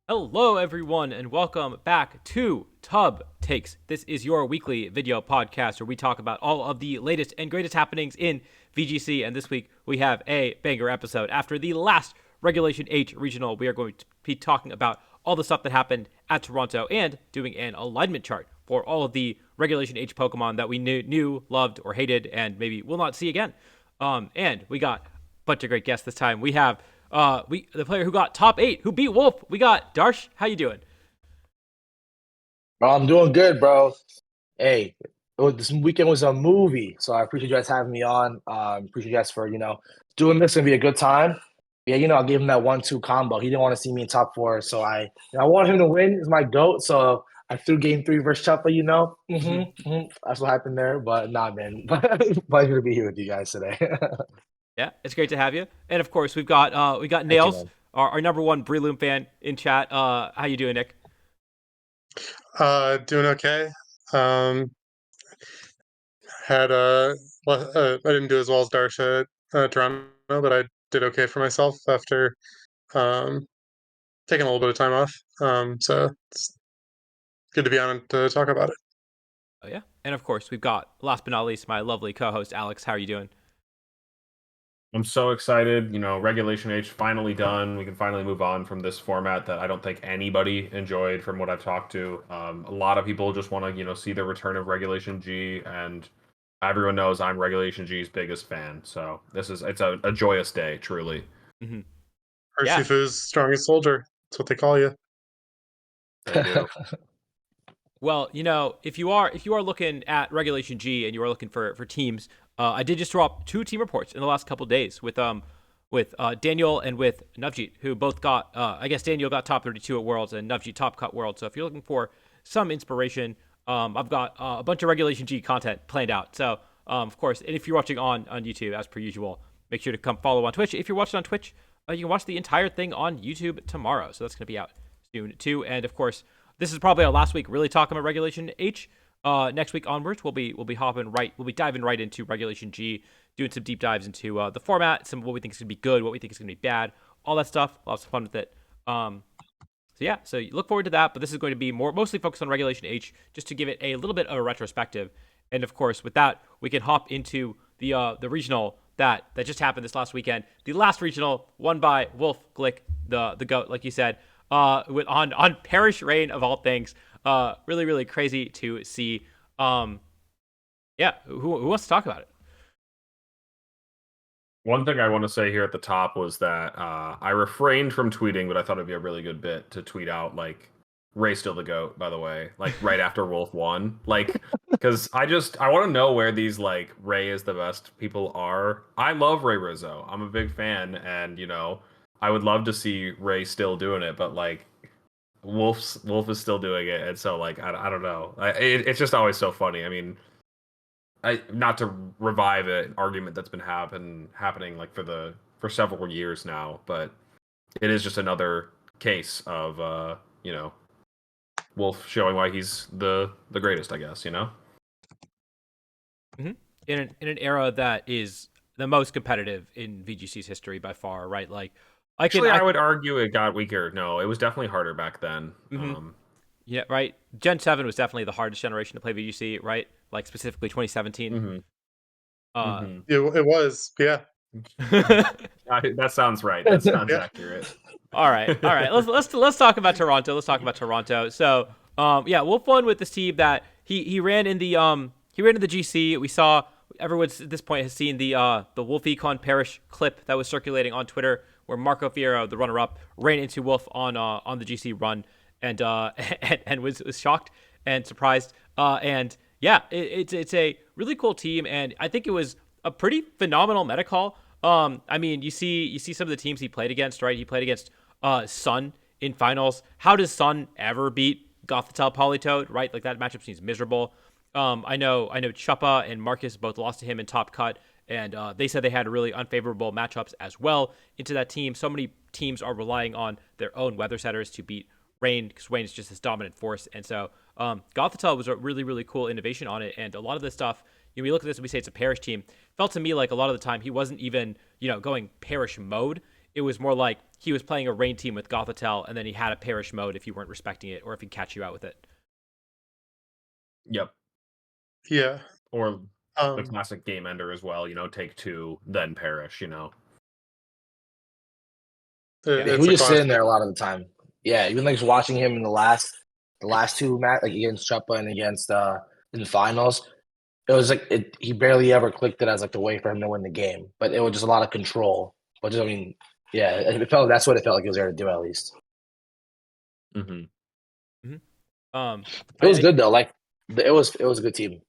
Hello, everyone, and welcome back to Tub Takes. This is your weekly video podcast where we talk about all of the latest and greatest happenings in VGC. And this week we have a banger episode. After the last Regulation H regional, we are going to be talking about all the stuff that happened at Toronto and doing an alignment chart for all of the Regulation H Pokemon that we knew, loved, or hated, and maybe will not see again. And we got a bunch of great guests this time. We have the player who got top 8, who beat Wolf. We got Darsh. How you doing? Bro, I'm doing good, bro. Hey, this weekend was a movie, so I appreciate you guys having me on. Appreciate you guys for doing this. Gonna be a good time. Yeah, I gave him that 1-2 combo. He didn't want to see me in top four, so I want him to win. He's my goat, so I threw game 3 versus Choppa. That's what happened there. But nah, man, pleasure to be here with you guys today. Yeah, it's great to have you. And of course, we got Thank you, Nails, man. our number one Breloom fan in chat. How you doing, Nick? Doing okay. Um, had I didn't do as well as Darsh at Toronto, but I did okay for myself after um taking a little bit of time off. So it's good to be on to talk about it. Oh yeah. And of course, we've got last but not least my lovely co-host Alex. How are you doing? I'm so excited. Regulation H finally done. We can finally move on from this format that I don't think anybody enjoyed from what I've talked to. A lot of people just want to, see the return of Regulation G, and everyone knows I'm Regulation G's biggest fan. So it's a joyous day, truly. Mm-hmm. Yeah. Urshifu's strongest soldier. That's what they call you. They do. Well, if you are looking at Regulation G and you are looking for teams, I did just drop 2 team reports in the last couple days with Daniel and with Navjeet, who both got I guess Daniel got top 32 at Worlds and Navjeet top cut Worlds. So if you're looking for some inspiration, I've got a bunch of Regulation G content planned out. So of course, and if you're watching on YouTube as per usual, make sure to come follow on Twitch. If you're watching on Twitch, you can watch the entire thing on YouTube tomorrow. So that's going to be out soon too. And of course, this is probably our last week really talking about Regulation H. Next week onwards, we'll be diving right into Regulation G, doing some deep dives into the format, some what we think is gonna be good, what we think is gonna be bad, all that stuff. Lots of fun with it. So you look forward to that. But this is going to be mostly focused on Regulation H, just to give it a little bit of a retrospective. And of course, with that, we can hop into the regional that just happened this last weekend. The last regional won by Wolf Glick, the goat, like you said. On Parish Reign of all things. Really, really crazy to see. Yeah, who wants to talk about it? One thing I want to say here at the top was that I refrained from tweeting, but I thought it'd be a really good bit to tweet out, like, Ray's still the GOAT, by the way, like, right after Wolf won. Like, because I want to know where these, like, Ray is the best people are. I love Ray Rizzo. I'm a big fan, and, I would love to see Ray still doing it, but, like, Wolf is still doing it, and so, like, I don't know. It's just always so funny. I mean, not to revive an argument that's been happening like for several years now, but it is just another case of Wolf showing why he's the greatest, I guess. Mm-hmm. In an era that is the most competitive in VGC's history by far, right? Like, I would argue it got weaker. No, it was definitely harder back then. Mm-hmm. Yeah, right. Gen 7 was definitely the hardest generation to play VGC, right? Like, specifically 2017. Mm-hmm. It was, yeah. That sounds right. That sounds accurate. All right. Let's talk about Toronto. So, Wolf won with this team that he ran in the GC. We saw everyone at this point has seen the Wolf Econ Parish clip that was circulating on Twitter, where Marco Fierro, the runner-up, ran into Wolf on the GC run, and was shocked and surprised. It's a really cool team, and I think it was a pretty phenomenal meta call. I mean, you see some of the teams he played against, right? He played against Sun in finals. How does Sun ever beat Gothitelle Politoed, right? Like, that matchup seems miserable. I know Chuppa and Marcus both lost to him in top cut, and they said they had really unfavorable matchups as well into that team. So many teams are relying on their own weather setters to beat Rain, because Rain is just this dominant force. And so Gothitelle was a really, really cool innovation on it. And a lot of this stuff, we look at this and we say it's a Parish team. Felt to me like a lot of the time he wasn't even, going Parish mode. It was more like he was playing a Rain team with Gothitelle, and then he had a Perish mode if you weren't respecting it, or if he'd catch you out with it. Yep. Yeah. Or the Um, classic game ender as well. Take 2, then perish. Yeah. Yeah, he it's was a just sitting classic. there a lot of the time. Yeah, even like just watching him in the last two match, like against Chuppa and against in the finals. It was like he barely ever clicked it as like the way for him to win the game, but it was just a lot of control. But just, I mean, yeah, that's what it felt like he was there to do at least. Hmm. Mhm. Um, It was I good though. Like it was a good team.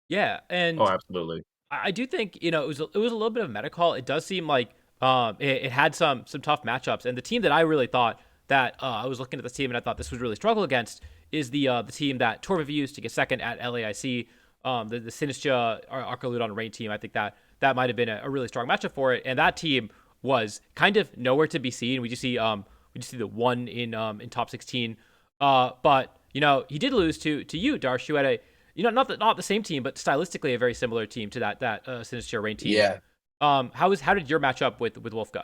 yeah, Oh, and absolutely. I do think it was a little bit of a meta call. It does seem like it had some tough matchups, and the team that I really thought that I was looking at this team and I thought this would really struggle against is the team that Torviv used to get second at LAIC. The Sinistra Arkaludon Rain team. I think that might have been a really strong matchup for it, and that team was kind of nowhere to be seen. We just see the one in top 16. But he did lose to you, Darsh, who had a not the same team, but stylistically a very similar team to that Sinister Rain team. Yeah. How did your matchup with Wolf go?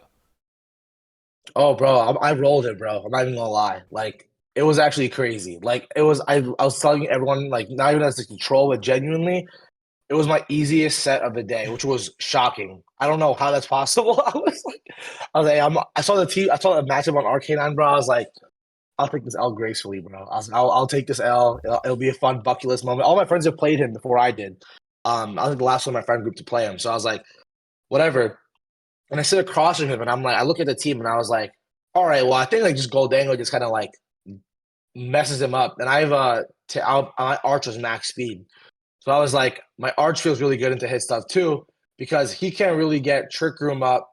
Oh, bro, I rolled it, bro. I'm not even gonna lie. Like it was actually crazy. Like it was. I was telling everyone, like not even as a control, but genuinely, it was my easiest set of the day, which was shocking. I don't know how that's possible. I saw the team. I saw the matchup on Arcanine, bro. I was like, I'll take this L gracefully, bro. I'll take this L. It'll be a fun bucket list moment. All my friends have played him before I did. I was the last one in my friend group to play him, so I was like, whatever. And I sit across from him, and I'm like, I look at the team, and I was like, all right, well, I think like just Goldango just kind of like messes him up. And I have my arch was max speed, so I was like, my arch feels really good into his stuff too because he can't really get Trick Room up.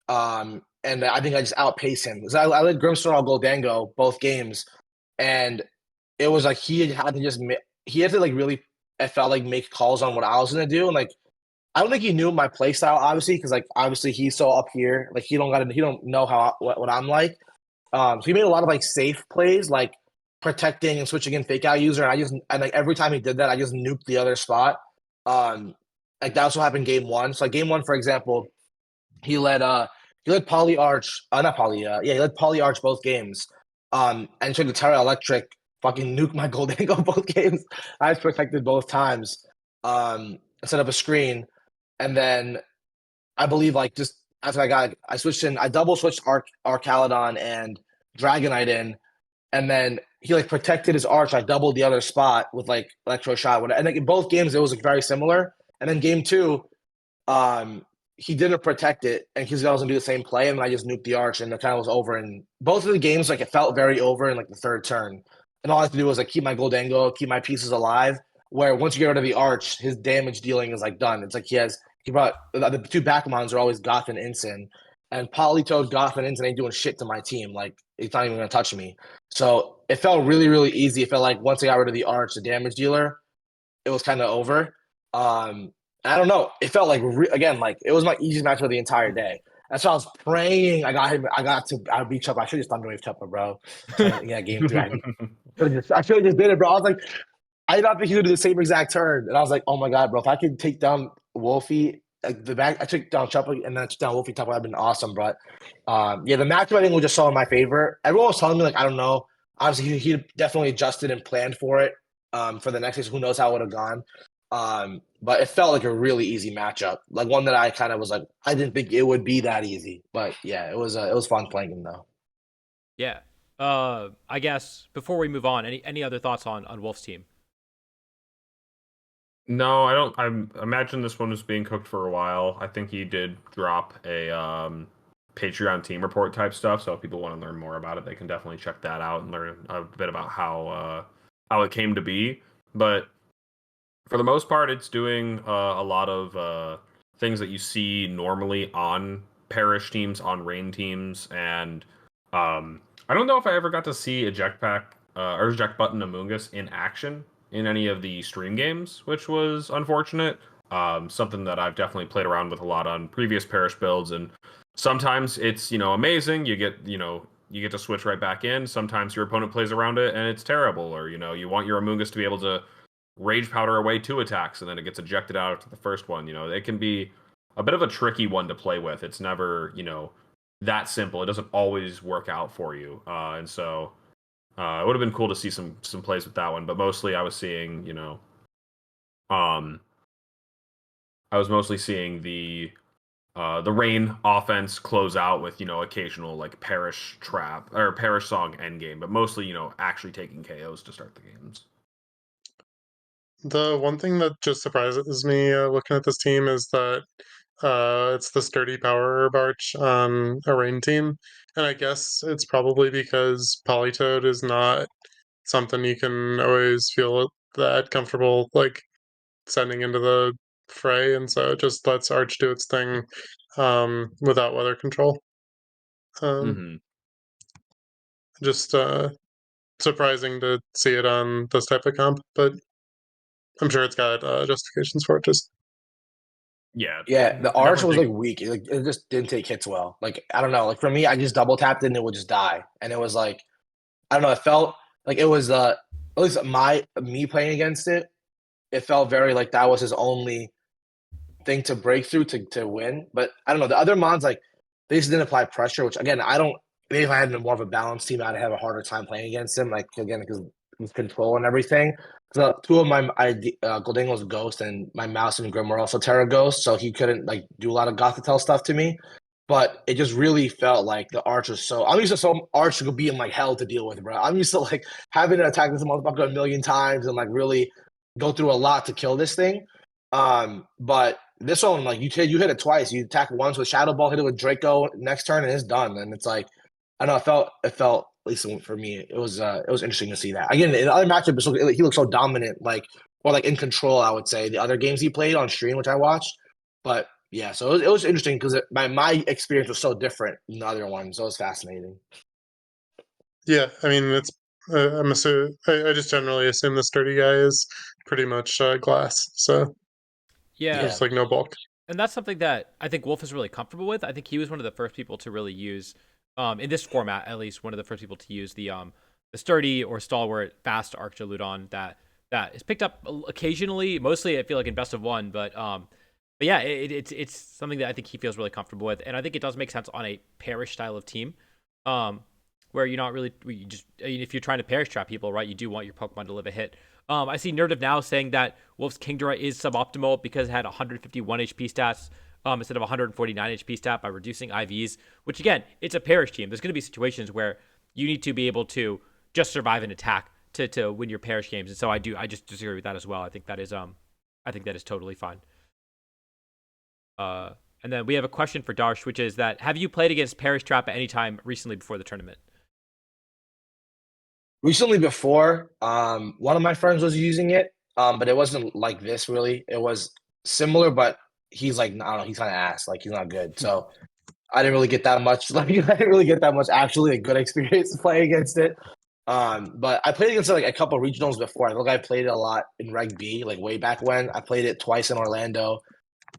And I think I just outpace him because I let Grimstorm all Goldango both games, and it was like he had to like really I felt like make calls on what I was gonna do, and like I don't think he knew my play style obviously because like obviously he's so up here, like he don't know what I'm like. So he made a lot of like safe plays, like protecting and switching in fake out user. And like every time he did that, I just nuked the other spot. Like that also happened game one. So like game one, for example, he led Poly Arch, not Poly, yeah, he led Poly Arch both games. And tried to Terra Electric fucking nuke my Goldango both games. I was protected both times. Set up a screen, and then I believe like just after I switched in, I double switched Arcalodon and Dragonite in, and then he like protected his arch. I doubled the other spot with like Electro Shot. And like in both games, it was like very similar. And then game two, um, he didn't protect it, and he's going to do the same play, and I just nuked the arch, and the kind of was over. And both of the games, like it felt very over in like the third turn, and all I had to do was like keep my Goldango, keep my pieces alive. Where once you get rid of the arch, his damage dealing is like done. It's like he brought the two Backmons are always Goth and Incin, and Politoed, Goth, and Incin ain't doing shit to my team. Like it's not even going to touch me. So it felt really, really easy. It felt like once I got rid of the arch, the damage dealer, it was kind of over. I don't know. It felt like again, like it was my easiest match of the entire day. That's why I was praying. I got him. I beat Chuppa. I should have just Thunderwave Chuppa, bro. Yeah, game three. I should have just did it, bro. I was like, I did not think he would do the same exact turn, and I was like, oh my god, bro. If I could take down Wolfie, like the back, I took down Chuppa, and then I took down Wolfie. Chuppa would have been awesome, but yeah, the matchup I think was just so in my favor. Everyone was telling me like, I don't know. Obviously, he definitely adjusted and planned for it. For the next race, who knows how it would have gone. But it felt like a really easy matchup, like one that I kind of was like, I didn't think it would be that easy, but yeah, it was fun playing him though. Yeah. I guess before we move on, any other thoughts on Wolf's team? No, I don't. I imagine this one was being cooked for a while. I think he did drop a Patreon team report type stuff. So if people want to learn more about it, they can definitely check that out and learn a bit about how it came to be. But for the most part, it's doing a lot of things that you see normally on Parish teams, on Rain teams, and I don't know if I ever got to see eject pack or eject button Amoongus in action in any of the stream games, which was unfortunate. Something that I've definitely played around with a lot on previous Parish builds, and sometimes it's amazing. You get to switch right back in. Sometimes your opponent plays around it and it's terrible, or you want your Amoongus to be able to rage powder away 2 attacks and then it gets ejected out after the first one. It can be a bit of a tricky one to play with. It's never that simple. It doesn't always work out for you, and so it would have been cool to see some plays with that one. But mostly, I was seeing, um, I was mostly seeing the Rain offense close out with occasional like Perish trap or Perish song endgame, but mostly actually taking KOs to start the games. The one thing that just surprises me looking at this team is that it's the sturdy power herb arch on a rain team, and I guess it's probably because Polytoad is not something you can always feel that comfortable like sending into the fray, and so it just lets Arch do its thing without weather control. Um, Mm-hmm. just surprising to see it on this type of comp, but I'm sure it's got justifications for it. Just Yeah, Yeah, the I arch definitely was like think. weak. It just didn't take hits well. Like I don't know. Like for me, I just double tapped it and it would just die. And it was like I don't know. It felt like it was at least me playing against it. It felt very like that was his only thing to break through to win. But I don't know. The other mons like they just didn't apply pressure, which again I don't. Maybe if I had more of a balanced team, I'd have a harder time playing against him. Like again because with control and everything. So two of my Goldingo's Ghost and my Mouse and Grim were also Terra Ghost, so he couldn't like do a lot of Gothitelle stuff to me. But it just really felt like the Arch was so. I'm used to some Arch could be in like hell to deal with, bro. I'm used to like having to attack this motherfucker a million times and like really go through a lot to kill this thing. But this one, like you hit it twice. You attack once with Shadow Ball, hit it with Draco next turn, and it's done. And it's like I don't know. It felt at least for me, it was interesting to see that. Again, in the other matchup, he looked so dominant, like or like in control. I would say the other games he played on stream, which I watched, but yeah, so it was interesting because my experience was so different than the other one, so it was fascinating. yeah, I mean it's. I'm assuming. I just generally assume the sturdy guy is pretty much glass, so Yeah, there's Yeah, like no bulk. and that's something that I think Wolf is really comfortable with. I think he was one of the first people to really use, in this format at least, one of the first people to use the sturdy or stalwart fast Arctiludon that is picked up occasionally. Mostly, I feel like in best of one, but yeah, it's something that I think he feels really comfortable with, and I think it does make sense on a parish style of team, um, where you're not really you just I mean, if you're trying to parish trap people, right? You do want your Pokemon to live a hit. I see Nerd of Now saying that Wolf's Kingdra is suboptimal because it had 151 HP stats instead of 149 HP stat by reducing IVs. Which again, it's a parish team. There's going to be situations where you need to be able to just survive an attack to win your parish games, and so I just disagree with that as well. I think that is totally fine. Uh, and then we have a question for Darsh, which is that have you played against Parish Trap at any time recently before the tournament? recently before, one of my friends was using it, but it wasn't like this really. It was similar, but he's like I don't know, he's kind of ass, like he's not good. So I didn't really get that much. Like I didn't really get that much actually a good experience playing against it. But I played against it, like a couple of regionals before. I think I played it a lot in Reg B, like way back when. I played it twice in Orlando,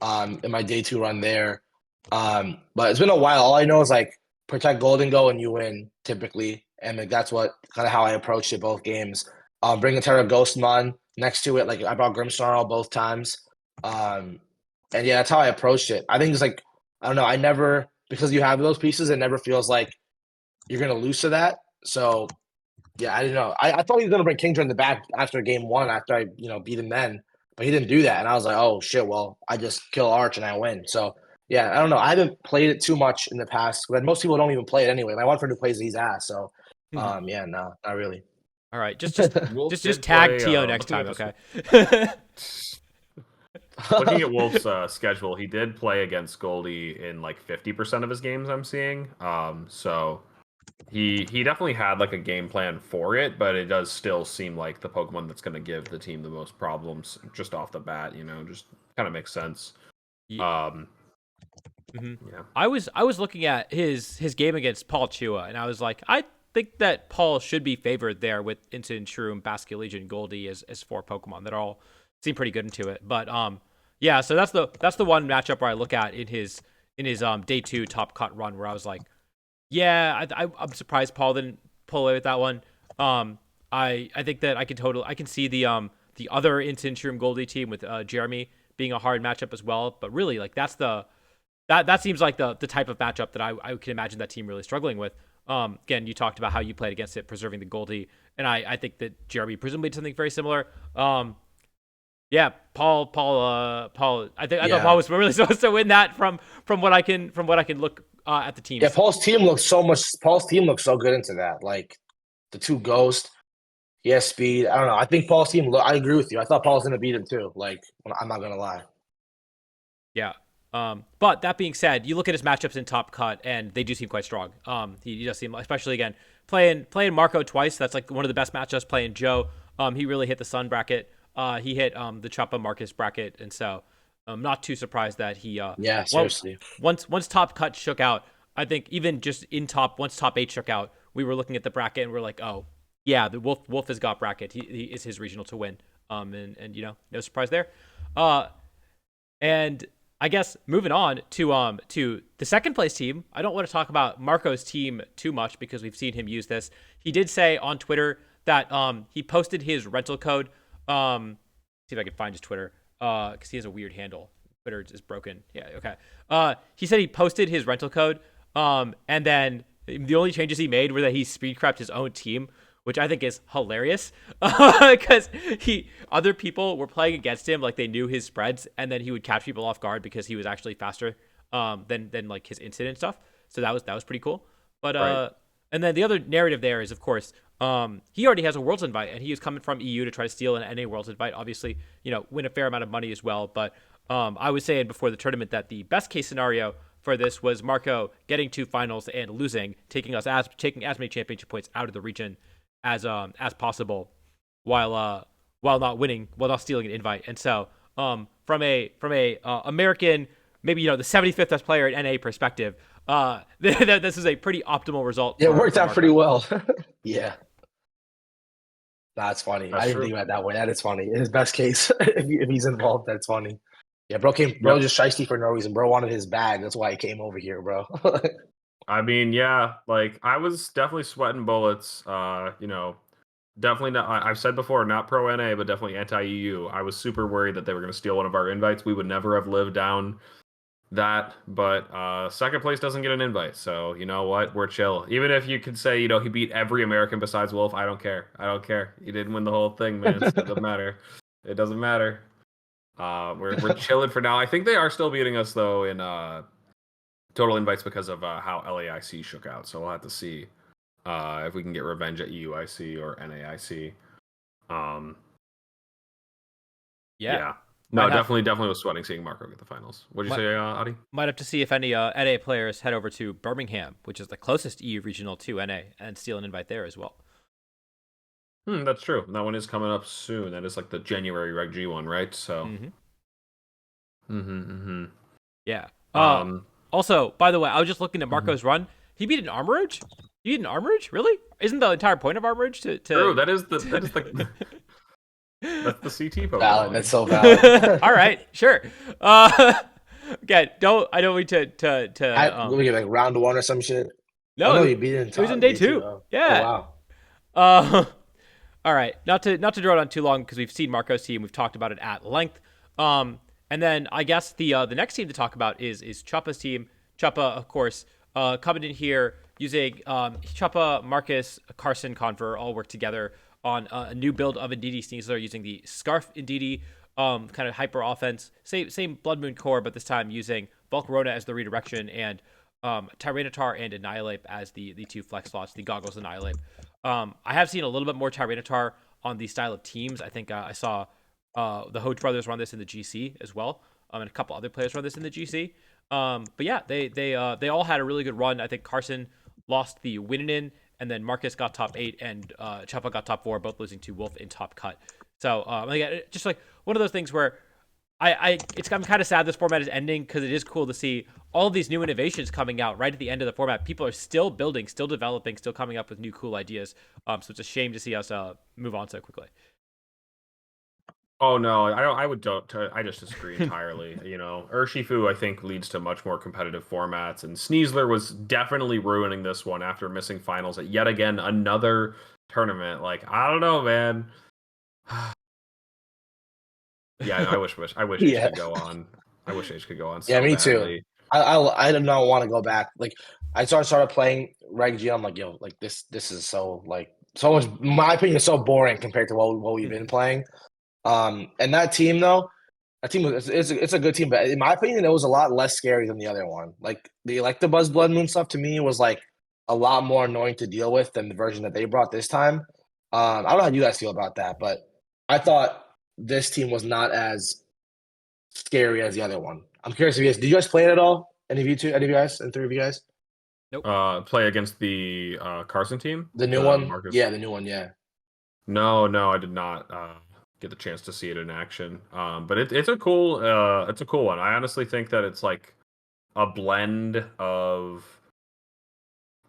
in my day two run there. But it's been a while. All I know is like protect Golden Go and you win typically, and like that's what kind of how I approached it both games. Bring a Terra Ghostmon next to it. Like I brought Grimmsnarl both times. Um, and yeah, that's how I approached it. I think it's like I don't know. I never because you have those pieces, it never feels like you're gonna lose to that. So yeah, I didn't know. I thought he was gonna bring Kingdra in the back after game one after I beat him then, but he didn't do that, and I was like, oh shit. Well, I just kill Arch and I win. So yeah, I don't know. I haven't played it too much in the past, but most people don't even play it anyway. My one friend who plays it, he's ass. So yeah, no, not really. All right, just Wolf just did tag play. To next Looking time, at okay? looking at Wolf's schedule, he did play against Goldie in like 50% of his games. I'm seeing. So he definitely had like a game plan for it, but it does still seem like the Pokemon that's going to give the team the most problems just off the bat. Just kind of makes sense. Ye- Um, mhm. yeah. I was looking at his game against Paul Chua, and I was like, I think that Paul should be favored there with Instant Shroom, Basket Legion, Goldie as four Pokemon that all seem pretty good into it. But yeah, so that's the one matchup where I look at in his day two top cut run where I was like, yeah, I'm surprised Paul didn't pull away with that one. I think that I can see the other Instant Shroom Goldie team with Jeremy being a hard matchup as well. But really, like that seems like the type of matchup that I can imagine that team really struggling with. Again, you talked about how you played against it, preserving the Goldie, and I think that Jeremy presumably did something very similar. Yeah, Paul. I thought Paul was really supposed to win that from what I can look at the teams. Yeah, Paul's team looks so good into that. Like the two ghosts, he has speed. I don't know. I think Paul's team. I agree with you. I thought Paul was gonna beat him too. Like I'm not gonna lie. Yeah. But that being said, you look at his matchups in Top Cut, and they do seem quite strong. He does seem, especially again playing Marco twice. That's like one of the best matchups. Playing Joe, he really hit the Sun bracket. He hit the Choppa Marcus bracket, and so I'm not too surprised that he. Yeah, seriously. Once Top Cut shook out, I think even just once Top 8 shook out, we were looking at the bracket and we're like, oh yeah, the Wolf has got bracket. He is his regional to win. And you know, no surprise there. And I guess moving on to the second place team. I don't want to talk about Marco's team too much because we've seen him use this. He did say on Twitter that he posted his rental code. See if I can find his Twitter because he has a weird handle. Twitter is broken. Yeah, okay. He said he posted his rental code, and then the only changes he made were that he speed crept his own team, which I think is hilarious because other people were playing against him like they knew his spreads, and then he would catch people off guard because he was actually faster than like his incident stuff. So that was pretty cool. But Right. and then the other narrative there is, of course, he already has a Worlds invite, and he is coming from EU to try to steal an NA Worlds invite. Obviously, you know, win a fair amount of money as well. But I was saying before the tournament that the best case scenario for this was Marco getting to finals and losing, taking as many championship points out of the region as possible, while not stealing an invite. And so, from a American, maybe the 75th best player in NA perspective, this is a pretty optimal result. Yeah, it worked for out Marco. pretty well. Yeah. That's funny. That's I didn't true. think about it that way. That is funny. In his best case, if he's involved, that's funny. Yeah, bro Yep. just shiesty for no reason. Bro wanted his bag. That's why he came over here, bro. I mean, yeah, like I was definitely sweating bullets. Definitely not. I've said before, not pro NA, but definitely anti EU. I was super worried that they were going to steal one of our invites. We would never have lived down that. But second place doesn't get an invite, so you know what? We're chill. Even if you could say, he beat every American besides Wolf, I don't care. I don't care. He didn't win the whole thing, man. It doesn't matter. It doesn't matter. We're chilling for now. I think they are still beating us though in total invites because of how LAIC shook out. So we'll have to see if we can get revenge at EUIC or NAIC. Yeah. No, definitely was sweating seeing Marco get the finals. What'd you say, Adi? Might have to see if any NA players head over to Birmingham, which is the closest EU regional to NA, and steal an invite there as well. That's true. That one is coming up soon. That is like the January Reg G one, right? So. Yeah. Also, by the way, I was just looking at Marco's run. He beat an Armorage? He beat an Armorage? Really? Isn't the entire point of Armorage to... True, that is the that's the CT Pokemon. Valid. That's so valid. All right, sure. Again, I don't mean to Let me get like round one or some shit. no, Oh, no, you beat it in it was in day two. Oh. Yeah. Oh, wow. All right, not to draw it on too long because we've seen Marco's team, we've talked about it at length. And then I guess the next team to talk about is Choppa's team. Choppa, of course, coming in here using Choppa, Marcus, Carson, Conver all work together on a new build of Indeedee Sneasler using the Scarf Indeedee kind of hyper offense. Same Blood Moon core, but this time using Volcarona as the redirection and Tyranitar and Annihilate as the two flex slots, the Goggles Annihilate. I have seen a little bit more Tyranitar on the style of teams. I think I saw the Hodge brothers run this in the GC as well, and a couple other players run this in the GC. But yeah, they all had a really good run. I think Carson lost the Winnin, and then Marcus got top 8, and Choppa got top 4, both losing to Wolf in top cut. So just like one of those things where I'm kind of sad this format is ending because it is cool to see all of these new innovations coming out right at the end of the format. People are still building, still developing, still coming up with new cool ideas. So it's a shame to see us move on so quickly. Oh no, I just disagree entirely. Urshifu I think leads to much more competitive formats, and Sneasler was definitely ruining this one after missing finals at yet again another tournament. Like I don't know, man. Yeah, I wish Age could go on. I wish Age could go on. So Yeah, me badly. too. I do not want to go back. Like I started playing Reg G. I'm like, yo, like this is so like so much. In my opinion, is so boring compared to what we've been playing. And that team though, that team was it's a good team, but in my opinion, it was a lot less scary than the other one. Like the Electabuzz Blood Moon stuff to me was like a lot more annoying to deal with than the version that they brought this time. I don't know how you guys feel about that, but I thought this team was not as scary as the other one. I'm curious if you guys did you guys play it at all? Any of you two, any of you guys, and three of you guys? Play against the Carson team, The new the one? Marcus. Yeah, the new one, yeah. No, I did not get the chance to see it in action. But it's a cool one. I honestly think that it's like a blend of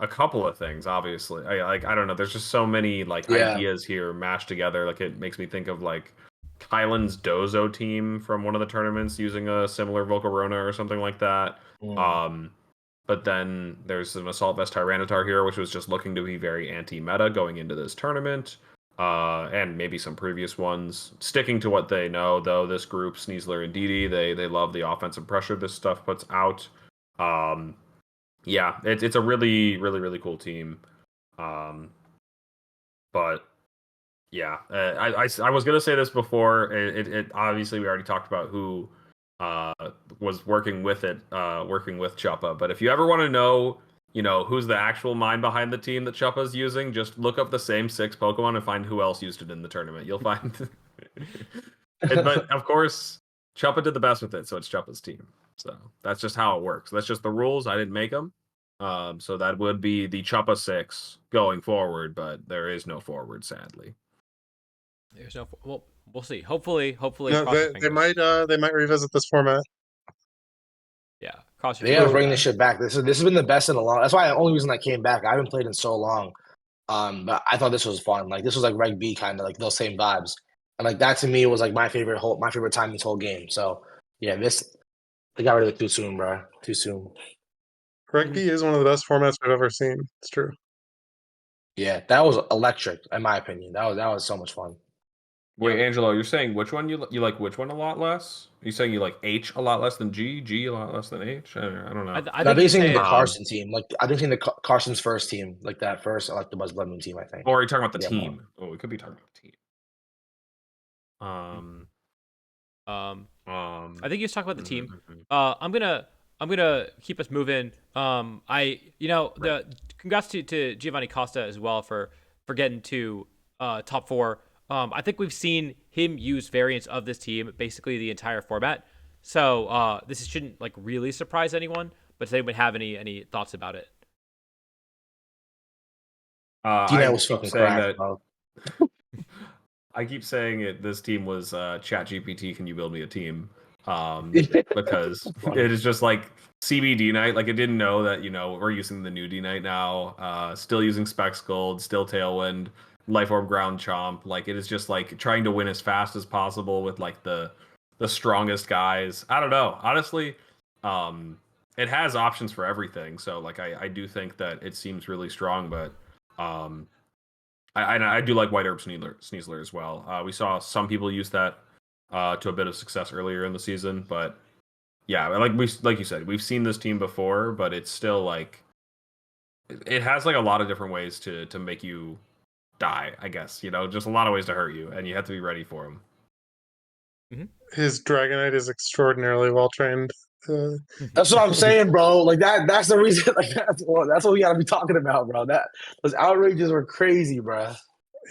a couple of things. Obviously, I don't know. There's just so many like Yeah. ideas here mashed together. Like it makes me think of like Kylan's Dozo team from one of the tournaments using a similar Volcarona or something like that. But then there's an Assault Vest Tyranitar here, which was just looking to be very anti-meta going into this tournament. And maybe some previous ones. Sticking to what they know, though, this group, Sneasler and Didi, they love the offensive pressure this stuff puts out. Yeah, it's a really, really, really cool team. But yeah, I was gonna say this before. It obviously we already talked about who was working with Chuppa. But if you ever want to know, who's the actual mind behind the team that Chuppa's using, just look up the same 6 Pokemon and find who else used it in the tournament. You'll find. But of course, Chuppa did the best with it, so it's Chuppa's team. So that's just how it works. That's just the rules. I didn't make them. So that would be the Chuppa 6 going forward, but there is no forward, sadly. There's no. Well, we'll see. Hopefully, No, cross your they fingers. they might revisit this format. Yeah, cross your They fingers. gotta for bring that. this shit back. This has been the best in a long. That's why the only reason I came back. I haven't played in so long. But I thought this was fun. Like this was like Reg B kind of like those same vibes. And like that to me was like my favorite time this whole game. So yeah, they got rid of it too soon, bro. Too soon. Rugby is one of the best formats we've ever seen. It's true. Yeah, that was electric in my opinion. That was so much fun. Wait, Angelo, you're saying which one you like which one a lot less? Are you saying you like H a lot less than G, G a lot less than H? I don't know. I No, think he's the saying. Carson team. Like I think the Carson's first team, like that first, like the Buzz Blood Moon team. I think. Or are you talking about the Yeah, team? Oh, we could be talking about the team. I think he was talking about the team. Mhm. I'm gonna keep us moving. The congrats to Giovanni Costa as well for getting to top 4. I think we've seen him use variants of this team basically the entire format. So this shouldn't like really surprise anyone. But does anyone have any thoughts about it? D-Night I was keep fucking saying cracked, that. bro. I keep saying it. This team was ChatGPT. Can you build me a team? Because it is just like CBD night. Like it didn't know that we're using the new D night now. Still using Specs Gold. Still Tailwind. Life Orb Ground Chomp. Like it is just like trying to win as fast as possible with like the strongest guys. I don't know. Honestly, it has options for everything. So like I do think that it seems really strong, but I do like White Herb Sneasler as well. We saw some people use that to a bit of success earlier in the season, but yeah, like you said, we've seen this team before, but it's still like it has like a lot of different ways to make you die. I guess just a lot of ways to hurt you, and you have to be ready for them. His Dragonite is extraordinarily well trained. That's what I'm saying, bro. Like that's the reason. Like that's what we gotta be talking about, bro. Those outrages were crazy, bro.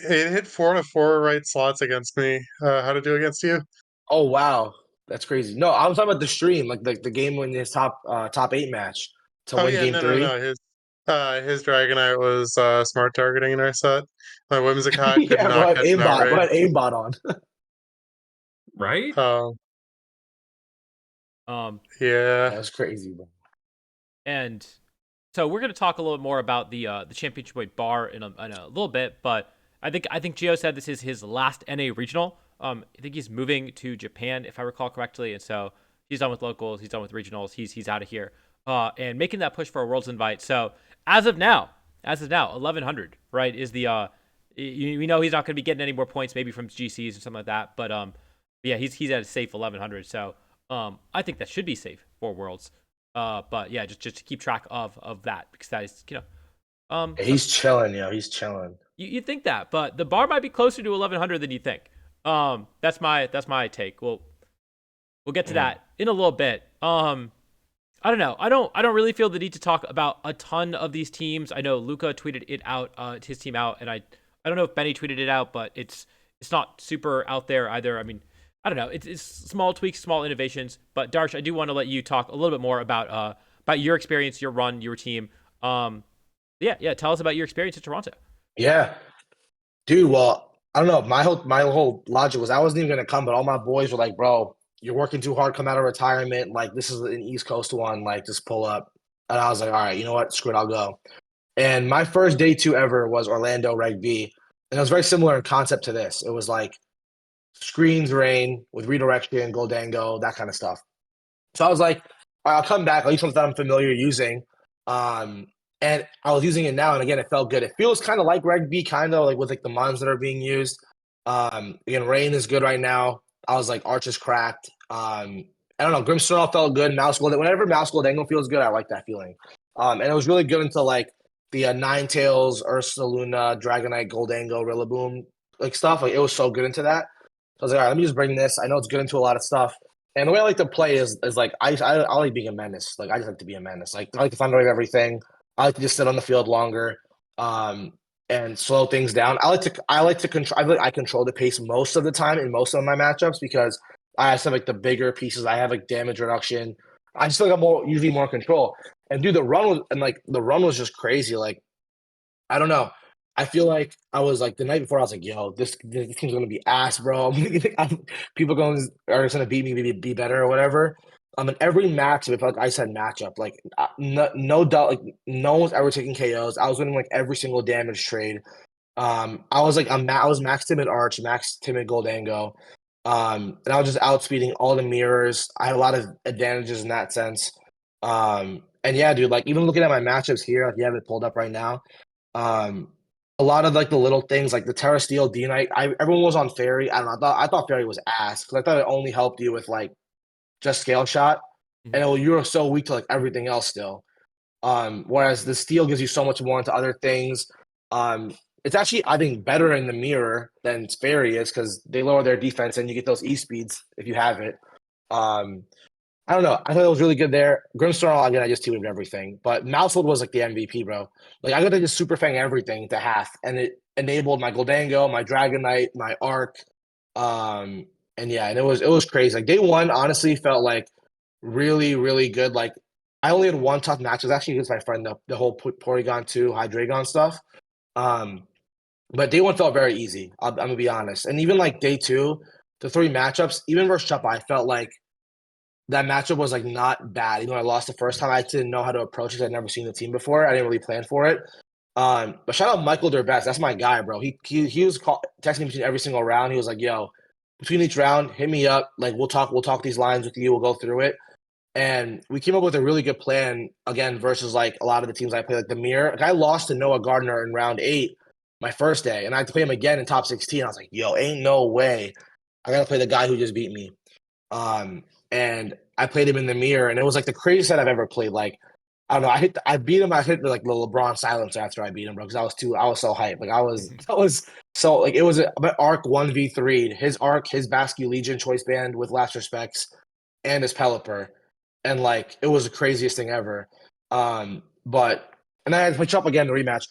It hit 4 to 4 right slots against me. How to do against you? Oh wow, that's crazy. No, I was talking about the stream, like the game when his top 8 match to Oh win yeah, game no, 3. his Dragonite was smart targeting in our set. My Whimsicott could Yeah, not but catch an aimbot, outrage. but aimbot on. Right? Yeah. That was crazy, bro. And so we're going to talk a little bit more about the championship weight bar in a little bit, but I think Gio said this is his last NA regional. I think he's moving to Japan, if I recall correctly, and so he's done with locals, he's done with regionals, he's out of here, and making that push for a Worlds invite. So as of now, 1100, right, is the we know he's not going to be getting any more points, maybe from GCs or something like that, but yeah, he's at a safe 1100. So I think that should be safe for Worlds. But yeah, just to keep track of that because that is He's chilling, yo. He's chilling. you think that, but the bar might be closer to 1100 than you think. That's my take. We'll get to that in a little bit. I don't know. I don't really feel the need to talk about a ton of these teams. I know Luca tweeted it out, his team out, and I don't know if Benny tweeted it out, but it's not super out there either. I mean, I don't know. It's small tweaks, small innovations. But Darsh, I do want to let you talk a little bit more about your experience, your run, your team. Yeah. Tell us about your experience at Toronto. Yeah, dude. Well, I don't know. My whole logic was I wasn't even gonna come, but all my boys were like, "Bro, you're working too hard. Come out of retirement. Like this is an East Coast one. Like just pull up." And I was like, "All right, you know what? Screw it. I'll go." And my first day two ever was Orlando Reg B, and it was very similar in concept to this. It was like screens rain with redirection, Goldango, that kind of stuff. So I was like, all right, I'll come back. I'll use something that I'm familiar using. Um, and I was using it now, and again, it felt good. It feels kind of like Reg B, kind of like with like the mons that are being used. Again, rain is good right now. I was like, Arch is cracked. I don't know, Grimstone felt good. Mouse Gold, whenever Mouse Goldango feels good, I like that feeling. And it was really good until like the Ninetales, Ursa Luna, Dragonite, Goldango, Rillaboom, like stuff. Like it was so good into that. I was like, all right, let me just bring this. I know it's good into a lot of stuff. And the way I like to play is like I like being a menace. Like I just like to be a menace. Like I like to thunder wave everything. I like to just sit on the field longer, and slow things down. I like to control. I control the pace most of the time in most of my matchups because I have some like the bigger pieces. I have like damage reduction. I just feel like I'm usually more in control. And dude, the run was just crazy. Like I don't know. I feel like I was like the night before. I was like, "Yo, this team's gonna be ass, bro. People are gonna beat me, be better or whatever." In every match, it felt like I said matchup. Like no doubt, like no one's ever taking KOs. I was winning like every single damage trade. I was like I was max timid Arch, max timid Goldango, and I was just outspeeding all the mirrors. I had a lot of advantages in that sense. And yeah, dude, like even looking at my matchups here, like you have it pulled up right now. Um, a lot of like the little things, like the Terra Steel D Knight. Everyone was on Fairy. I don't know. I thought Fairy was ass because I thought it only helped you with like just scale shot, and you were so weak to like everything else still. Whereas the Steel gives you so much more into other things. It's actually I think better in the mirror than Fairy is because they lower their defense and you get those E speeds if you have it. Um, I don't know. I thought it was really good there. Grimstorm, again, I just tweeted everything. But Mousehold was like the MVP, bro. Like I got to just super fang everything to half, and it enabled my Goldango, my Dragonite, my Arc. And yeah, and it was crazy. Like day one, honestly, felt like really, really good. Like I only had one tough match. It was actually against my friend, the whole Porygon 2, Hydreigon stuff. Um, but day one felt very easy. I'm gonna be honest. And even like day two, the three matchups, even versus Choppa, I felt like that matchup was like not bad. Even though I lost the first time, I didn't know how to approach it. I'd never seen the team before. I didn't really plan for it. But shout out Michael Derbest. That's my guy, bro. He was texting me between every single round. He was like, "Yo, between each round, hit me up. Like we'll talk these lines with you. We'll go through it." And we came up with a really good plan again versus like a lot of the teams I played, like the Mirror. Like I lost to Noah Gardner in round 8, my first day, and I had to play him again in top 16. I was like, "Yo, ain't no way. I gotta play the guy who just beat me." And I played him in the mirror, and it was like the craziest set I've ever played. Like, I don't know, I beat him. I hit like the LeBron silencer after I beat him, bro, because I was so hyped. Like, that was so like it was a Arc 1v3. His Arc, his Basque Legion choice band with last respects, and his Pelipper, and like it was the craziest thing ever. But and then I had to pitch up again the rematch.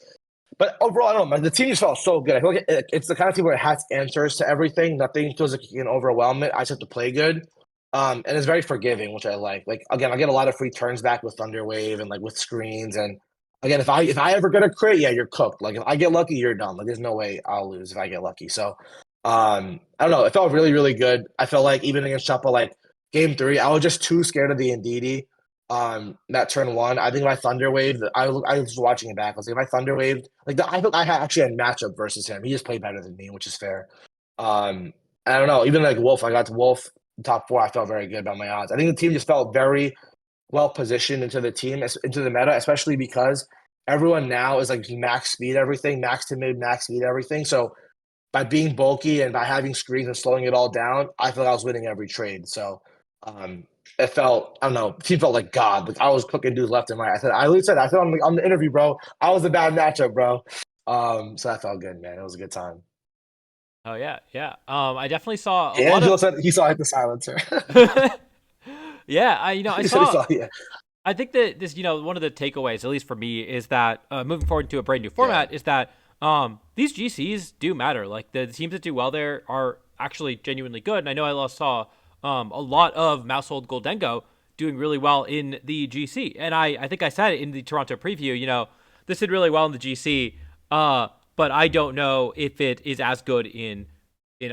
But overall, I don't know. The team just felt so good. I feel like it's the kind of team where it has answers to everything. Nothing feels like you can overwhelm it. I just have to play good. And it's very forgiving, which I like. Like again, I get a lot of free turns back with Thunder Wave and like with screens. And again, if I ever get a crit, yeah, you're cooked. Like if I get lucky, you're done. Like there's no way I'll lose if I get lucky. So I don't know. It felt really, really good. I felt like even against Choppa, like game 3, I was just too scared of the Indeedee. That turn 1, I think my Thunder Wave. I was watching it back. I was like, if I Thunder Waved, like I thought actually had matchup versus him. He just played better than me, which is fair. I don't know. Even like Wolf, I got to Wolf top 4. I felt very good about my odds. I think the team just felt very well positioned into the meta, especially because everyone now is like max speed everything, max to mid, max speed everything. So by being bulky and by having screens and slowing it all down, I feel like I was winning every trade. So it felt, I don't know, team felt like God. Like I was cooking dudes left and right. I said on the interview, bro, I was a bad matchup, bro. So that felt good, man. It was a good time. Oh yeah, yeah. I definitely saw a lot Angelo of. said he saw hit the silencer. Yeah, I He said he saw. saw, yeah. I think that this, one of the takeaways, at least for me, is that moving forward to a brand new format, is that these GCs do matter. Like the teams that do well there are actually genuinely good. And I know I saw a lot of Mousehold Goldengo doing really well in the GC. And I think I said it in the Toronto preview, this did really well in the GC, but I don't know if it is as good in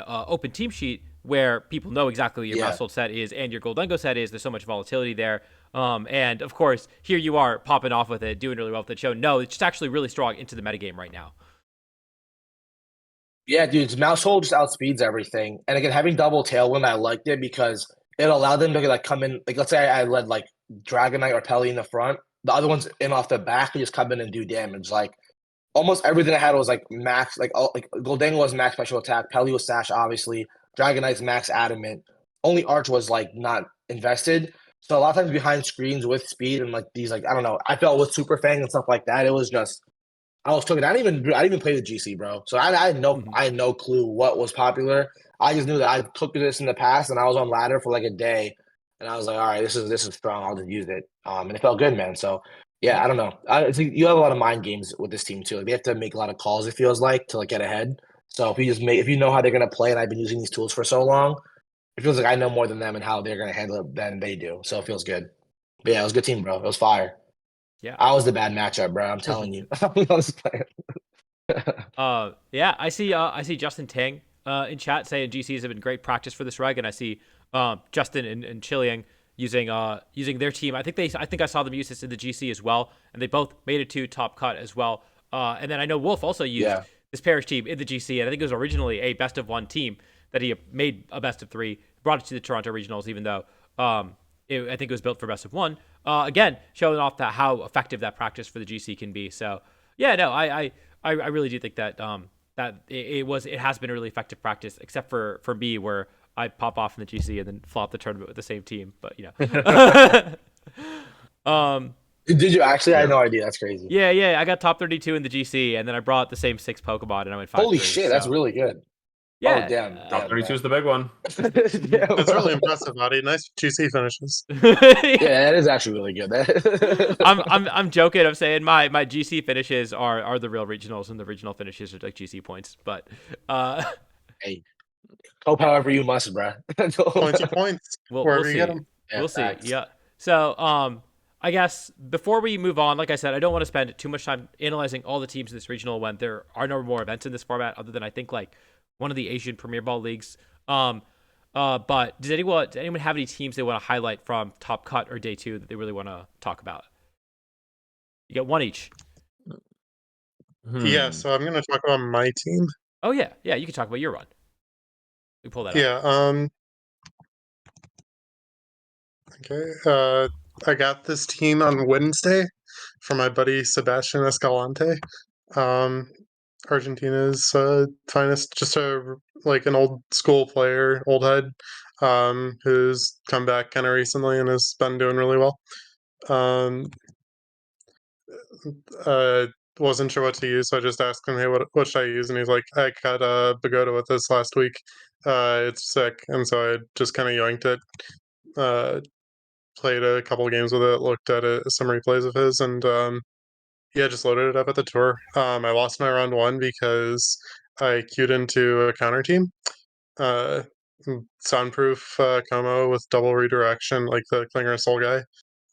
open team sheet where people know exactly what your Yeah. Mousehold set is and your Goldengo set is. There's so much volatility there. And of course, here you are popping off with it, doing really well with the show. No, it's just actually really strong into the metagame right now. Yeah, dude, mouse hole just outspeeds everything. And again, having double tailwind, I liked it because it allowed them to like come in. Like, let's say I led like Dragonite or Pelly in the front, the other ones in off the back could just come in and do damage. Like almost everything I had was like max. Like Goldango was max special attack, Pelly was Sash, obviously. Dragonite's max adamant. Only Arch was like not invested. So a lot of times behind screens with speed and like these like I don't know. I felt with Super Fang and stuff like that, it was just I was talking. I didn't even play the GC, bro. So I had no clue what was popular. I just knew that I took this in the past, and I was on ladder for like a day, and I was like, all right, this is strong. I'll just use it. And it felt good, man. So yeah, I don't know. I think you have a lot of mind games with this team too. Like, they have to make a lot of calls. It feels like to like get ahead. So if you know how they're gonna play, and I've been using these tools for so long, it feels like I know more than them and how they're gonna handle it than they do. So it feels good. But yeah, it was a good team, bro. It was fire. Yeah. I was the bad matchup, bro. I'm telling you. I was playing. Yeah, I see Justin Tang in chat saying GCs have been great practice for this reg, and I see Justin and Chiliang using their team. I think I saw them use this in the GC as well, and they both made it to top cut as well. And then I know Wolf also used Yeah. this parish team in the GC, and I think it was originally a best of one team that he made a best of three, brought it to the Toronto regionals, even though I think it was built for best of one. Again, showing off that how effective that practice for the GC can be. So yeah, no, I really do think that that it has been a really effective practice, except for me where I pop off in the GC and then flop the tournament with the same team. But Did you actually? I had Yeah. no idea. That's crazy. yeah, I got top 32 in the GC, and then I brought the same 6 Pokemon, and I went 5-3. Holy shit, that's So really good. Oh yeah, damn, Top damn, 32 bro. is the big one. Yeah, That's bro. really impressive, Adi. Nice GC finishes. Yeah, that is actually really good. I'm joking. I'm saying my GC finishes are the real regionals, and the regional finishes are like GC points. But Hey, hope however you must, bro. Pointy points, we'll wherever you get see. them. Yeah, We'll see. facts. Yeah. So I guess before we move on, like I said, I don't want to spend too much time analyzing all the teams in this regional when there are no more events in this format, other than I think like one of the Asian Premier Ball leagues. But does anyone have any teams they want to highlight from Top Cut or Day 2 that they really want to talk about? You get one each. Yeah, so I'm going to talk about my team. Oh yeah, you can talk about your run. We pull that up. Yeah, okay. I got this team on Wednesday from my buddy Sebastian Escalante. Um, Argentina's finest, just an old school player, old head, who's come back kind of recently and has been doing really well. Um, uh, wasn't sure what to use, so I just asked him, "Hey, what should I use?" And he's like, "I cut Pagoda with this last week. It's sick." And so I just kind of yoinked it. Played a couple games with it, looked at some replays of his, and yeah, just loaded it up at the tour. I lost my round one because I queued into a counter team. Uh, Soundproof Como with double redirection, like the Klinger Soul guy,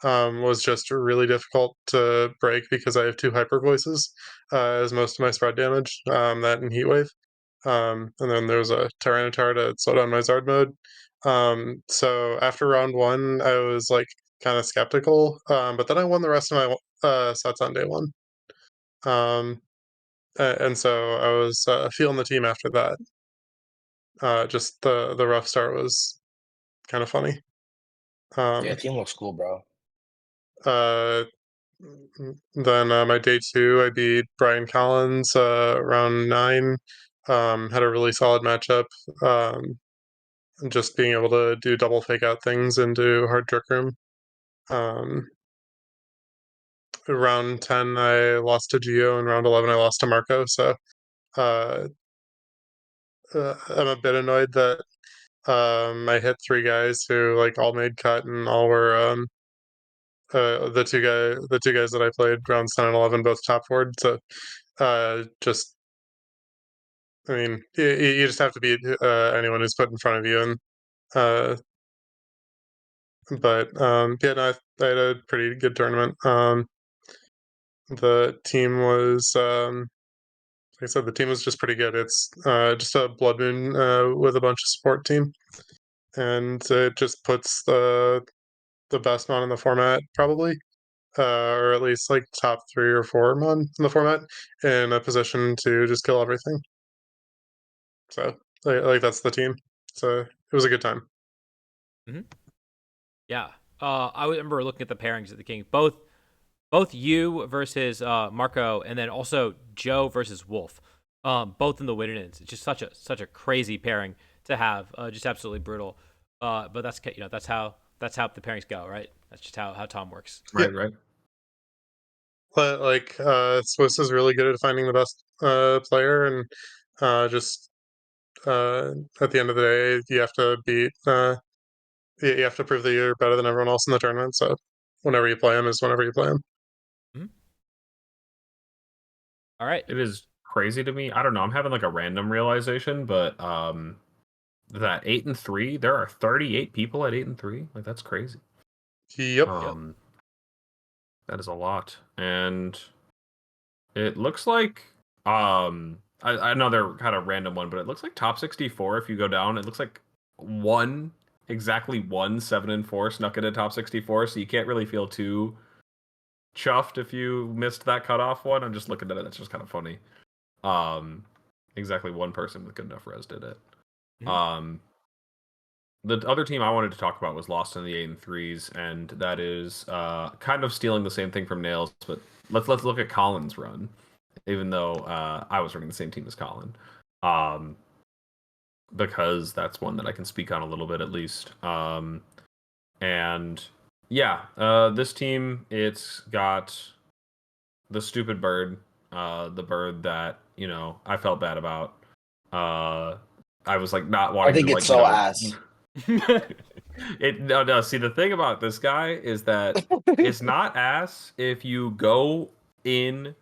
was just really difficult to break because I have two hyper voices as most of my spread damage, that and Heatwave. And then there's a Tyranitar to slow down my Zard mode. So after round one, I was like kind of skeptical, but then I won the rest of my sets on day one. And so I was feeling the team after that. Just the rough start was kind of funny. Yeah, Um, team looks cool, bro. uh, then my day two, I beat Brian Collins round 9. Had a really solid matchup. Um, just being able to do double fake out things into hard trick room. Round 10, I lost to Geo, and round 11, I lost to Marco. So uh, I'm a bit annoyed that I hit 3 guys who like all made cut and all were the two guys that I played rounds 10 and 11 both top forward. So just I mean you just have to beat anyone who's put in front of you, and uh, but yeah, no, I had a pretty good tournament. The team was like I said, the team was just pretty good. It's just a Blood Moon with a bunch of support team, and it just puts the best mon in the format probably, or at least like top 3 or 4 mon in the format in a position to just kill everything. So like that's the team. So it was a good time. Mm-hmm. Yeah. I remember looking at the pairings at the King. Both you versus Marco, and then also Joe versus Wolf. Both in the win-ins. It's just such a crazy pairing to have. Just absolutely brutal. But that's that's how the pairings go, right? That's just how Tom works. Right, right. But like Swiss is really good at finding the best player, and just at the end of the day, you have to beat. You have to prove that you're better than everyone else in the tournament. So whenever you play him is whenever you play him. Mm-hmm. All right. It is crazy to me. I don't know. I'm having like a random realization, but that 8-3, there are 38 people at 8-3. Like that's crazy. Yep. That is a lot, and it looks like another kind of random one, but it looks like top 64. If you go down, it looks like exactly one 7-4 snuck into top 64. So you can't really feel too chuffed if you missed that cutoff one. I'm just looking at it. That's just kind of funny. Exactly one person with good enough res did it. Mm-hmm. The other team I wanted to talk about was Lost in the 8-3s, and that is kind of stealing the same thing from Nails. But let's look at Colin's run, even though I was running the same team as Colin, because that's one that I can speak on a little bit at least. And yeah, this team, it's got the stupid bird, the bird that I felt bad about. I was like not wanting I think to it's so ass. No. See, the thing about this guy is that it's not ass if you go in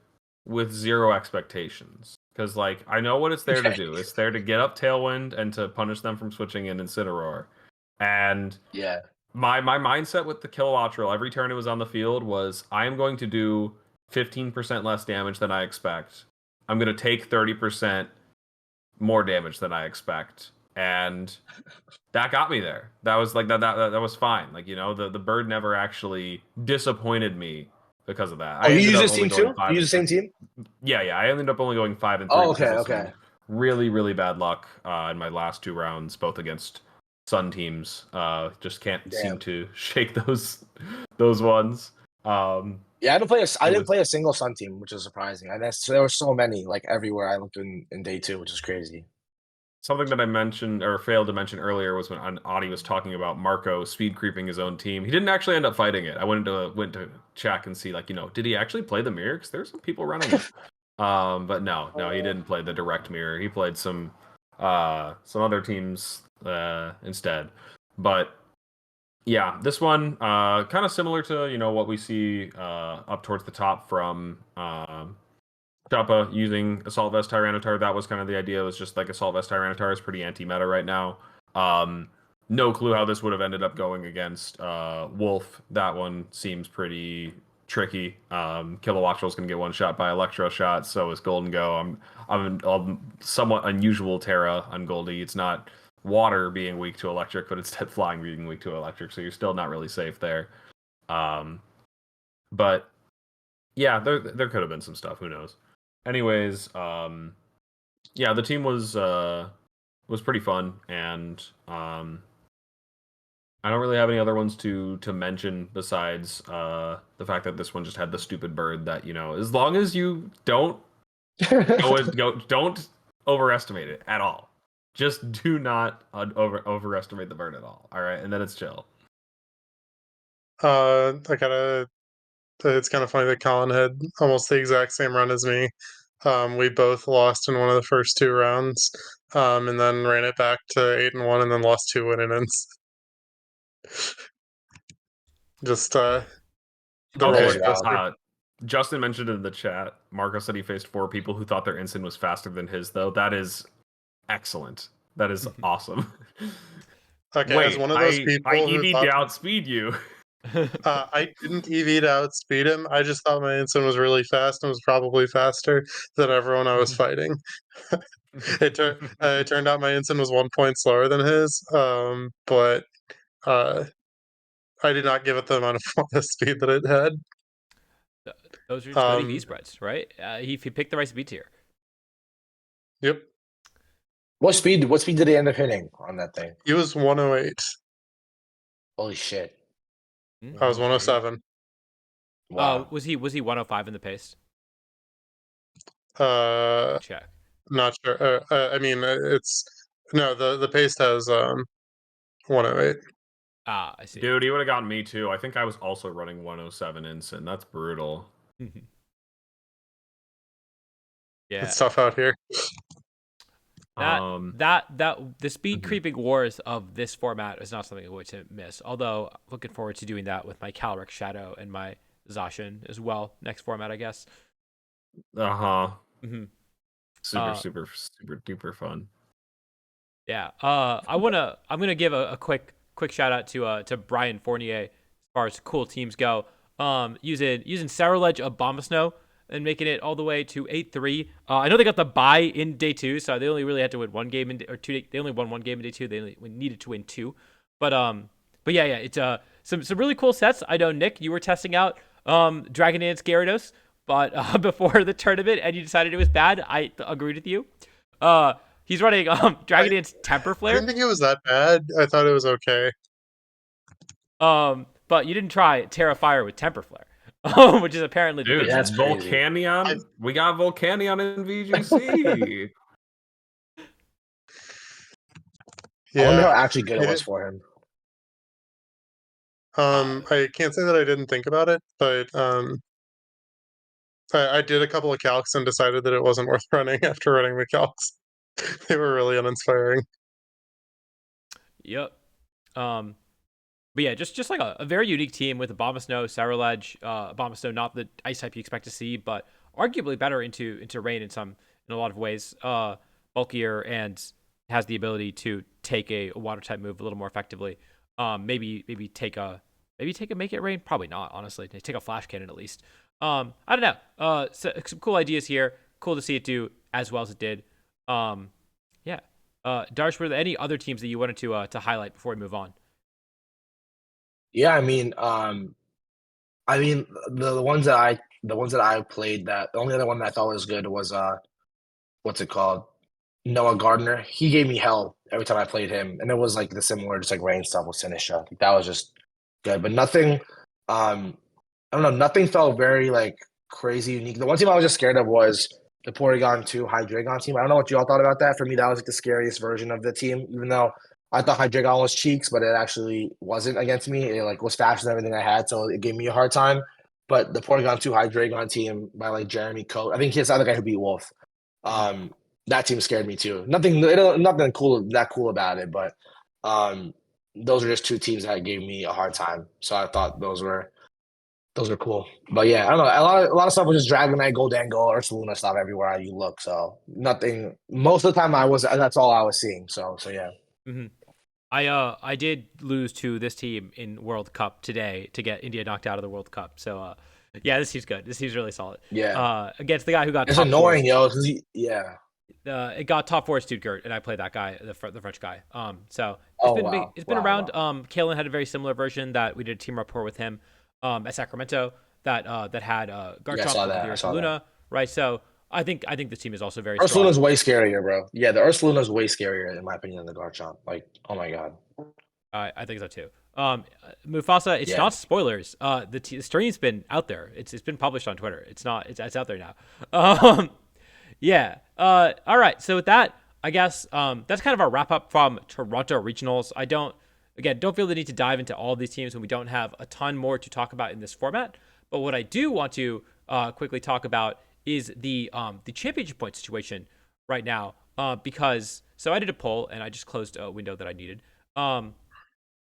with zero expectations. Because like I know what it's there to do. It's there to get up Tailwind and to punish them from switching in Incineroar. And Yeah. my mindset with the Kilowatt every turn it was on the field was I am going to do 15% less damage than I expect. I'm going to take 30% more damage than I expect. And that got me there. That was like that was fine. Like, the bird never actually disappointed me because of that. Oh, I you ended use up this only team going too? 5 You use and the same 3. team? Yeah, I ended up only going 5 and 3 Oh, because okay, of some okay. really, really bad luck in my last 2 rounds, both against Sun teams. Just can't seem Damn. to shake those ones. Yeah, I It didn't was play a single Sun team, which is surprising. There were so many, like everywhere I looked in day 2, which is crazy. something that I mentioned or failed to mention earlier was when Audie was talking about Marco speed creeping his own team. He didn't actually end up fighting it. I went to check and see, like, did he actually play the mirror? Because there's some people running it. But no, he didn't play the direct mirror. He played some other teams instead. But yeah, this one kind of similar to what we see up towards the top from Joppa using Assault Vest Tyranitar. That was kind of the idea. It was just like Assault Vest Tyranitar is pretty anti-meta right now. No clue how this would have ended up going against Wolf. That one seems pretty tricky. Kilowattrel's going to get one shot by Electro Shot. So is Golden Go. I'm somewhat unusual Terra on Goldie. It's not water being weak to electric, but instead flying being weak to electric. So you're still not really safe there. But yeah, there could have been some stuff. Who knows? Anyways, yeah, the team was pretty fun, and I don't really have any other ones to mention besides the fact that this one just had the stupid bird that as long as you don't don't overestimate it at all. Just do not overestimate the burn at all. All right, and then it's chill. I gotta. It's kind of funny that Colin had almost the exact same run as me. We both lost in one of the first 2 rounds, and then ran it back to 8-1, and then lost 2 win innings. Just the roller Okay, coaster. Justin mentioned in the chat, Marco said he faced 4 people who thought their instant was faster than his, though. That is excellent. That is awesome. Okay, as Wait, one of those I people who EV'd to thought outspeed you. I didn't EV to outspeed him. I just thought my instant was really fast and was probably faster than everyone I was fighting. It turned out my instant was 1 point slower than his, but uh, I did not give it the amount of speed that it had. Those are just good EV Um, spreads, right? He picked the right speed tier. yep, What speed? What speed did he end up hitting on that thing? he was 108. Holy shit! I was 108. 107. Wow. Was he 105 in the pace? Uh, Check. not sure. I mean, it's no, the paste has 108. Ah, I see. Dude, he would have gotten me too. I think I was also running 107 instant. That's brutal. Yeah. It's tough out here. The speed creeping wars of this format is not something I'm going to miss. Although looking forward to doing that with my Calric Shadow and my Zacian as well. Next format, I guess. Mm-hmm. Super duper fun. Yeah. I'm gonna give a quick shout out to Brian Fournier as far as cool teams go. Using Saralege of Bomba Snow and making it all the way to 8-3. I know they got the bye in day 2, so they only really had to win one game or 2. They only won one game in day 2. They only needed to win 2. But yeah, it's some really cool sets. I know Nick, you were testing out Dragon Dance Gyarados, but before the tournament, and you decided it was bad. I agreed with you. He's running Dragon Dance Temper I Flare. didn't think it was that bad. I thought it was okay. But you didn't try Terra Fire with Temper Flare. Which is apparently the Dude, big that's crazy. Volcanion. We got Volcanion in VGC. I wonder how Yeah. actually good it was for him. I can't say that I didn't think about it, but I did a couple of calcs and decided that it wasn't worth running after running the calcs. They were really uninspiring. Yep. But yeah, just like a very unique team with Abomasnow, Saralege, Abomasnow, not the ice type you expect to see, but arguably better into rain in a lot of ways. Bulkier and has the ability to take a water type move a little more effectively. Maybe take a make it rain. Probably not, honestly. Take a flash cannon at least. I don't know. Some cool ideas here. Cool to see it do as well as it did. Yeah. Darsh, were there any other teams that you wanted to highlight before we move on? Yeah, I mean, the ones that I played, that the only other one that I thought was good was what's it called? Noah Gardner. He gave me hell every time I played him, and it was like the similar, just like rain stuff with Sinisha. That was just good, but nothing. I don't know. Nothing felt very like crazy unique. The one team I was just scared of was the Porygon 2 Hydreigon team. I don't know what you all thought about that. For me, that was like the scariest version of the team, even though I thought Hydreigon was cheeks, but it actually wasn't against me. It like was faster than everything I had, so it gave me a hard time. But the Porygon 2 Hydreigon team by like Jeremy Coate, I think he's the other guy who beat Wolf. That team scared me too. Nothing cool about it, but those are just 2 teams that gave me a hard time. So I thought those were cool. But yeah, I don't know. A lot of stuff was just Dragonite, Goldango, Ursaluna stuff everywhere you look. So nothing. Most of the time, that's all I was seeing. So yeah. Mm-hmm. I did lose to this team in World Cup today to get India knocked out of the World Cup. So yeah, this team's good. This team's really solid. Yeah. Against the guy who got it's top annoying, 4. yo. Yeah. It got top 4 Stuttgart, and I played that guy, the French guy. So it's been around. Wow. Kalen had a very similar version that we did a team rapport with him at Sacramento that had Garchomp with the Ursaluna, right? So I think this team is also very strong. Ursaluna's way scarier, bro. Yeah, the Ursaluna's way scarier in my opinion than the Garchomp. Like, oh my god. I think so too. Mufasa, it's not spoilers. The stream's been out there. It's been published on Twitter. It's out there now. Yeah. All right. So with that, I guess that's kind of our wrap up from Toronto regionals. I don't feel the need to dive into all of these teams when we don't have a ton more to talk about in this format. But what I do want to quickly talk about is the championship point situation right now. Because so I did a poll and I just closed a window that I needed. We're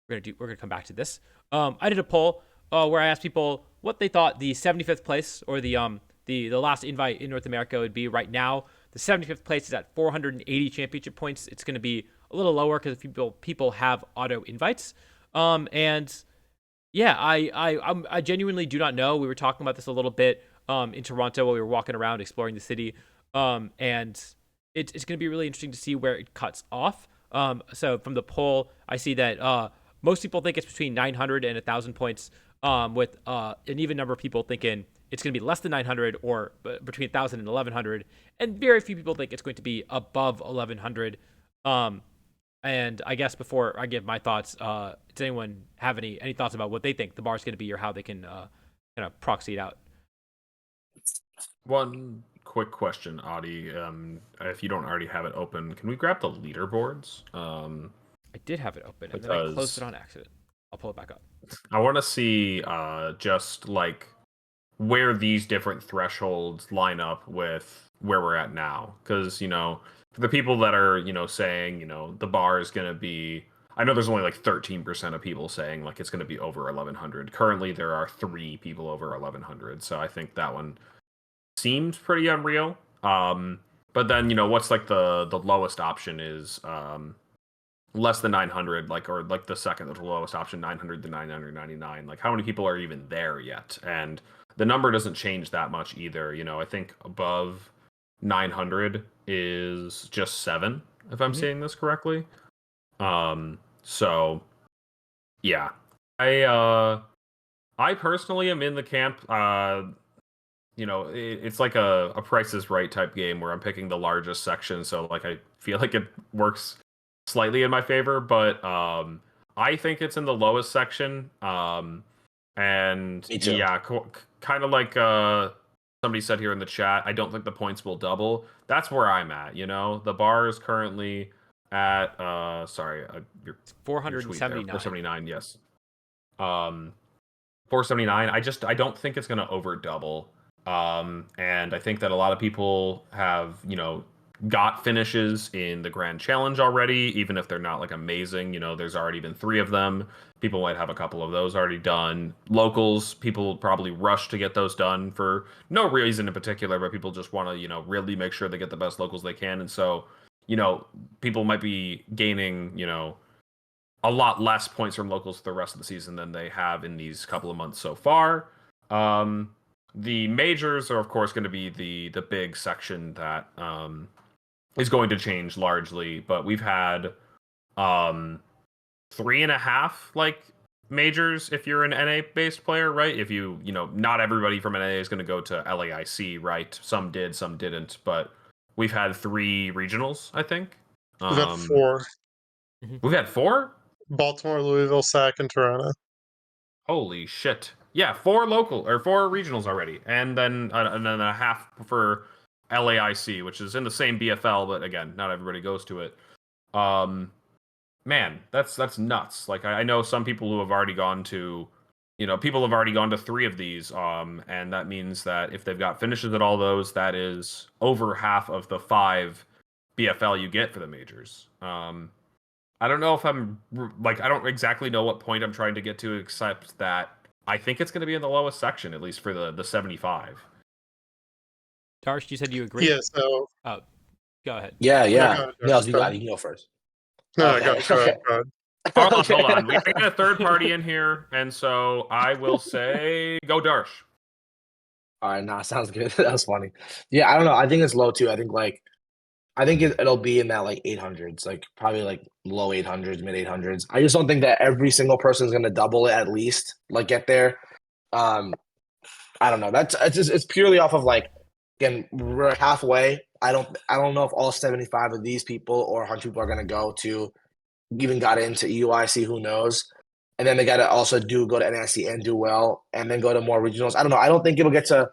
gonna come back to this. I did a poll where I asked people what they thought the 75th place or the last invite in North America would be right now. The 75th place is at 480 championship points. It's going to be a little lower because people have auto invites. And yeah, I genuinely do not know. We were talking about this a little bit in Toronto while we were walking around exploring the city. And it's going to be really interesting to see where it cuts off. So from the poll, I see that most people think it's between 900 and 1,000 points, with an even number of people thinking it's going to be less than 900 or between 1,000 and 1,100. And very few people think it's going to be above 1,100. And I guess before I give my thoughts, does anyone have any thoughts about what they think the bar is going to be or how they can kind of proxy it out? One quick question, Adi. If you don't already have it open, can we grab the leaderboards? I did have it open, and then I closed it on accident. I'll pull it back up. I want to see just like where these different thresholds line up with where we're at now. Because, for the people that are, saying, the bar is going to be, I know there's only like 13% of people saying like it's going to be over 1,100. Currently, there are 3 people over 1,100. So I think that one seems pretty unreal. But then, what's like the lowest option is less than 900, or the second to lowest option, 900 to 999. Like, how many people are even there yet? And the number doesn't change that much either. I think above 900 is just 7, if I'm saying this correctly. So yeah, I personally am in the camp. It's like a Price is Right type game where I'm picking the largest section. So like, I feel like it works slightly in my favor, but I think it's in the lowest section. And Me too. yeah, kind of like somebody said here in the chat, I don't think the points will double. That's where I'm at. The bar is currently at your 479. 479, yes. 479. I don't think it's gonna over double. And I think that a lot of people have, got finishes in the Grand Challenge already, even if they're not like amazing. There's already been 3 of them. People might have a couple of those already done. Locals, people probably rush to get those done for no reason in particular, but people just want to, really make sure they get the best locals they can. And so, people might be gaining, a lot less points from locals for the rest of the season than they have in these couple of months so far. The majors are, of course, going to be the big section that is going to change largely, but we've had 3.5 majors if you're an NA based player, right? If not everybody from NA is going to go to LAIC, right? Some did, some didn't, but we've had 3 regionals, I think. We've had 4. We've had 4? Baltimore, Louisville, Sac, and Toronto. Holy shit. Yeah, 4 regionals already. And then a half for LAIC, which is in the same BFL, but again, not everybody goes to it. Man, that's nuts. Like, I know some people who have already gone to, people have already gone to 3 of these, and that means that if they've got finishes at all those, that is over half of the 5 BFL you get for the majors. I don't know if I don't exactly know what point I'm trying to get to, except that I think it's going to be in the lowest section, at least for the 75. Darsh, you said you agree? Yeah, so... Oh, go ahead. Yeah. No, You can go first. No, Okay. go ahead. Hold on. We got a third party in here, and so I will say go Darsh. All right, nah, sounds good. That was funny. Yeah, I don't know. I think it's low too. I think it'll be in that 800s, probably low 800s, mid 800s. I just don't think that every single person is going to double it at least, get there. I don't know. It's purely off of again, we're halfway. I don't know if all 75 of these people or 100 people are going to go to even got into EUIC, who knows? And then they got to also go to NIC and do well, and then go to more regionals. I don't know. I don't think it'll get to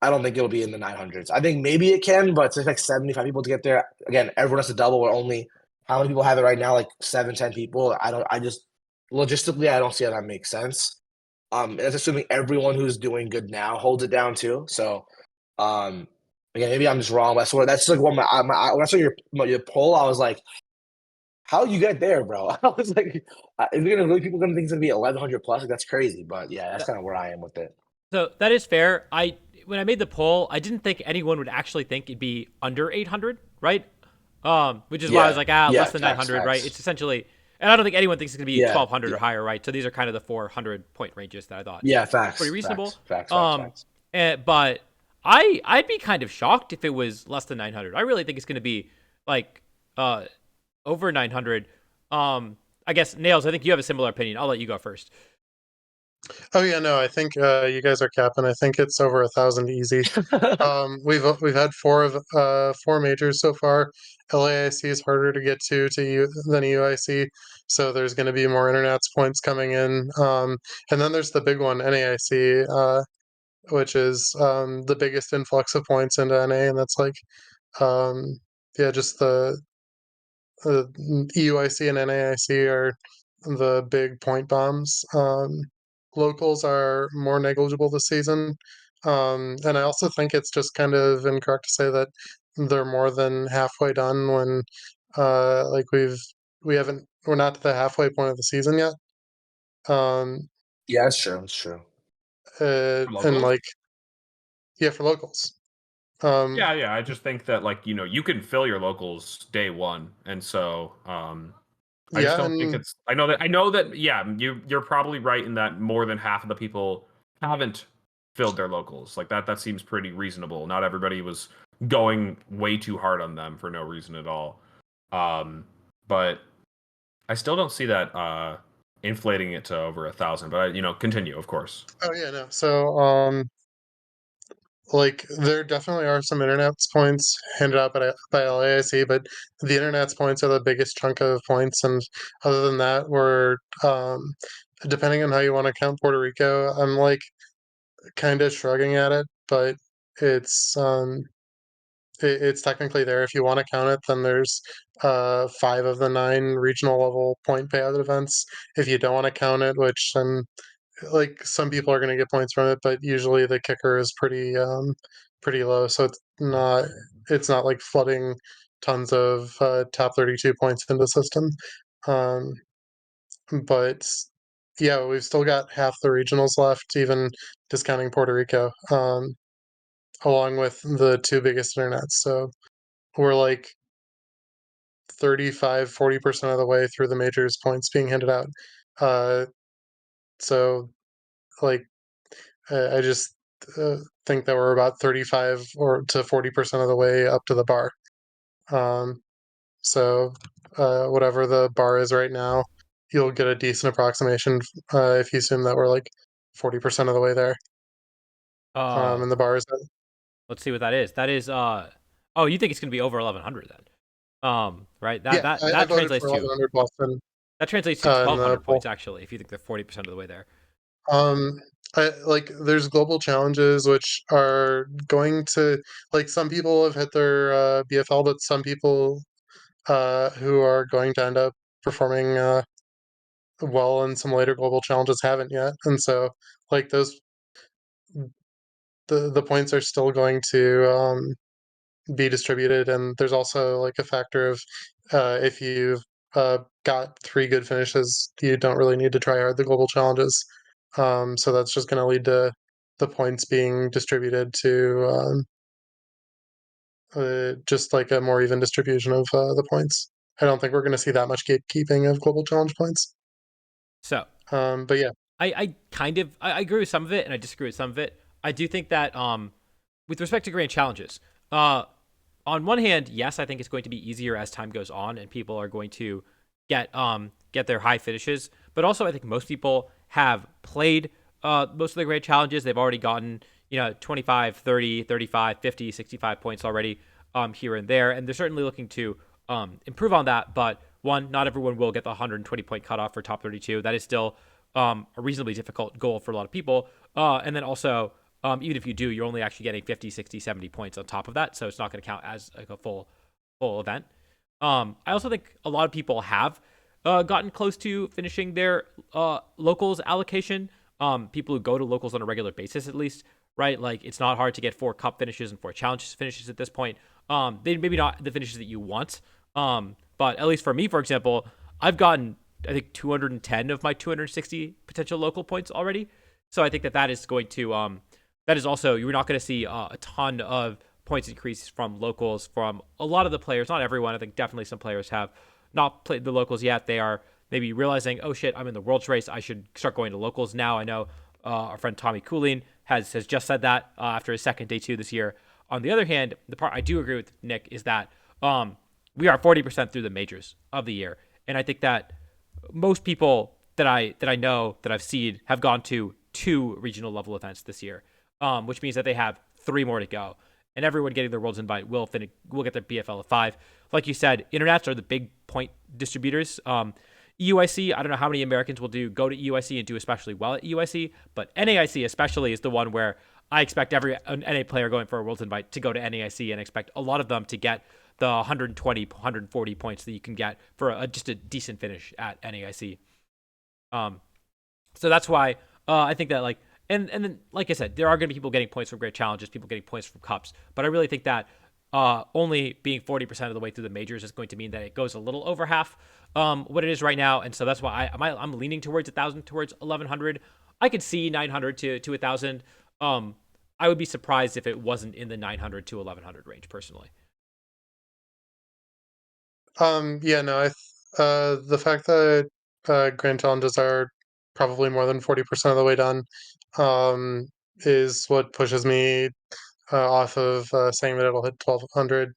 I don't think it'll be in the 900s. I think maybe it can, but it's like 75 people to get there. Again, everyone has to double. We're only how many people have it right now? Like 7, 10 people. I don't. I just logistically, I don't see how that makes sense. That's assuming everyone who's doing good now holds it down too. So, um, again, maybe I'm just wrong, but that's like what when I saw your poll, I was like, how you get there, bro? I was like, is it gonna really people gonna think it's gonna be 1100 plus? Like, that's crazy. But yeah, that's kind of where I am with it. So that is fair. When I made the poll, I didn't think anyone would actually think it'd be under 800, right? Which is why I was like, less than 900, right? It's essentially, and I don't think anyone thinks it's gonna be 1200 or higher, right? So these are kind of the 400 point ranges that I thought. Yeah, facts. Pretty reasonable. Facts. But I'd be kind of shocked if it was less than 900. I really think it's gonna be like over 900. I guess Nails, I think you have a similar opinion. I'll let you go first. Oh yeah, no, I think you guys are capping. I think it's over 1,000 easy. We've had four majors so far. LAIC is harder to get to than UIC, so there's going to be more internet's points coming in. And then there's the big one, NAIC, which is the biggest influx of points into NA, and that's like yeah, just the EUIC and NAIC are the big point bombs. Locals are more negligible this season. And I also think it's just kind of incorrect to say that they're more than halfway done when like we're not to the halfway point of the season yet. Yeah, that's true. That's true. And like, yeah, for locals. Yeah. I just think that like you can fill your locals day one, and so I just don't think it's. I know that. Yeah, you're probably right in that more than half of the people haven't filled their locals. Like that seems pretty reasonable. Not everybody was going way too hard on them for no reason at all. But I still don't see that inflating it to over 1,000. But continue, of course. Oh yeah, no. So like there definitely are some internet's points handed out by LAIC, but the internet's points are the biggest chunk of points, and other than that, we're depending on how you want to count Puerto Rico, I'm like kind of shrugging at it, but it's it's technically there. If you want to count it, then there's 5 of the 9 regional level point payout events. If you don't want to count it, which like some people are going to get points from it, but usually the kicker is pretty low, so it's not like flooding tons of top 32 points into the system. Um, but yeah, we've still got half the regionals left, even discounting Puerto Rico, along with the 2 biggest internets. So we're like 35-40% of the way through the majors points being handed out. So like I just think that we're about 35 or to 40% of the way up to the bar. So whatever the bar is right now, you'll get a decent approximation if you assume that we're like 40% of the way there. And the bar is Let's see what that is. That is oh, you think it's gonna be over 1100 then? Right? yeah, I voted Translates for to 1100 Boston. that translates to 1200 points actually, if you think they're 40% of the way there. Like there's global challenges which are going to like some people have hit their BFL, but some people who are going to end up performing well in some later global challenges haven't yet, and so like those the points are still going to be distributed, and there's also like a factor of if you've got 3 good finishes, you don't really need to try hard the global challenges. So that's just going to lead to the points being distributed to just like a more even distribution of the points. I don't think we're going to see that much gatekeeping of global challenge points. So But yeah, I kind of I agree with some of it and I disagree with some of it. I do think that with respect to grand challenges, on one hand, yes, I think it's going to be easier as time goes on and people are going to get their high finishes. But also I think most people have played most of the grand challenges. They've already gotten 25, 30, 35, 50, 65 points already here and there. And they're certainly looking to improve on that. But one, not everyone will get the 120 point cutoff for top 32. That is still a reasonably difficult goal for a lot of people. And then also, Even if you do, you're only actually getting 50, 60, 70 points on top of that. So it's not going to count as like a full event. I also think a lot of people have gotten close to finishing their locals allocation. People who go to locals on a regular basis, at least, right? Like it's not hard to get 4 cup finishes and 4 challenges finishes at this point. They maybe not the finishes that you want. But at least for me, for example, I've gotten, I think, 210 of my 260 potential local points already. So I think that is going to, that is also, you're not going to see a ton of points increase from locals from a lot of the players. Not everyone. I think definitely some players have not played the locals yet. They are maybe realizing, oh shit, I'm in the Worlds race. I should start going to locals now. I know our friend Tommy Cooling has just said that after his second day 2 this year. On the other hand, the part I do agree with Nick is that we are 40% through the majors of the year. And I think that most people that I know that I've seen have gone to 2 regional level events this year, which means that they have 3 more to go. And everyone getting their Worlds invite will get their BFL of 5. Like you said, internets are the big point distributors. EUIC, I don't know how many Americans will go to EUIC and do especially well at EUIC, but NAIC especially is the one where I expect every NA player going for a Worlds invite to go to NAIC and expect a lot of them to get the 120, 140 points that you can get for just a decent finish at NAIC. So that's why I think that like, and then like I said, there are going to be people getting points from great challenges, people getting points from cups, but I really think that only being 40% of the way through the majors is going to mean that it goes a little over half what it is right now, and so that's why I'm leaning towards 1,000, towards 1,100. I could see 900 to 1,000. I would be surprised if it wasn't in the 900 to 1,100 range personally. Yeah, no, the fact that grand challenges are probably more than 40% of the way done is what pushes me off of saying that it'll hit 1,200.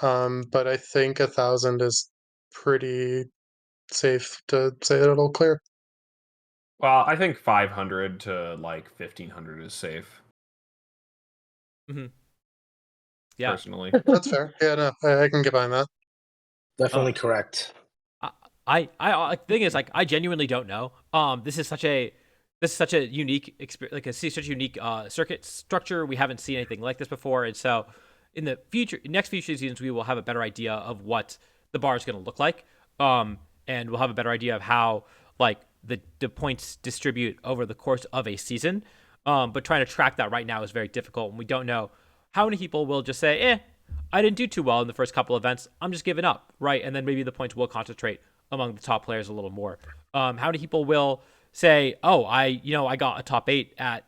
But I think 1,000 is pretty safe to say that it'll clear. Well, I think 500 to like 1,500 is safe. Mm-hmm. Yeah, personally. That's fair. Yeah, no, I can get behind that. Definitely correct. The thing is, like, I genuinely don't know. This is such a unique experience, like such a unique circuit structure. We haven't seen anything like this before, and so in the next few seasons, we will have a better idea of what the bar is going to look like. And we'll have a better idea of how like the points distribute over the course of a season. But trying to track that right now is very difficult, and we don't know how many people will just say, I didn't do too well in the first couple events. I'm just giving up, right? And then maybe the points will concentrate among the top players a little more. How many people will say, I got a top 8 at,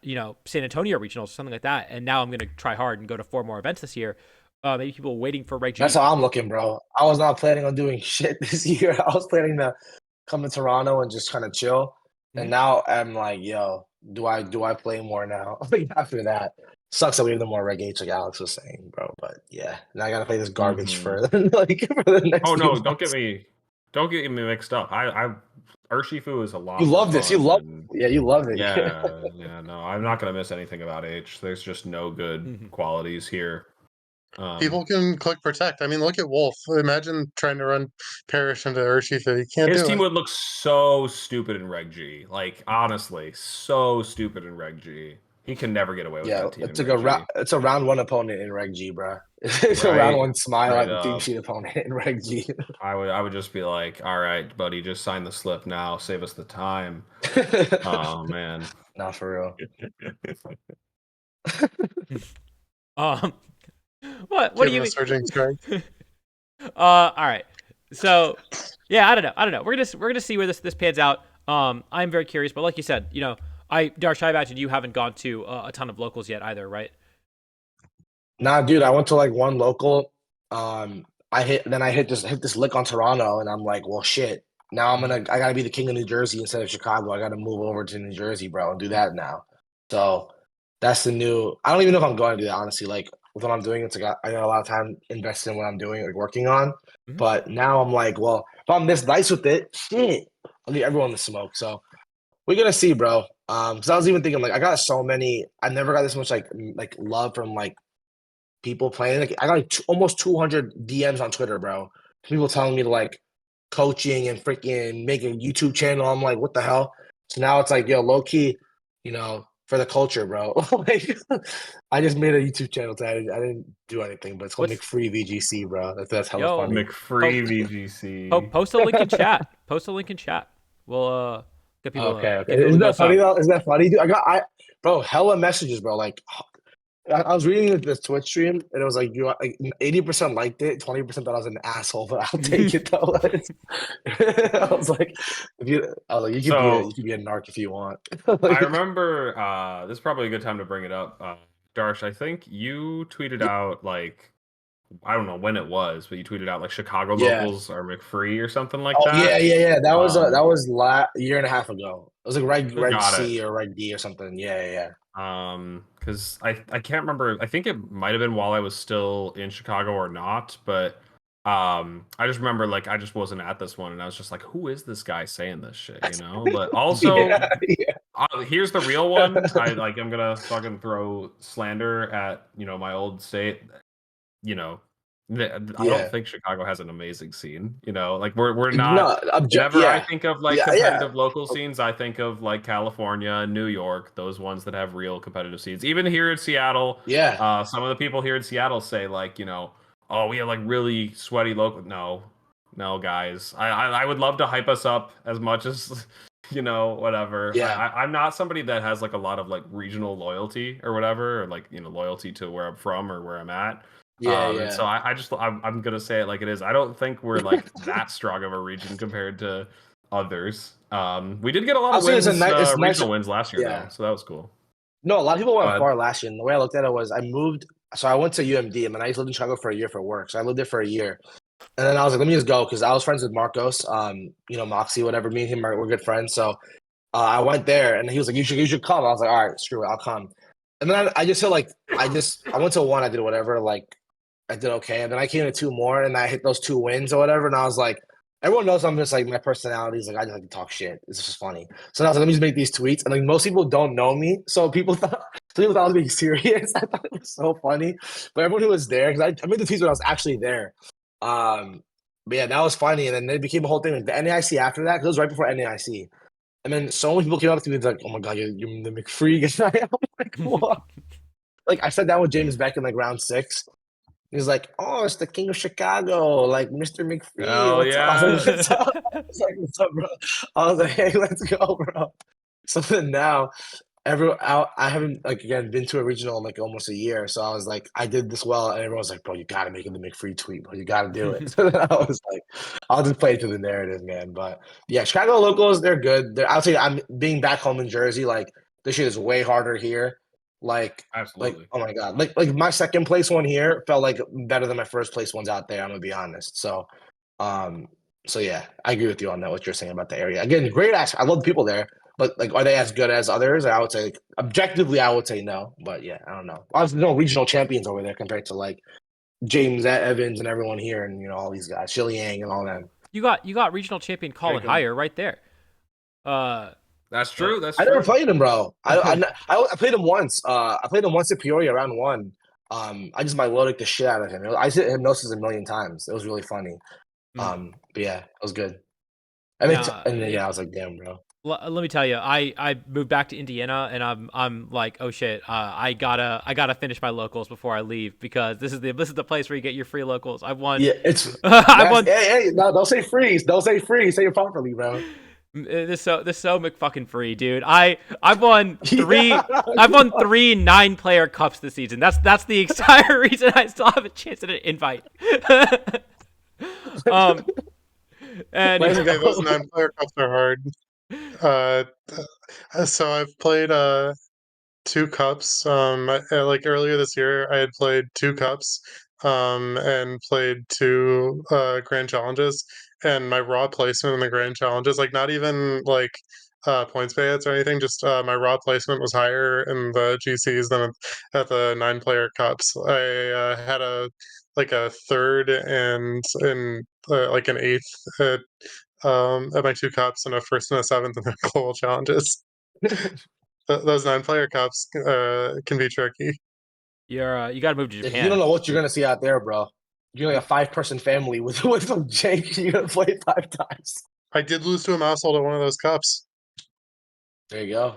San Antonio regionals or something like that, and now I'm going to try hard and go to 4 more events this year. Maybe people waiting for Reg G. That's how I'm looking, bro. I was not planning on doing shit this year. I was planning to come to Toronto and just kind of chill. And now I'm like, yo, do I play more now? Like after that. Sucks that we have the more Reg H, like Alex was saying, bro. But yeah, now I gotta play this garbage for for the next. Oh no, few months. don't get me mixed up. Urshifu is a lot. You more love this. You fun love. and- Yeah, you love it. yeah. No, I'm not gonna miss anything about H. There's just no good qualities here. People can click protect. I mean, look at Wolf. Imagine trying to run Parrish into Urshifu. You can't His do team it. would look so stupid in Reg G. Like honestly, so stupid in Reg G. He can never get away with Yeah, that team. it's in like Reg G. it's a round 1 opponent in Reg G, bro. It's a Right? round 1 smile Straight at the team up. sheet opponent in Reg G. I would just be like, all right, buddy, just sign the slip now. Save us the time. Oh man. Not for real. What Give do you him a mean? surging strike. All right. So, yeah, I don't know. We're gonna see where this pans out. I'm very curious, but like you said, Darsh, I imagine you haven't gone to a ton of locals yet either, right? Nah, dude, I went to like 1 local. I hit this lick on Toronto, and I'm like, well, shit. Now I gotta be the king of New Jersey instead of Chicago. I gotta move over to New Jersey, bro, and do that now. So that's the new. I don't even know if I'm going to do that, honestly. Like with what I'm doing, it's like I got a lot of time invested in what I'm doing, like working on. But now I'm like, well, if I'm this nice with it, shit, I'll give everyone the smoke. So we're gonna see, bro. Because I was even thinking, like, I got so many. I never got this much like love from like people playing. Like I got like almost 200 DMs on Twitter, bro. People telling me to like coaching and freaking make a YouTube channel. I'm like, what the hell? So now it's like, yo, low key, for the culture, bro. Like, I just made a YouTube channel. I didn't do anything, but it's called What's McFree VGC, bro. That's hella yo funny. McFree VGC. post a link in chat. Post a link in chat. We'll Okay, get okay. people to Isn't go that funny sub. though? Isn't that funny, dude? Bro, hella messages, bro. Like, I was reading the Twitch stream, and it was like you like 80% liked it, 20% thought I was an asshole, but I'll take it though. I was like, you could be So a narc if you want. I Like, remember this is probably a good time to bring it up. Darsh, I think you tweeted out like I don't know when it was, but you tweeted out like Chicago yeah. locals are McFree or something like Oh that. yeah. That was Um, year and a half ago. It was like Reg got it. C or Reg D or something. Yeah. Because I can't remember. I think it might have been while I was still in Chicago or not, but I just remember like I just wasn't at this one, and I was just like, who is this guy saying this shit, you know? But also, Yeah. here's the real one. I'm gonna fucking throw slander at my old state. You know, I don't Yeah. think Chicago has an amazing scene. Like we're not. No, Whenever I yeah. think of like Yeah. competitive local scenes, I think of like California, New York, those ones that have real competitive scenes. Even here in Seattle, Yeah. some of the people here in Seattle say like, oh, we have like really sweaty local. No, guys. I would love to hype us up as much as whatever. Yeah. I'm not somebody that has like a lot of like regional loyalty or whatever, or like loyalty to where I'm from or where I'm at. And so I'm gonna say it like it is. I don't think we're like that strong of a region compared to others. We did get a lot I'll of say wins, it's nice. regional wins last year though, Yeah. so that was cool. No, a lot of people Go went ahead. far last year. And the way I looked at it was I moved. So I went to UMD, and then I used to live in Chicago for a year for work. So I lived there for a year. And then I was like, let me just go because I was friends with Marcos, Moxie, whatever. Me and him we're good friends. So I went there, and he was like, you should come. I was like, all right, screw it, I'll come. And then I just feel like I went to one, I did whatever, like I did okay, and then I came to two more, and I hit those two wins or whatever, and I was like, everyone knows I'm just like my personality is like I just like to talk shit. It's just funny. So I was like, let me just make these tweets, and like most people don't know me, so people thought I was being serious. I thought it was so funny, but everyone who was there because I made the tweets when I was actually there. But yeah, that was funny, and then it became a whole thing. Like the NAIC after that, because it was right before NAIC. And then so many people came up to me like, "Oh my god, you're the McFree guy." I'm like, "What?" Like I sat down with James Beck in like round 6. He's like, "Oh, it's the King of Chicago, like Mr. McFree. Hell What's up?" I was yeah. like, "What's up?" I was like, "What's up, bro?" I was like, "Hey, let's go, bro." So then now, I haven't like again been to a regional in like almost a year. So I was like, I did this well, and everyone was like, "Bro, you gotta make it the McFree tweet, bro. You gotta do it." So then I was like, I'll just play to the narrative, man. But yeah, Chicago locals, they're good. I'll say I'm being back home in Jersey, like this shit is way harder here. Like Absolutely. oh my god, like my second place one here felt like better than my first place ones out there. I'm gonna be honest. Um, so yeah, I agree with you on that. What you're saying about the area. Again, great ass. I love the people there. But like, are they as good as others? I would say, like, objectively, I would say no. But yeah, I don't know. Obviously, no regional champions over there compared to like James Evans and everyone here, and all these guys, Shilly Yang and all them. You got regional champion Colin Jacob. Heyer right there. That's true. That's I true. never played him, bro. I played him once. I played him once at Peoria round 1. I just melodic the shit out of him. I hit hypnosis a million times. It was really funny. But yeah, it was good. And then I was like, damn, bro. Let me tell you, I moved back to Indiana, and I'm like, oh shit, I gotta finish my locals before I leave because this is the place where you get your free locals. I've won. Yeah, it's I won. hey, no, don't say freeze. Don't say freeze. Say it properly, bro. This so McFucking free, dude. I've won three. Yeah. I've won 3 9-player cups this season. That's the entire reason I still have a chance at an invite. And Okay, those 9-player cups are hard. So I've played 2 cups. Like earlier this year, I had played 2 cups, and played 2 grand challenges. And my raw placement in the grand challenges, like not even like points payouts or anything, just my raw placement was higher in the GCs than at the 9-player cups. I had a third and like an eighth at my 2 cups and a first and a seventh in the global challenges. Those 9-player cups can be tricky. you got to move to You Japan. don't know what you're gonna see out there, bro. You're like a 5-person family with some jank. You're gonna play 5 times. I did lose to a mousehold at one of those cups. There you go.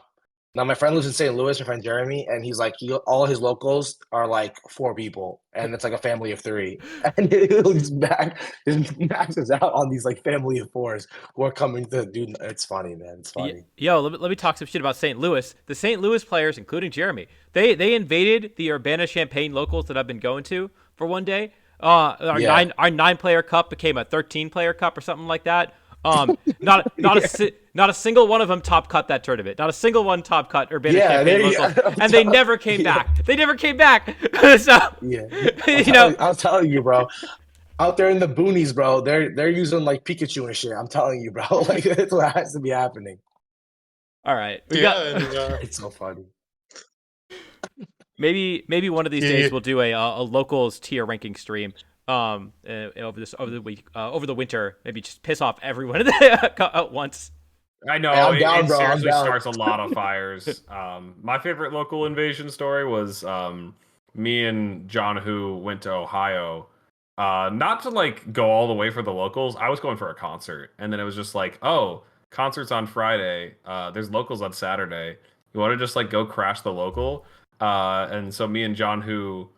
Now my friend lives in St. Louis, my friend Jeremy, and he's like, all his locals are like 4 people, and it's like a family of 3. And just maxes out on these like family of 4s who are coming to do. It's funny, man. It's funny. Yo, let me talk some shit about St. Louis. The St. Louis players, including Jeremy, they invaded the Urbana-Champaign locals that I've been going to for one day. Our Yeah. 9-player cup became a 13-player cup or something like that. Not a single one of them top cut that tournament. Not a single one top cut Urbana Champaign locals, and they never came back. They never came back. So Yeah, I'm telling you, bro. Out there in the boonies, bro, they're using like Pikachu and shit. I'm telling you, bro. Like that's what has to be happening. All right, It's so funny. maybe one of these days we'll do a locals tier ranking stream. Over the week, over the winter, maybe just piss off everyone at once. I know, Hey, I'm down, it bro. I'm seriously down. starts a lot of fires. My favorite local invasion story was me and John who went to Ohio. Not to like go all the way for the locals. I was going for a concert, and then it was just like, oh, concert's on Friday. There's locals on Saturday. You want to just like go crash the local? And so me and John who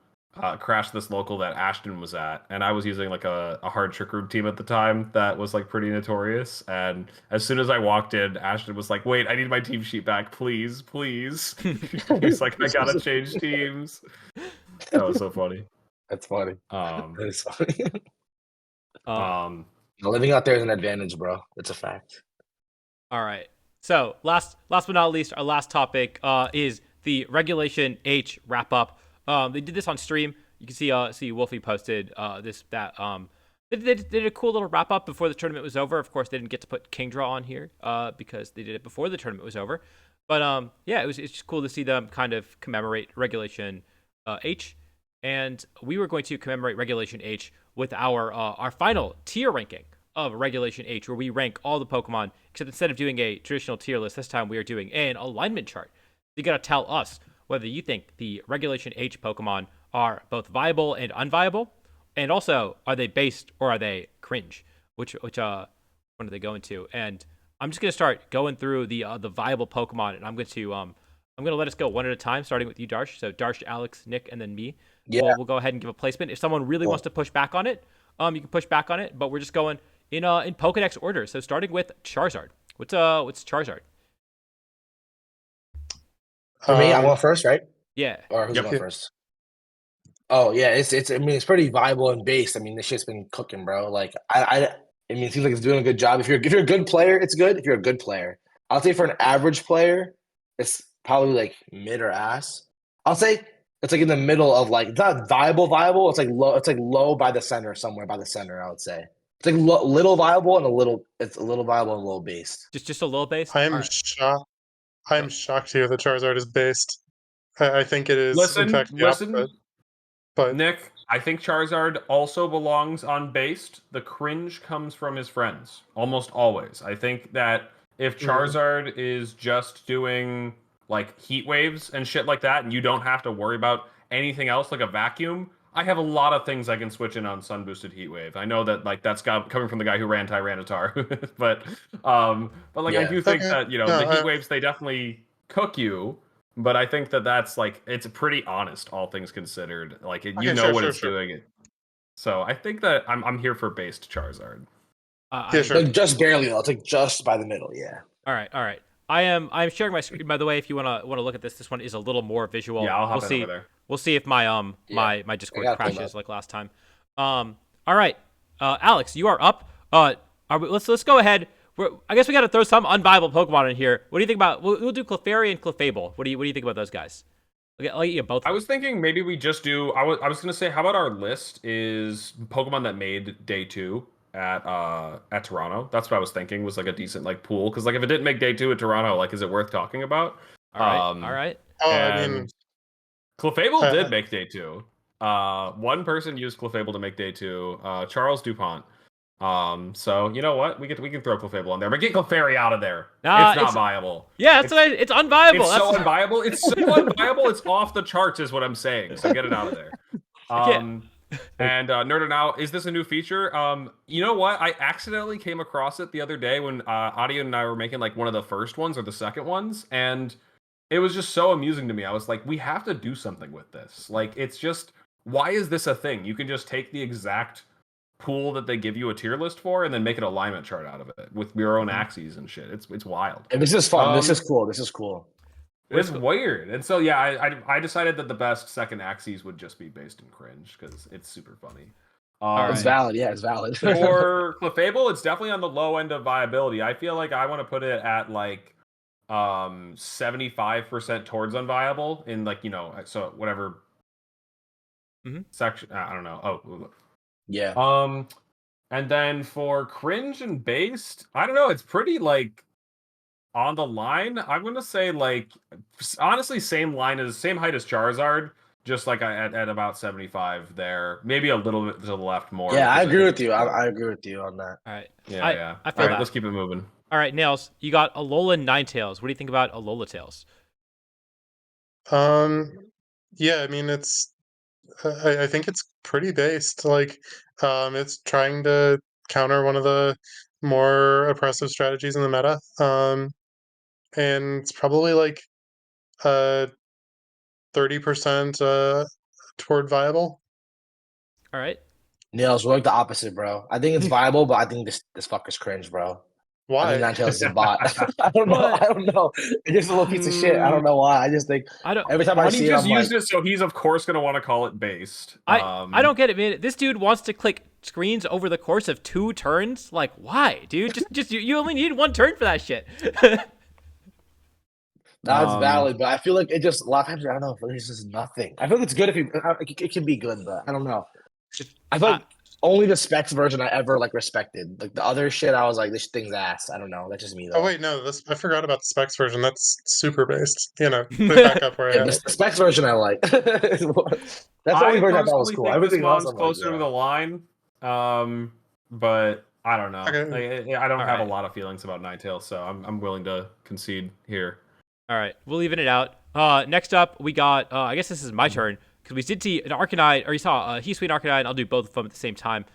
crashed this local that Ashton was at, and I was using like a hard trick room team at the time that was like pretty notorious. And as soon as I walked in, Ashton was like, "Wait, I need my team sheet back, please, please." He's like, "I gotta change teams." That was so funny. That's funny. Um, That is funny. um, Living out there is an advantage, bro. It's a fact. All right. So last but not least, our last topic is the Regulation H wrap up. They did this on stream. You can see Wolfie posted they did a cool little wrap up before the tournament was over. Of course, they didn't get to put King Draw on here because they did it before the tournament was over. But yeah, it's just cool to see them kind of commemorate Regulation H, and we were going to commemorate Regulation H with our final tier ranking of Regulation H, where we rank all the Pokemon. Except instead of doing a traditional tier list, this time we are doing an alignment chart. You gotta tell us whether you think the Regulation H Pokemon are both viable and unviable, and also are they based or are they cringe? Which one are they going to? And I'm just gonna start going through the viable Pokemon, and I'm gonna let us go one at a time, starting with you, Darsh. So Darsh, Alex, Nick, and then me. Yeah. We'll go ahead and give a placement. If someone really wants to push back on it, you can push back on it. But we're just going in Pokedex order. So starting with Charizard. What's Charizard? For me, I went first, right? Yeah. Or who's Yep. going first? Oh yeah, it's. I mean, it's pretty viable and based. I mean, this shit's been cooking, bro. Like I mean, it seems like it's doing a good job. If you're a good player, it's good. If you're a good player, I'll say for an average player, it's probably like mid or ass. I'll say it's like in the middle of like it's not viable. It's like low. It's like low by the center, somewhere by the center. I would say it's like little viable and a little. It's a little viable and a little based. Just a little base. I am shocked. I am shocked to hear that Charizard is based. I think it is, in fact, the opposite. But Nick, I think Charizard also belongs on based. The cringe comes from his friends, almost always. I think that if Charizard is just doing like heat waves and shit like that, and you don't have to worry about anything else like a vacuum, I have a lot of things I can switch in on Sun Boosted Heat Wave. I know that like that's coming from the guy who ran Tyranitar, but like I do think that the Heat Waves, they definitely cook you. But I think that that's like it's pretty honest, all things considered. Like what it's doing. So I think that I'm here for based Charizard. Like just barely though. It's like just by the middle. Yeah. All right. I'm sharing my screen, by the way. If you wanna look at this, this one is a little more visual. Yeah, I'll hop in over there. We'll see if my my Discord crashes like last time. All right, Alex, you are up. Let's go ahead. I guess we got to throw some unviable Pokemon in here. What do you think about? We'll do Clefairy and Clefable. What do you think about those guys? I'll get you both. I was thinking maybe we just do. I was gonna say, how about our list is Pokemon that made day 2 at Toronto. That's what I was thinking was like a decent like pool, because like if it didn't make day 2 at Toronto, like is it worth talking about? All right. I mean, Clefable did make day 2. One person used Clefable to make day 2. Charles Dupont. So you know what? We can throw Clefable on there, but get Clefairy out of there. It's not viable. Yeah, it's unviable. It's so unviable. It's so unviable. It's off the charts, is what I'm saying. So get it out of there. And Nerd Now, is this a new feature? You know what? I accidentally came across it the other day when Audio and I were making like one of the first ones or the second ones, and it was just so amusing to me. I was like, we have to do something with this. Like, it's just, why is this a thing? You can just take the exact pool that they give you a tier list for and then make an alignment chart out of it with your own axes and shit. It's wild. And this is fun. This is cool. This is cool. It's weird. And so yeah, I decided that the best second axes would just be based in cringe because it's super funny. It's valid. Yeah, it's valid. For Clefable, it's definitely on the low end of viability. I feel like I want to put it at like 75% towards unviable in like, so whatever section. I don't know. Oh, yeah. And then for cringe and based, I don't know. It's pretty like on the line. I'm gonna say like honestly, same height as Charizard, just like at about 75 there. Maybe a little bit to the left more. Yeah, I agree with you. I agree with you on that. All right. Yeah. I feel All right, that. let's keep it moving. All right, Nails, you got Alolan Ninetales. What do you think about Alola Tails? Yeah, I mean it's I think it's pretty based. Like, it's trying to counter one of the more oppressive strategies in the meta. And it's probably like 30% toward viable. All right. Nails, we're like the opposite, bro. I think it's viable, but I think this fucker's cringe, bro. I think Why? Ninetales is a bot. I don't know. What? I don't know. It's just a little piece of shit. I don't know why. I just think every time I Honey see it, just I'm used like, it, so he's of course gonna want to call it based. I don't get it, man. This dude wants to click screens over the course of 2 turns. Like, why, dude? Just you only need 1 turn for that shit. that's valid, but I feel like it just a lot of times I don't know. It's just nothing. I feel like it's good if it can be good, but I don't know. I feel like only the specs version I ever like respected. Like the other shit, I was like, this thing's ass. I don't know. That's just me though. Oh wait, no, I forgot about the specs version. That's super based. Put it back up where I Yeah, had the it. specs version I like. That's the only version I thought was personally cool. think Everything this else, one's I'm like, closer to the line. But I don't know. Okay. I don't have a right. lot of feelings about Ninetales, so I'm willing to concede here. All right, we'll even it out. Next up, we got. I guess this is my turn because we did see an Arcanine, or you saw Heat Sweet Arcanine. I'll do both of them at the same time.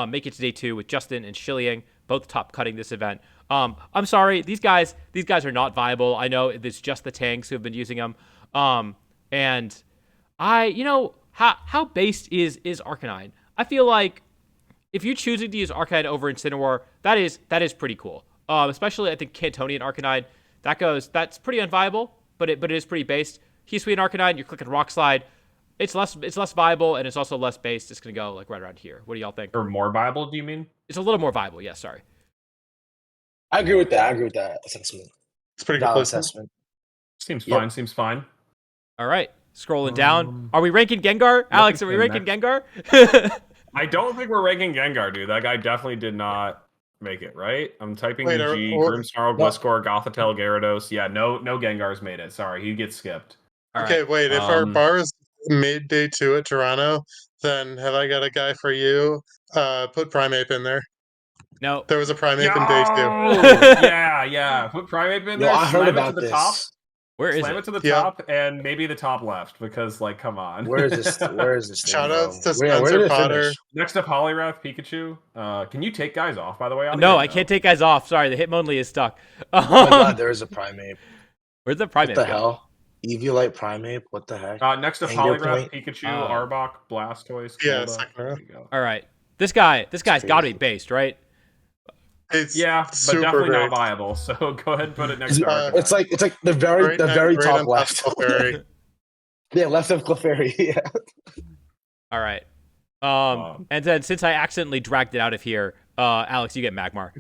Make it to day 2 with Justin and Shiliang, both top cutting this event. I'm sorry, these guys are not viable. I know it's just the tanks who have been using them. And how based is Arcanine? I feel like if you're choosing to use Arcanine over Incineroar, that is pretty cool. Especially I think Cantonian Arcanine. That's pretty unviable, but it is pretty based. Heat Sweet Arcanine, you're clicking Rock Slide. It's less viable and it's also less based. It's gonna go like right around here. What do y'all think? Or more viable, do you mean? It's a little more viable. Yeah, sorry. I agree with that. Assessment. It's pretty Valid good assessment. Seems Yep. fine. Seems fine. All right, scrolling down. Are we ranking Gengar? Alex, are we ranking Gengar? I don't think we're ranking Gengar, dude. That guy definitely did not make it, right? I'm typing Wait, G, Grimmsnarl, Gliscor, Gothitelle, Gyarados. Yeah, no Gengars made it. Sorry, he gets skipped. Okay, wait. If our bar is mid day 2 at Toronto, then have I got a guy for you? Put Primeape in there. No. There was a Primeape in day 2. Yeah. Put Primeape in there. I heard Slam it about to the this. top. Where is Slam it? it to the top and maybe the top left because, like, come on. Where is this? Where is this? Shoutouts to Where Spencer did it Potter. finish? Next to Poliwrath, Pikachu. Can you take guys off, by the way? No, I can't take guys off. Sorry, the Hitmonlee is stuck. Oh my god, there is a Primeape. Where's the Primeape? What the hell? Eviolite Primeape? What the heck? Next to Anger Poliwrath, Point? Pikachu, Arbok, Blastoise, Yeah, Golduck. second row. There you go. All right, this guy's got to be based, right? It's Yeah, but super definitely great. not viable. So go ahead and put it next to Arcanine. It's like the very Great top on left. Clefairy. Yeah, left of Clefairy. Yeah. All right. And then since I accidentally dragged it out of here, Alex, you get Magmar.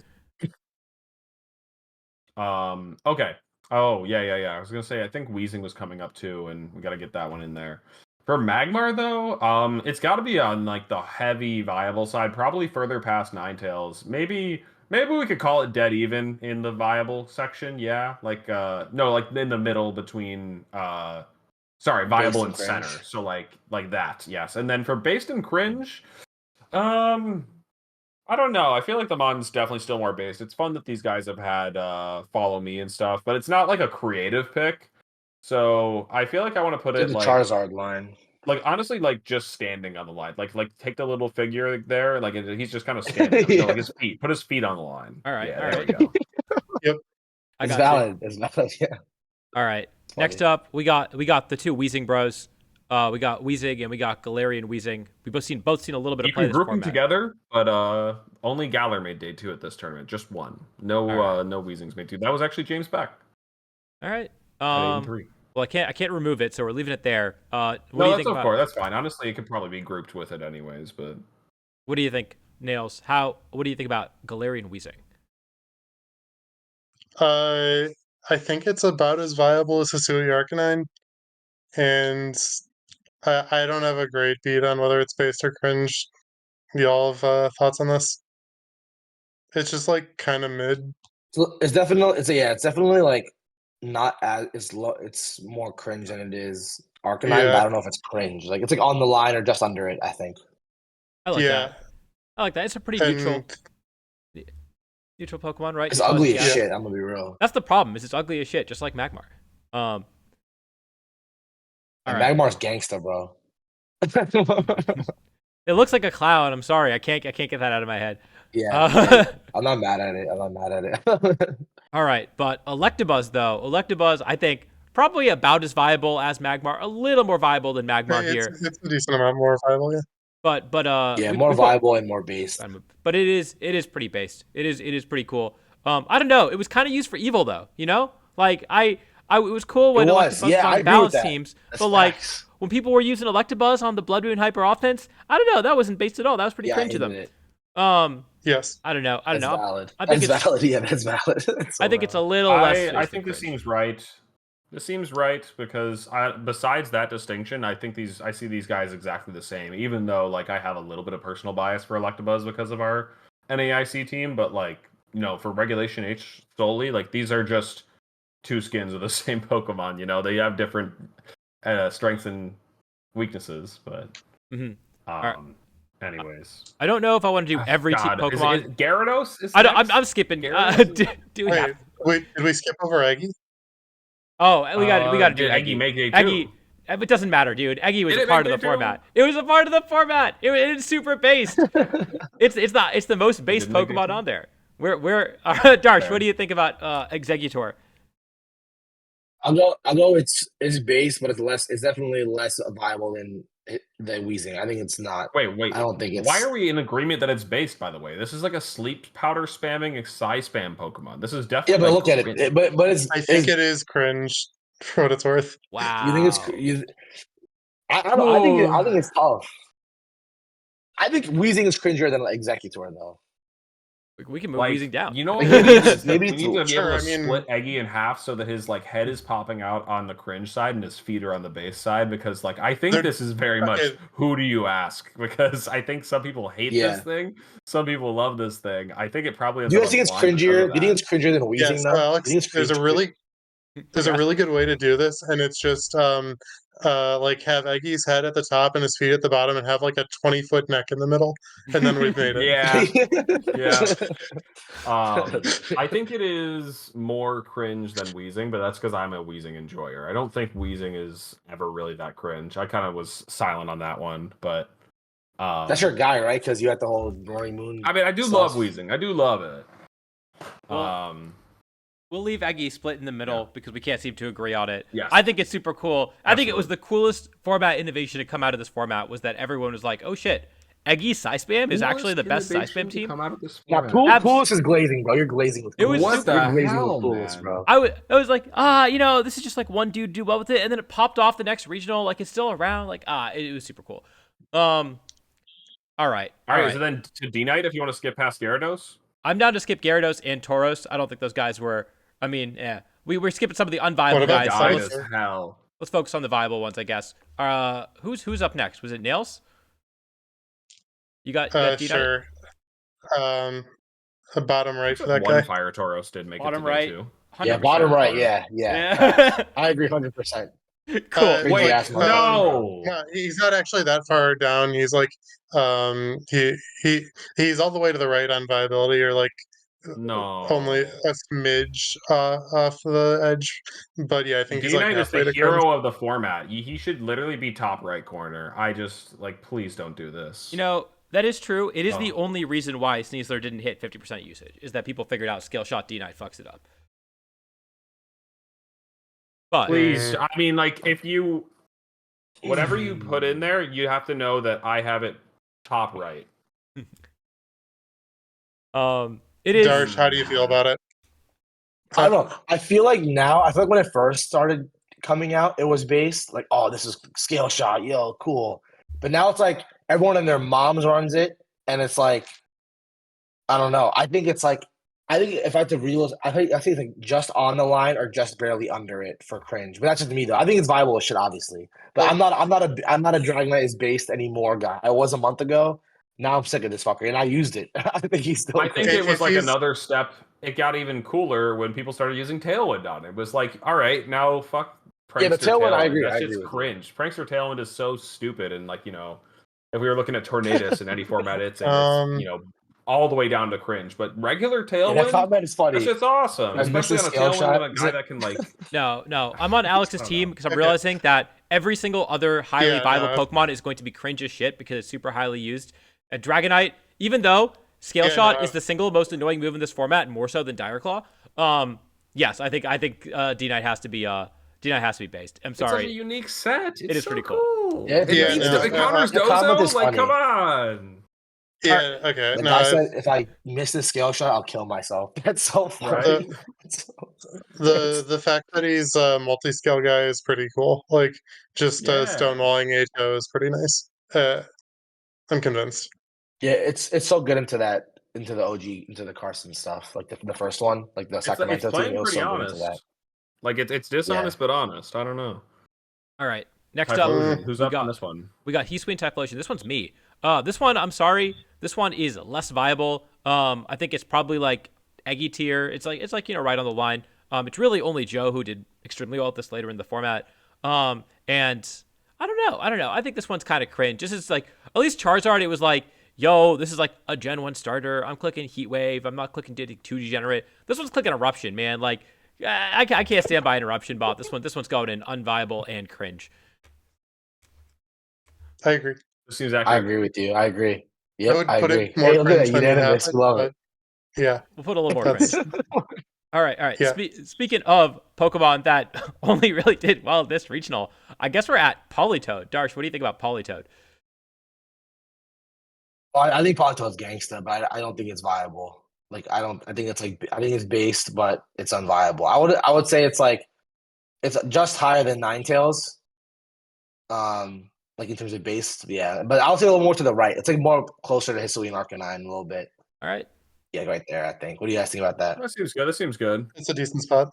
Okay. Oh, yeah. I was gonna say I think Weezing was coming up too, and we gotta get that one in there. For Magmar though, it's gotta be on like the heavy viable side, probably further past Ninetales. Maybe we could call it dead even in the viable section, yeah. Like no, like in the middle between viable and center. So like that, yes. And then for based and cringe, I don't know. I feel like the Mon's definitely still more based. It's fun that these guys have had follow me and stuff, but it's not like a creative pick. So I feel like I want to put it the like Charizard line. Like honestly, like just standing on the line. Like take the little figure there. Like he's just kind of standing. You know, like his feet. Put his feet on the line. All right. Yeah, all there right. we go. Yep. It's valid. It's valid. Yeah. All right. Next up, we got the two Weezing bros. We got Weezing and we got Galarian Weezing. We both seen a little bit You of play can this group them format. together, but only Galar made day 2 at this tournament. Just one. No, All no Weezings made 2. That was actually James Beck All right. at 8-3. Well, I can't remove it, so we're leaving it there. What do No, you that's think of about? course that's fine. Honestly, it could probably be grouped with it anyways. But What do you think, Nails? What do you think about Galarian Weezing? I think it's about as viable as Hisui Arcanine, and I don't have a great beat on whether it's based or cringe. Y'all have thoughts on this? It's just like kind of mid. So it's definitely it's definitely like not as it's low. It's more cringe than it is Arcanine, but I Yeah, don't know if it's cringe. Like it's like on the line or just under it. I think. I like yeah, that. I like that. It's a pretty and neutral Pokemon, right? It's Neutral ugly as SPF. shit. I'm gonna be real. That's the problem. Is it's ugly as shit, just like Magmar. All And right. Magmar's gangsta, bro. It looks like a clown. I'm sorry. I can't get that out of my head. Yeah, hey, I'm not mad at it. I'm not mad at it. All right, but Electabuzz though. Electabuzz, I think probably about as viable as Magmar. A little more viable than Magmar it's here. a decent amount more viable. Yeah, But Yeah, we, more we've got- viable and more based. But it is pretty based. It is pretty cool. I don't know. It was kind of used for evil though. You know, like it was cool when It was. Electabuzz Yeah, was I on agree with balance that. teams. That's But like facts. when people were using Electabuzz on the Blood Moon Hyper offense, I don't know. That wasn't based at all. That was pretty Yeah, I cringe to them. hated it. yes. I don't know. That's valid. I think That's it's valid. Yeah, that's valid. That's so I think it's a valid. little less. I think this seems right. This seems right because besides that distinction, I see these guys exactly the same. Even though like I have a little bit of personal bias for Electabuzz because of our NAIC team, but like for Regulation H solely, like these are just two skins of the same Pokemon. They have different strengths and weaknesses, but Mhm. right. Anyways, I don't know if I want to do every Pokemon. Is Gyarados? Is I don't, next? I'm skipping. Gyarados? Do we have? Wait, did we skip over Eggy? Oh, we got to do did Eggy. Eggy make day Eggy. 2? It doesn't matter, dude. Eggy was Did a it part of make the day 2? format. It was a part of the format. It's super based. It's the most based didn't make day Pokemon 2? on there. Darsh, Fair. what do you think about Exeggutor? I'll go. It's based, but it's definitely less viable than the Weezing. I think it's not. Wait. I don't think it's. Why are we in agreement that it's based? By the way, this is like a sleep powder spamming Psy spam Pokemon. This is definitely. Yeah, but like, look at cringe. it. But it's. I think it is cringe for what it's worth. Wow. You think it's? I think it's tough. I think Weezing is cringier than Exeggutor, though. We can move Like, Weezing down. You know what we need is Maybe we need to be Sure, able to I mean- split Eggy in half so that his like head is popping out on the cringe side and his feet are on the base side because like I think They're- this is very much okay. who do you ask because I think some people hate Yeah. this thing, some people love this thing. I think it probably Do you guys think it's cringier? Do you think it's cringier than Weezing? Yes, though? Alex. Do you think it's There's a cringier? really good way to do this, and it's just like have Eggy's head at the top and his feet at the bottom, and have like a 20-foot neck in the middle, and then we've made it. Yeah. I think it is more cringe than Wheezing, but that's because I'm a Wheezing enjoyer. I don't think Wheezing is ever really that cringe. I kind of was silent on that one, but That's your guy, right? Because you had the whole Roaring Moon. I mean, I do sauce. love Wheezing. I do love it. Well, We'll leave Eggy split in the middle because we can't seem to agree on it. Yes. I think it's super cool. I think it was Absolutely. the coolest format innovation to come out of this format was that everyone was like, oh shit, Eggy Psy-Spam is actually the best Psy-Spam team. Now, Coolest is glazing, bro. You're glazing with It was Coolest. super- You're glazing hell, with Coolest, man? bro. I was like, this is just like one dude do well with it, and then it popped off the next regional, like it's still around, like it was super cool. All right. All right, so then to D-Knight, if you want to skip past Gyarados. I'm down to skip Gyarados and Tauros. I don't think those guys were. I mean, yeah, we're skipping some of the unviable What about guys. So Died Silas? as hell. let's focus on the viable ones, I guess. Who's up next? Was it Nails? You got D-Knight? Sure. Bottom right for that One guy. Fire Tauros did make Bottom it to right. day 2. Yeah, 100%. bottom right. Yeah. Yeah. I agree 100%. Cool. Crazy Wait, ass motherfucker. no. No, he's not actually that far down. He's like, he's all the way to the right on viability, or like No. only a smidge off the edge. But yeah, I think he's like D-Knight is halfway the to cringe. hero of the format. He should literally be top right corner. I just, please don't do this. You know, that is true. It is the Oh. only reason why Sneasler didn't hit 50% usage, is that people figured out Scale Shot D-Knight fucks it up. But Please, I mean, like, if you whatever you put in there, you have to know that I have it top right. it is. Darsh, how do you feel about it? I don't know. I feel like when it first started coming out, it was based like, oh, this is scale shot, yo, cool. But now it's like everyone and their moms runs it, and it's like, I don't know. I think if I had to realize, I think like just on the line or just barely under it for cringe. But that's just me though. I think it's viable as shit, obviously. But Like, I'm not a Dragon Knight is based anymore guy. I was a month ago. Now I'm sick of this fucker, and I used it. I think he's still. I think great. it was if like he's another step. It got even cooler when people started using Tailwind on it. It was like, all right, now fuck Yeah, the Prankster Tailwind, I Tailwind. agree. That I shit's agree with you. cringe. Prankster Tailwind is so stupid, and like, if we were looking at Tornadus in any format, it's um all the way down to cringe. But regular Yeah, that Tailwind, comment is that funny. shit's awesome, I missed especially the on a scale Tailwind with shot. a guy that can like. No, I'm on Alex's I don't team know. because I'm Okay. realizing that every single other highly Yeah, viable no. Pokemon is going to be cringe as shit because it's super highly used. And Dragonite, even though Scale Yeah, Shot no. is the single most annoying move in this format, more so than Dire Claw. Yes, I think D Knight has to be based. I'm It's such a sorry, unique set. it It's is so pretty cool. cool. Yeah, It Yeah, beats no, it counters the comment Dozo. is Like, come funny. on. yeah, okay. The No, guy said, if I miss the scale shot, I'll kill myself. That's so funny. the fact that he's a multi-scale guy is pretty cool. Like, just Yeah. stonewalling Ato is pretty nice. I'm convinced. Yeah, it's so good into the OG into the Carson stuff, like the first one, like the It's Sacramento team. playing It was pretty so good into that. honest. Like it's Yeah, dishonest but honest. I don't know. All right, next up, Typhlosion. Who's we up on got this one? Heatwing Typhlosion. This one's me. This one, I'm sorry. This one is less viable. I think it's probably like Eggy tier. It's like right on the line. It's really only Joe who did extremely well at this later in the format. And I don't know. I think this one's kind of cringe. Just as like at least Charizard, it was like, yo, this is like a Gen 1 starter. I'm clicking Heat Wave. I'm not clicking 2 Degenerate. This one's clicking Eruption, man. Like I can't stand by an Eruption bot. This one's going in unviable and cringe. I agree. This seems I accurate. agree with you. I agree. I Yep, would I put agree. it more Hey, look at that cringe than you have unanimous. it, We love but it. yeah, We'll put a little more that's cringe. All right. Yeah. Speaking of Pokemon that only really did well this regional, I guess we're at Politoed. Darsh, what do you think about Politoed? I think Politoed's gangsta, but I don't think it's viable. Like I don't. I think it's like I think it's based, but it's unviable. I would say it's like it's just higher than Ninetales. Like in terms of base, yeah. But I'll say a little more to the right. It's like more closer to Hisuian Arcanine a little bit. All right. Yeah, right there. I think. What do you guys think about that? That seems good. That seems good. it's a decent spot.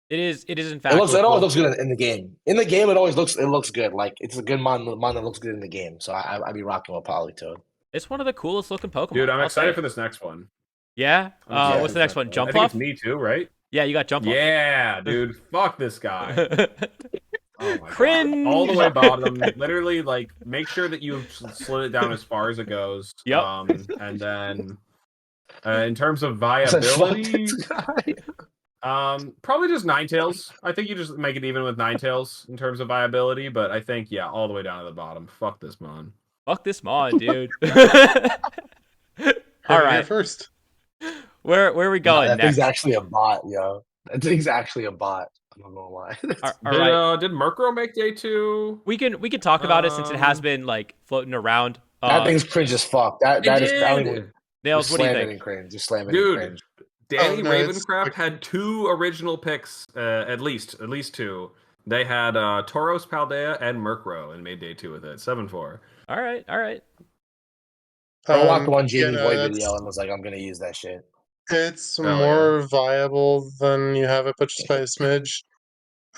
It is in It fact. looks. It cool. always looks good in the game. In the game, it looks good. Like it's a good mon that looks good in the game. So I'd be rocking with Politoed. It's one of the coolest looking Pokemon. Dude, I'm I'll say excited it. for this next one. Yeah. I'm excited What's for the next this one? I Jump think Off? it's me too, right? Yeah, you got Jump Off. Yeah, dude. Fuck this guy. Oh my Cringe. God. All the way bottom. Literally, like, make sure that you've slid it down as far as it goes. Yep. And then, in terms of I said, fuck viability, this guy. probably just Ninetales. I think you just make it even with Ninetales in terms of viability. But I think, yeah, all the way down to the bottom. Fuck this mon. Fuck this Mon, dude. Heard All it here right. first. Where are we Nah, going that next? thing's actually a bot, yo. That thing's actually a bot. I'm not gonna lie. All right. Did Murkrow make day 2? We can talk about it since it has been like floating around. That thing's cringe as fuck. That is. I don't even. Nails, what do you Slam it think? in cringe. Just slam it in Dude, cringe. Danny no, it's Ravencraft like- had 2 original picks, at least 2. They had Tauros, Paldea, and Murkrow, and made day 2 with it. 7-4. All right. I watched one yeah, Jamie no, Boy that's- video and was like, I'm gonna use that shit. It's yeah. more viable than you have it, but just by a smidge.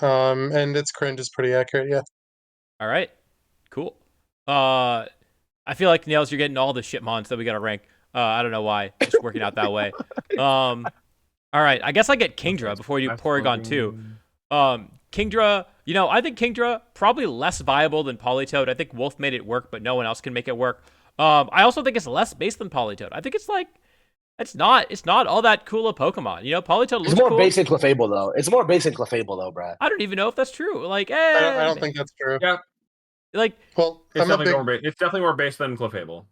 And its cringe is pretty accurate. Yeah. All right. Cool. I feel like Nails, you're getting all the shit mons that we gotta rank. I don't know why. It's just working out that way. All right. I guess I get Kingdra before you do Porygon 2. Kingdra, I think Kingdra probably less viable than Politoed. I think Wolf made it work, but no one else can make it work. I also think it's less based than Politoed. I think it's like it's not all that cool a Pokemon. Politoed looks It's more cool. basic Clefable though. It's more basic Clefable though, Brad. I don't even know if that's true. Like, I don't think that's true. Yeah, like Well, it's I'm a definitely, big it's definitely more based than Clefable.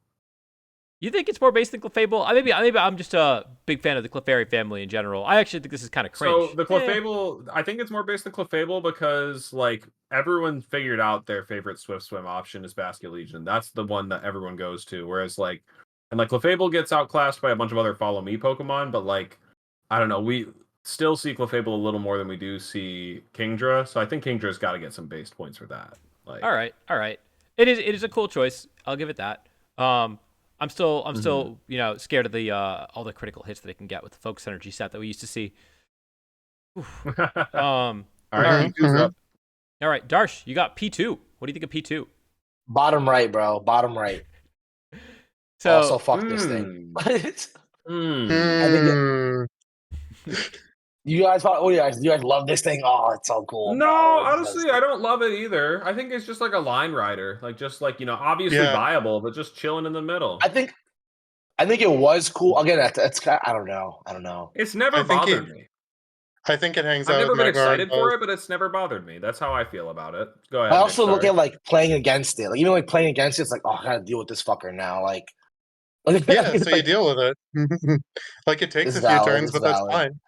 You think it's more based than Clefable? Maybe I'm just a big fan of the Clefairy family in general. I actually think this is kind of cringe. So the Clefable, I think it's more based on Clefable because like everyone figured out their favorite Swift Swim option is Basket Legion. That's the one that everyone goes to. Whereas like, and like Clefable gets outclassed by a bunch of other Follow Me Pokemon, but like, I don't know, we still see Clefable a little more than we do see Kingdra. So I think Kingdra's got to get some based points for that. Like, All right. It is a cool choice. I'll give it that. I'm still scared of the all the critical hits that it can get with the Focus Energy set that we used to see. Um, all right, Mhm, P2's mhm. up. all right, Darsh, you got P2. What do you think of P2? Bottom right, bro. Bottom right. Also, So fuck this thing. I think Hmm. you guys. Oh, you guys love this thing. Oh, it's so cool, No, bro. honestly, I don't love it either. I think it's just like a line rider, like just like obviously Yeah, viable, but just chilling in the middle. I think it was cool. Again, it's I don't know. I don't know. It's never I think he. bothered me. I think it hangs I've out never with been Magmar and excited Buzz. for it, but it's never bothered me. That's how I feel about it. Go I ahead, Nick. also look Sorry. at like playing against it. Like even like playing against it, it's like, oh, I gotta deal with this fucker now. Like, Yeah, so it's you like deal with it. Like it takes it's a few valid. turns, It's but that's valid. fine.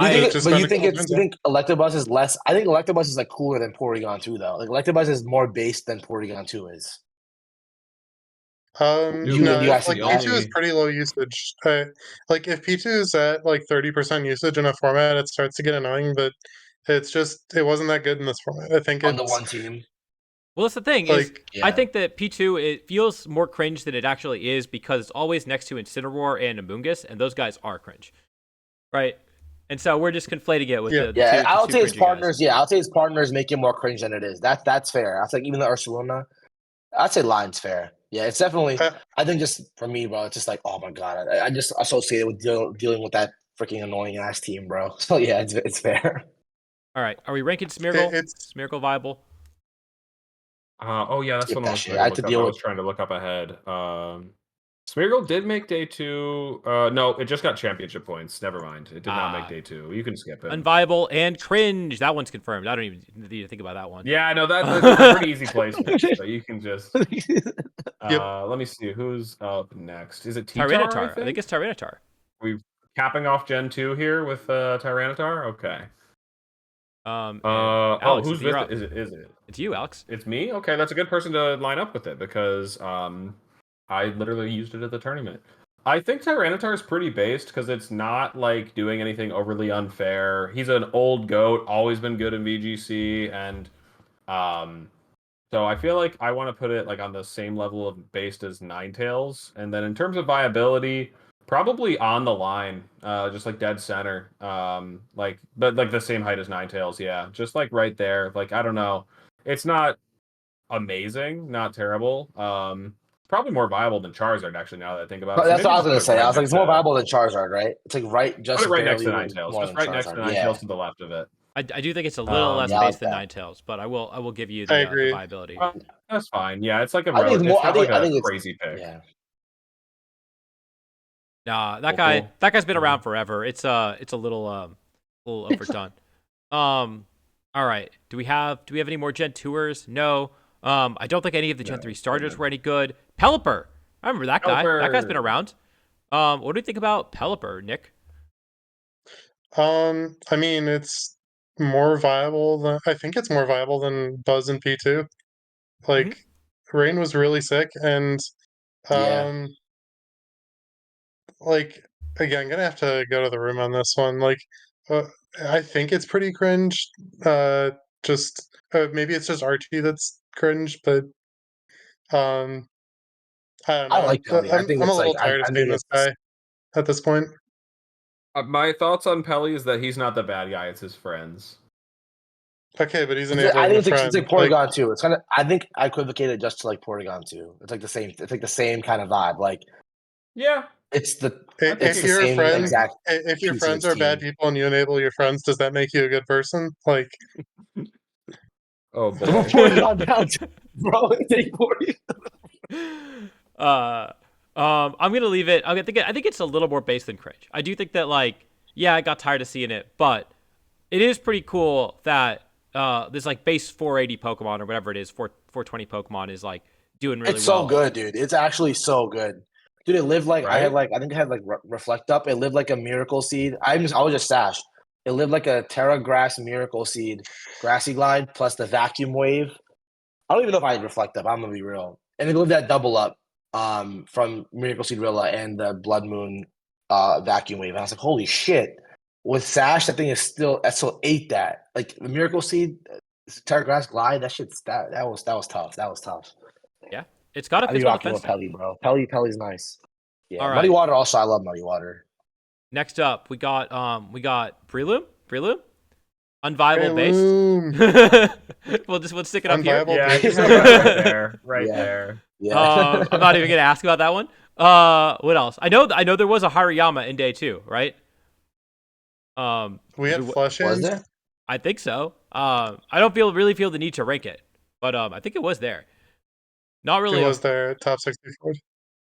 Do you think I Just but spend you a think couple it's turns you on. think Electabuzz is less? I think Electabuzz is like cooler than Porygon 2 though. Like Electabuzz is more based than Porygon 2 is. Dude, You No, guys like think the that? P2 is only pretty low usage. Like if P2 is at like 30% usage in a format, it starts to get annoying, but it wasn't that good in this format. I think On the it's one team. well, that's the thing is, like I Yeah. think that P2 it feels more cringe than it actually is because it's always next to Incineroar and Amoonguss, and those guys are cringe, right? And so we're just conflating it with yeah. the Yeah, two the I would two say his cringy guys. partners. Yeah, I would say his partners make it more cringe than it is. That's fair. I was like even the Ursaluna. I'd say line's fair. Yeah, it's definitely. Uh, I think just for me, bro, it's just like, oh my god, I just associate it with dealing with that freaking annoying ass team, bro. So yeah, it's fair. All right, are we ranking it, Smeargle? it's Smeargle viable? oh yeah, that's Skip what I that was shit. trying I to had to look up. I deal with. was trying to look up ahead. Smeargle did make day 2. No, it just got championship points. Never mind. It did not make day 2. You can skip it. Unviable and cringe. That one's confirmed. I don't even need to think about that one. Yeah, I know that it's a pretty easy placement. So you can just yep. let me see who's up next. Is it T-Tar, I Tyranitar. I think think? it's Tyranitar. We capping off Gen 2 here with Tyranitar? Okay. And Alex, Who's you're with up. it? Is it? It's you, Alex. It's me? Okay, that's a good person to line up with it because I literally used it at the tournament. I think Tyranitar is pretty based because it's not like doing anything overly unfair. He's an old goat, always been good in VGC, and um so I feel like I want to put it like on the same level of based as Ninetales. And then in terms of viability, probably on the line, just like dead center. Like but like the same height as Ninetales, yeah. Just like right there. Like I don't know. It's not amazing, not terrible. Probably more viable than Charizard actually now that I think about But it. So that's what maybe I was just put gonna it say. I right was like, next it's more to viable than Charizard, right? It's like put it right next to barely Ninetales. more Just than right next to Charizard. Ninetales Yeah, to the left of it. I do think it's a little less Um, yeah, I based like than that. Ninetales, but I will give you I the agree. viability. that's fine. Yeah, it's like I think it's more. it's not like I a think it's crazy pick. yeah. Nah, Cool. that guy's been Cool. around forever. It's a little overdone. All right. Do we have any more Gen 2ers? No. I don't think any of the Gen No, 3 we're starters good. were any good. Pelipper. I remember that guy. That guy's been Pelipper. around. What do you think about Pelipper, Nick? I mean, it's more viable than I think it's more viable than Buzz and P2. Hmm. Like, Rain was really sick, and Yeah. um, like again, gonna have to go to the room on this one. Like, uh, I think it's pretty cringe. Just maybe it's just Archie that's cringe, but um, I don't I know. like Pelly. I think I'm a it's like little tired of I seeing think this it's guy at this point. My thoughts on Pelly is that he's not the bad guy; it's his friends. Okay, but he's I enabling think the it's like friend. Like, Porygon too. It's kind of I think I equivocate it just to like Porygon too. It's like the same. It's like the same kind of vibe. Like Yeah, it's the I think if it's the you your same friends, exact if your friends PTH are bad team. people and you enable your friends, does that make you a good person? Like, Oh Put boy. Porygon down, bro. Take uh, I'm gonna leave it. I think it's a little more base than cringe. I do think that like, yeah, I got tired of seeing it, but it is pretty cool that this like base 480 Pokemon or whatever it is, 420 Pokemon is like doing really It's well. so good, dude. It's actually so good. Dude, it lived like Right? I think I had like Reflect Up. It lived like a miracle seed. I was just Sash. It lived like a Terra Grass miracle seed, Grassy Glide plus the vacuum wave. I don't even know if I had Reflect Up. I'm gonna be real. And it lived that double up from Miracle Seed Rilla and the Blood Moon vacuum wave. And I was like, holy shit. With Sash, that thing is still that still ate that. Like the Miracle Seed, Terra Grass Glide, that was tough. That was tough. Yeah, it's got a I be physical rocking defense with now. Pelly, bro. Pelly's nice. Yeah, All Muddy right. Water also. I love Muddy Water. Next up, we got Breloom, unviable based. Breloom. We'll stick it up here. Unviable Yeah, base. just right there, right Yeah. there. Yeah. I'm not even gonna ask about that one. What else? I know there was a Hariyama in day 2, right? We had flush Was ins. there? I think so. I don't really feel the need to rank it, but I think it was there. Not really. It was there at top 64.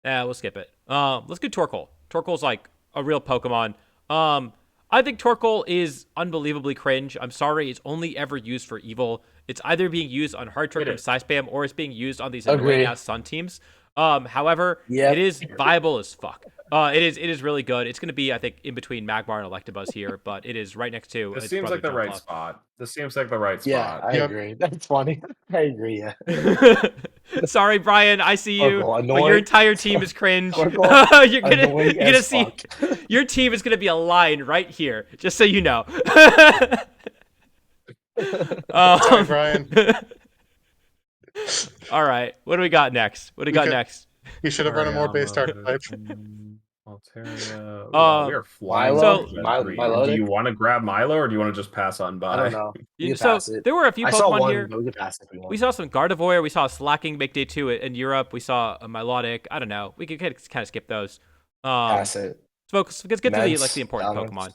Yeah, we'll skip it. Let's do Torkoal. Torkoal's like a real Pokemon. I think Torkoal is unbelievably cringe. I'm sorry, it's only ever used for evil. It's either being used on Hard Trick It and is. Psy Spam, or it's being used on these Agree. annoying ass Sun teams. However, Yep. it is viable as fuck. It is really good. It's going to be, I think, in between Magmar and Electabuzz here, but it is right next to. This its seems brother like the right Jumpluff. spot. This seems like the right Yeah, spot. I Yep. agree. That's funny. I agree. Yeah. Sorry, Brian. I see you, Torkoal, but your annoying. entire team is cringe. Torkoal, you're annoying gonna as see fuck. your team is gonna be a line right here, just so you know. Sorry, Brian. All right, what do we got next? What do we got could- next? You should have run a more base Hariyama, archetype. Altaria. Um, We are flying. Milo? through Gen Milo- 3. Milotic? Do you want to grab Milo or do you want to just pass on by? I don't know. We can So pass it. there were a few I saw Pokemon one, here. but we can pass it if we want. We saw some Gardevoir. We saw Slacking make day 2 in Europe. We saw a Milotic. I don't know. We could kind of skip those. pass it. Let's get to the Mence, the important Salamence.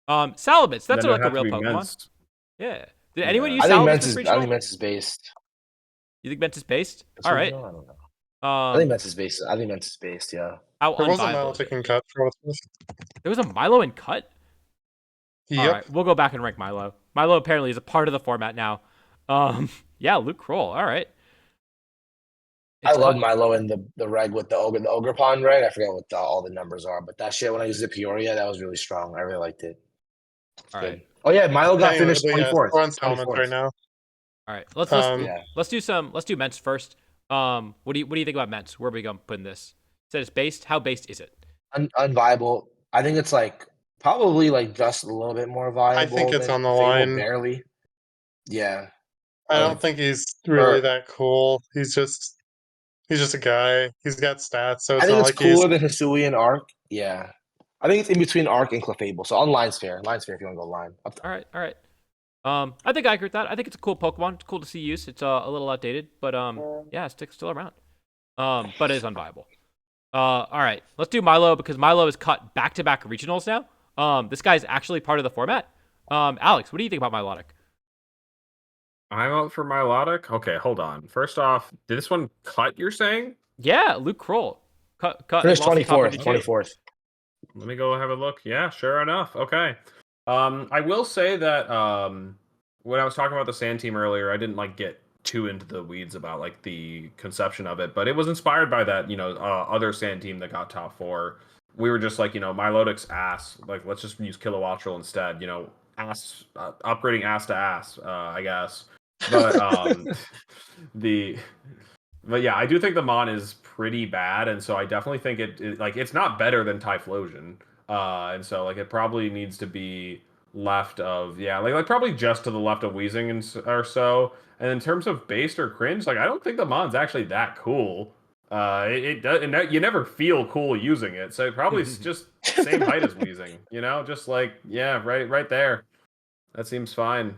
Pokemon. Salamence. That's Then it like a would have real to be Pokemon. Mence. Yeah. Did anyone Yeah. use I think Salamence Mence this is. I regional? think Mence is based. You think Mence is based? This All right. regional? I don't know. I think Um, Mence is based. I think Mence is based. Yeah. how There was a unviable is Milotic it? in cut for what it's worth. There was a Milo in cut. All Yep. right, we'll go back and rank Milo. Milo apparently is a part of the format now. Yeah, Luke Kroll. All right. I It's love cut- Milo in the reg with the ogre pond reg. I forget what all the numbers are, but that shit when I used the Peoria, that was really strong. I really liked it. All Good. right. Oh yeah, Milo got Anyway, finished but yeah, 24th. we're on Salamence 24th. right now. All right. Let's Yeah. let's do Mence first. What do you think about Mence? Where are we going to put in this? Said it's based. How based is it? Unviable. I think it's like probably like just a little bit more viable. I think it's than on the Fable, line. barely. Yeah. I Um, don't think he's really or- that cool. He's just a guy. He's got stats, so I it's think not it's like he's cooler than Hisui and Arc. Yeah. I think it's in between Arc and Clefable. So on line's fair. Line's fair if you want to go line. All right. All right. I think I agree with that. I think it's a cool Pokemon. It's cool to see use. It's a little outdated, but yeah, it's still around. But it is unviable. All right, let's do Milo because Milo is cut back-to-back regionals now. This guy's actually part of the format. Alex, what do you think about Milotic? I'm out for Milotic. Okay, hold on. First off, did this one cut, you're saying? Yeah, Luke Kroll. Cut. Finished lost the top 24th. 52. 24th. Let me go have a look. Yeah, sure enough. Okay. I will say that when I was talking about the Sand Team earlier, I didn't like get too into the weeds about like the conception of it, but it was inspired by that, other Sand Team that got top 4. We were just like, Milotic's ass. Like, let's just use Kilowattrel instead. Ass upgrading ass to ass, I guess. But but yeah, I do think the Mon is pretty bad, and so I definitely think it's not better than Typhlosion. And so like it probably needs to be left of like probably just to the left of Weezing or so. And in terms of based or cringe, like I don't think the Mon's actually that cool. It does, and you never feel cool using it, so it probably is just same height as Weezing. Just like right there. That seems fine.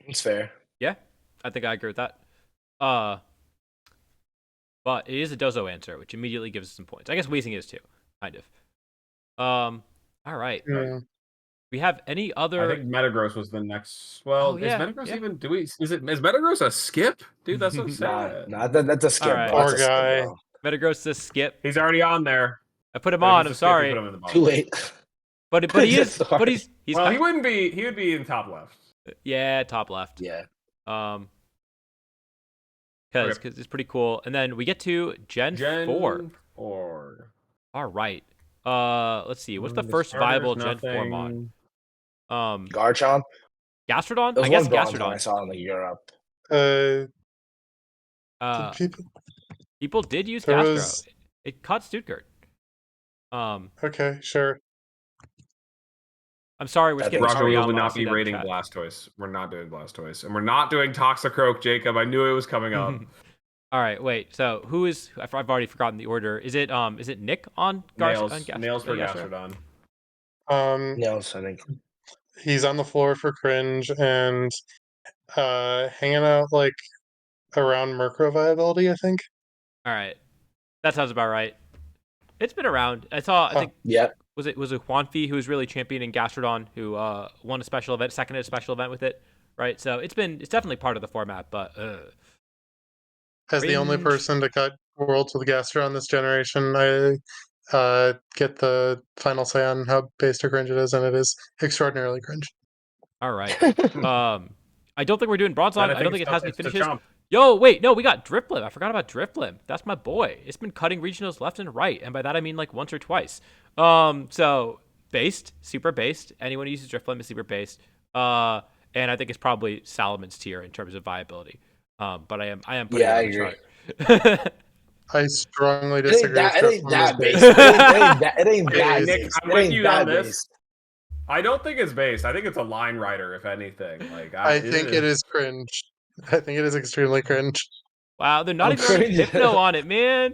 It's fair. Yeah, I think I agree with that. But it is a Dozo answer, which immediately gives us some points. I guess Weezing is too, kind of. All right. Yeah. We have any other? I think Metagross was the next. Well, Oh, yeah, is Metagross yeah. even? Is Metagross a skip? Dude, that's so sad. That's a skip. All right. Bro. That's Poor a skip, guy. bro. Metagross to skip. He's already on there. I put him But if on. he's I'm a skip, we sorry, put him in the bottom. Too late. but he is. Sorry. But he's. Well, cut- he wouldn't be. He would be in top left. Yeah, top left. Yeah. Um. because Okay. it's pretty cool. And then we get to Gen 4. Gen 4. All right. Let's see. What's the The first viable starters, Gen 4 mod? nothing. Garchomp. Gastrodon? There I was guess one bronze one I Gastrodon. saw in Europe. Did Uh, people? people did use There Gastro. was It caught Stuttgart. okay, sure. I'm sorry, we're I skipping think Rocket, we will Hariyama. I not see be that in rating chat. Blastoise. We're not doing Blastoise. And we're not doing Toxicroak, Jacob. I knew it was coming up. All right, wait. So who is? I've already forgotten the order. Is it Nick on Nails. Nails for Gastro? Gastrodon. Nails, I think. He's on the floor for cringe and hanging out like around Murkrow viability, I think. All right, that sounds about right. It's been around. I think Yeah. was it Huanfi who was really championing Gastrodon, who won a special event, second at a special event with it, right? So it's definitely part of the format, but As the only cringe. person to cut Worlds with Gastrodon this generation, I get the final say on how based or cringe it is, and it is extraordinarily cringe. All right. I don't think we're doing Bronzong. I don't think it has any it's the finishes. Chomp. Yo, wait, no, we got Drifblim. I forgot about Drifblim. That's my boy. It's been cutting regionals left and right, and by that I mean like once or twice. So based, super based. Anyone who uses Drifblim is super based. And I think it's probably Salamon's tier in terms of viability. But I am putting it Yeah, I on the agree. chart. I strongly It ain't disagree that. with It ain't Drifloon that as based. based. It ain't that Hey, Nick, based. I'm It with ain't you that on this. based. I don't think it's based. I think it's a line writer, if anything. Like I think it is cringe. I think it is extremely cringe. Wow, they're not I'm even running cringe. Hypno on it, man.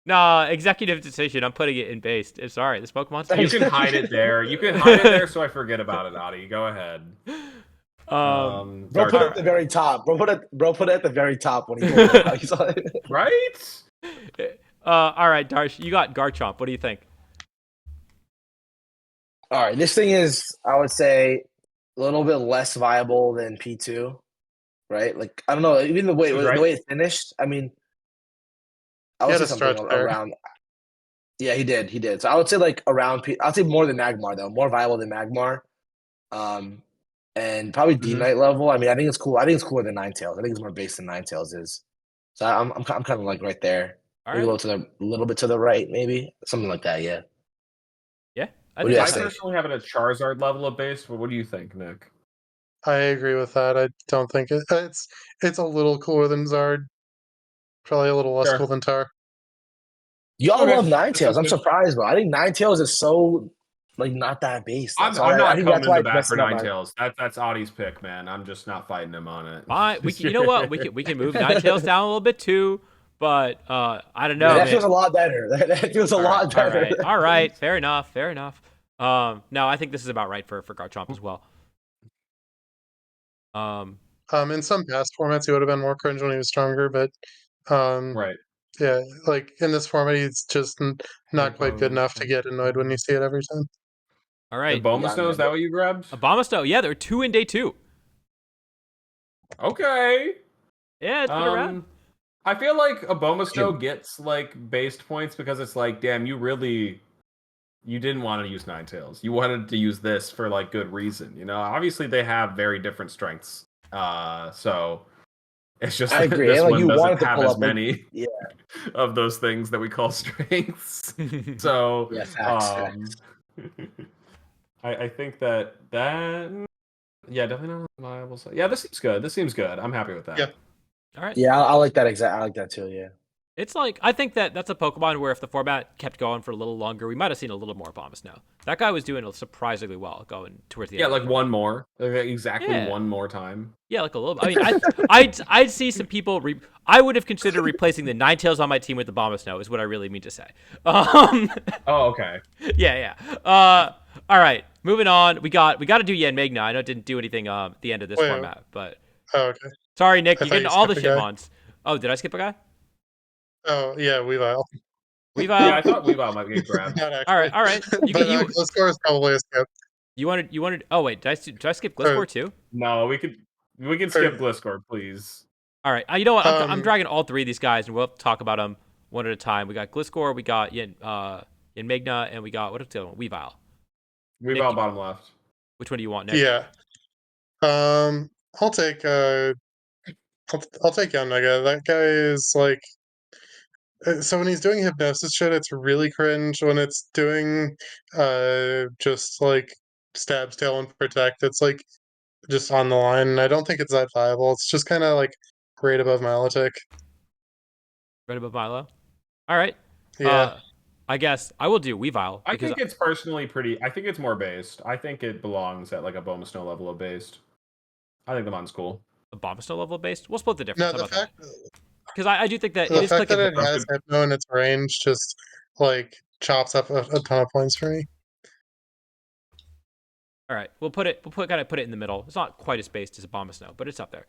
Nah, executive decision. I'm putting it in based. It's sorry. This Pokemon's You based. can hide it there. You can hide it there so I forget about it, Adi. Go ahead. Bro, put it at the very top. Bro, put it at the very top when he pulled it out. He's like, Right? All right, Darsh, you got Garchomp. What do you think? all right, this thing is, I would say, a little bit less viable than P2, right? Like, I don't know, even the way Right. it finished. I mean, I He would had say a something stretch there. around. Yeah, he did. So I would say like around P. I'd say more than Magmar though, more viable than Magmar. And probably D Mhm. Knight level. I mean, I think it's cool. I think it's cooler than Ninetales. I think it's more based than Ninetales is. So I'm kind of like right there. All Maybe right. a little bit to the right, maybe something like that. Yeah. Yeah, I What do think you I guys that's think? personally have it at Charizard level of base. What do you think, Nick? I agree with that. I don't think it's a little cooler than Zard. Probably a little less cool than Tar. Y'all Okay, love that Ninetales. sounds I'm good. surprised, bro. I think Ninetales is so like not that based. I'm So I'm I not think coming that's why into it's bat for messing up my. Ninetales. That's Adi's pick, man. I'm just not fighting him on it. fine. You know what? We can move Ninetales down a little bit too, but I don't Yeah, know, that man. feels a lot better. That feels a lot better. All right. Fair enough. No, I think this is about right for Garchomp as well. In some past formats, he would have been more cringe when he was stronger, but Right. yeah, like in this format, he's just not quite good enough to get annoyed when you see it every time. All The right. Boma Snow, is that what you grabbed? Abomasto. Yeah, there are 2 in day 2. Okay. Yeah, it's been around. I feel like Aboma Snow gets like based points because it's like, damn, you didn't want to use Ninetales. You wanted to use this for like good reason. You know, obviously they have very different strengths. So it's just I that agree. this And like one you doesn't wanted to have pull as up, like, many yeah, of those things that we call strengths. So yeah, facts. I think that yeah, definitely not viable. Yeah, this seems good. This seems good. I'm happy with that. Yeah. All right. Yeah, I like that exact. I like that too. Yeah. It's like I think that's a Pokemon where if the format kept going for a little longer, we might have seen a little more Abomasnow. That guy was doing surprisingly well going towards the Yeah, end. like one more, exactly Yeah. one more time. Yeah, like a little bit. I mean, I'd see some people. I would have considered replacing the Ninetales on my team with the Abomasnow. Is what I really mean to say. Oh, okay. Yeah. All right, moving on. We got to do Yanmegna. I know it didn't do anything at the end of this Wait. format, but Oh, okay. sorry, Nick. I You're thought getting you all the skipped a guy. Shitmons. Oh, did I skip a guy? Oh, yeah, Weavile. Weavile. Yeah, I thought Weavile might get grabbed. Not actually. All right. But Gliscor is probably a skip. You wanted. Oh wait, did I skip Gliscor too? No, we can skip Gliscor, please. All right. You know what? I'm dragging all 3 of these guys, and we'll talk about them one at a time. We got Gliscor, we got Yanmegna, and we got what's the other one? Weavile. Weavile Nick, bottom left. Which one do you want, Nick? Yeah. I'll take I'll take Yanmega. That guy is like. So when he's doing hypnosis shit, it's really cringe. When it's doing just like stab, tail, and protect, it's like just on the line. And I don't think it's that viable. It's just kind of like right above Milotic. Right above Milo. All right. Yeah. I guess I will do Weavile I because think it's personally pretty. I think it's more based. I think it belongs at like a Boma Snow level of based. I think the mon's cool. Abomasnow level based. We'll split the difference. No, How the about that? fact Because I do think that it the is fact click that and it hit. has Hypno in its range just like chops up a ton of points for me. All right, we'll kind of put it in the middle. It's not quite as based as Abomasnow, but it's up there.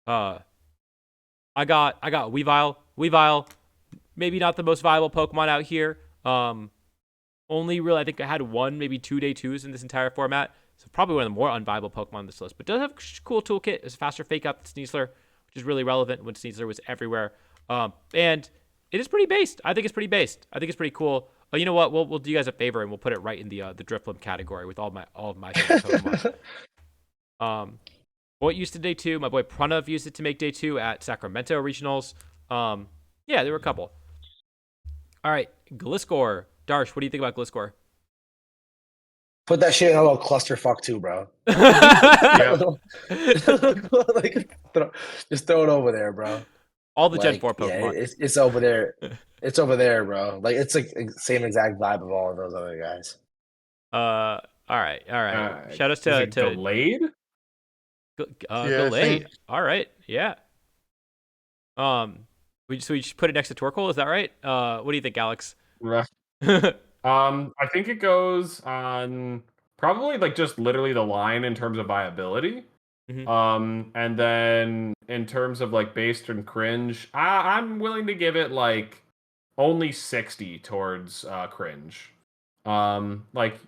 I got Weavile. Weavile, maybe not the most viable Pokemon out here. Only really I think I had one, maybe 2 day 2s in this entire format. So probably one of the more unviable Pokemon on this list. But does have a cool toolkit. It's a faster fake out than Sneasler, which is really relevant when Sneasler was everywhere. And it is pretty based. I think it's pretty based. I think it's pretty cool. You know what? We'll do you guys a favor and we'll put it right in the Drifloon category with all of my favorite Pokemon. What used to day 2? My boy Pranav used it to make day 2 at Sacramento Regionals. Yeah, there were a couple. All right, Gliscor. Darsh, what do you think about Gliscor? Put that shit in a little clusterfuck too, bro. Just throw it over there, bro. All the like, Gen 4 Pokemon. Yeah, it's over there. It's over there, bro. Like it's like same exact vibe of all of those other guys. All right. Shout outs to Delayed. Gallade. All right, yeah. We just put it next to Torkoal. Is that right? What do you think, Alex? Rough. I think it goes on probably like just literally the line in terms of viability. Mm-hmm. And then in terms of like based and cringe, I'm willing to give it like only 60 towards cringe. Like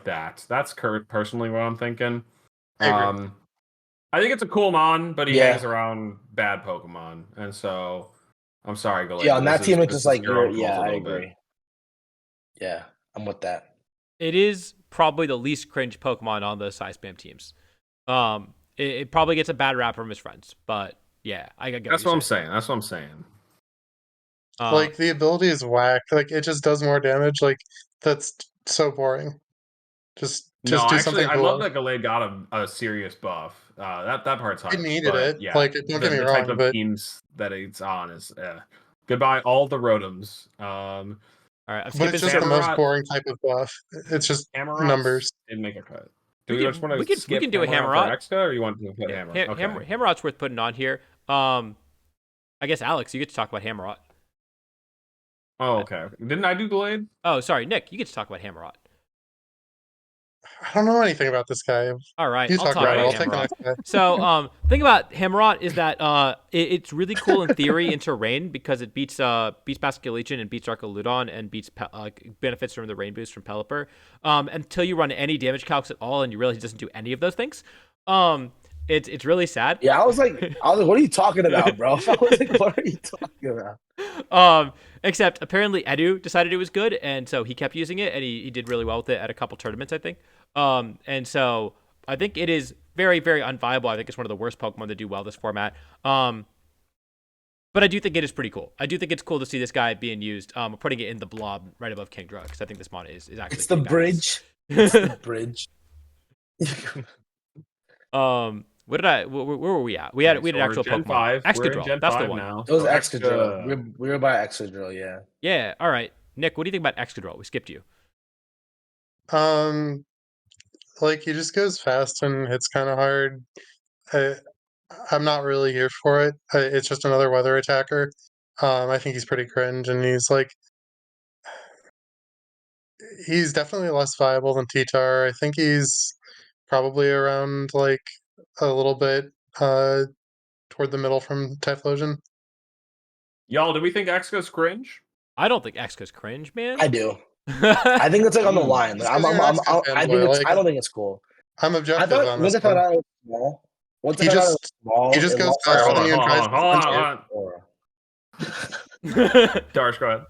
that. That's personally what I'm thinking. I think it's a cool mon, but he hangs around bad Pokemon, and so I'm sorry, Gallade. Yeah, on that team, it's just like your own fault yeah, a I little agree. bit. Yeah, I'm with that. It is probably the least cringe Pokemon on the Psy Spam teams. It probably gets a bad rap from his friends, but yeah, I get. That's what I'm saying. That's what I'm saying. Like the ability is whack. Like it just does more damage. Like that's so boring. Just do something cool. I love that Gallade got a serious buff. That part's hype. It needed it. Yeah, like don't get me the wrong, type of but teams that it's on is goodbye all the Rotoms. All right, but it's just the most boring type of buff. It's just numbers. Didn't make a cut. We can do a Hammerot. For Exca, or you want to put Hammer? Okay. Hammerot's worth putting on here. I guess Alex, you get to talk about Hammerot. Oh, okay. Didn't I do Glade? Oh, sorry, Nick, you get to talk about Hammerot. I don't know anything about this guy. All right, I'll talk about Hammerot. So, thing about Hammerot is that it's really cool in theory in terrain because it beats Basket Legion and beats Archaludon and beats benefits from the Rain Boost from Pelipper. Until you run any damage calcs at all, and you realize he doesn't do any of those things. It's really sad. Yeah, I was like, what are you talking about, bro? I was like, what are you talking about? Except apparently Edu decided it was good, and so he kept using it, and he did really well with it at a couple tournaments, I think. And so I think it is very, very unviable. I think it's one of the worst Pokemon to do well this format. But I do think it is pretty cool. I do think it's cool to see this guy being used. Putting it in the blob right above Kingdra, because I think this mon is actually. It's the bridge. It's the bridge. Where were we at? We had an actual Gen Pokemon. 5. Excadrill. That's the one. Now. It was Excadrill. We were by Excadrill, yeah. Yeah. All right, Nick. What do you think about Excadrill? We skipped you. Like he just goes fast and hits kind of hard. I'm not really here for it. It's just another weather attacker. I think he's pretty cringe, and he's definitely less viable than T-Tar. I think he's probably around like a little bit toward the middle from Typhlosion. Y'all, do we think Exca's cringe? I don't think Exca's cringe, man. I do. I think it's like on the line. Like, I don't think it's cool. I'm objective on this. I thought I was small. He just goes faster than you and tries to Darsh, go ahead.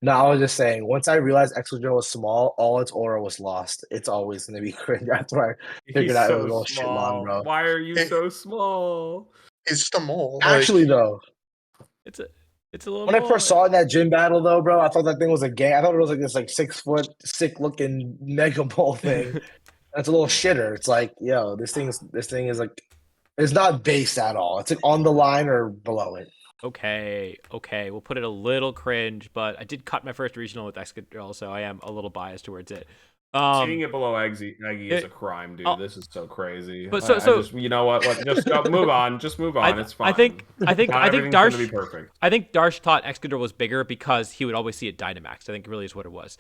No, I was just saying, once I realized Excadrill was small, all its aura was lost. It's always gonna be cringe. That's why I figured He's out it was a so little shitlon, small. bro. Why are you It, so small? he's just a mole. Like Actually, though, It's a it's a little when I first more. saw it in that gym battle, though, bro, I thought that thing was a gang. I thought it was like this like 6 foot sick looking mega ball thing. That's a little shitter. It's like, yo, this thing is like it's not based at all. It's like on the line or below it. Okay, we'll put it a little cringe, but I did cut my first regional with Excadrill, so I am a little biased towards it. Seeing it below Eggy is it, a crime, dude. I'll, This is so crazy. but I just, you know what? Just go, move on. Just move on. It's I fine. think I think Not I think everything's gonna be Darsh perfect. I think Darsh thought Excadrill was bigger because he would always see it Dynamax. I think really is what it was.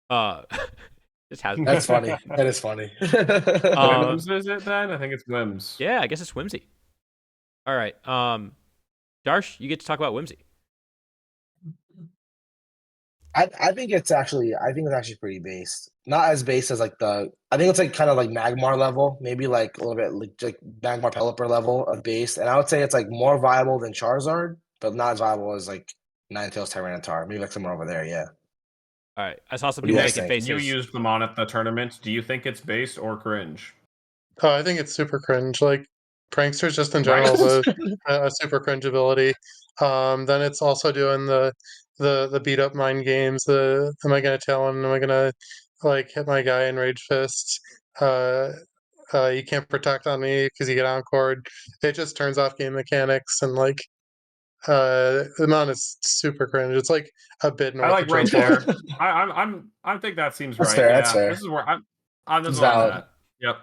Uh, just has That's funny. That is funny. Whims is it then? I think it's Whims. yeah, I guess it's Whimsy. All right, Darsh, you get to talk about Whimsy. I think it's actually pretty based. Not as based as like I think it's like kind of like Magmar level, maybe like a little bit like Magmar Pelipper level of base. And I would say it's like more viable than Charizard, but not as viable as like Ninetales Tyranitar. Maybe like somewhere over there, yeah. All right, I saw some What do you people guys making think? You faces. used them on at the tournament. Do you think it's based or cringe? I think it's super cringe. Like pranksters just in Right? general have a super cringe ability. Then it's also doing the beat up mind games. The am I gonna tell him? Am I gonna like hit my guy in rage fist? Uh, you can't protect on me because you get encored. It just turns off game mechanics and like the amount is super cringe. It's like a bit I north of like right Johto. there. I think that seems That's right. fair. That's Yeah, fair. this is where this It's is where I'm valid. at. Yep.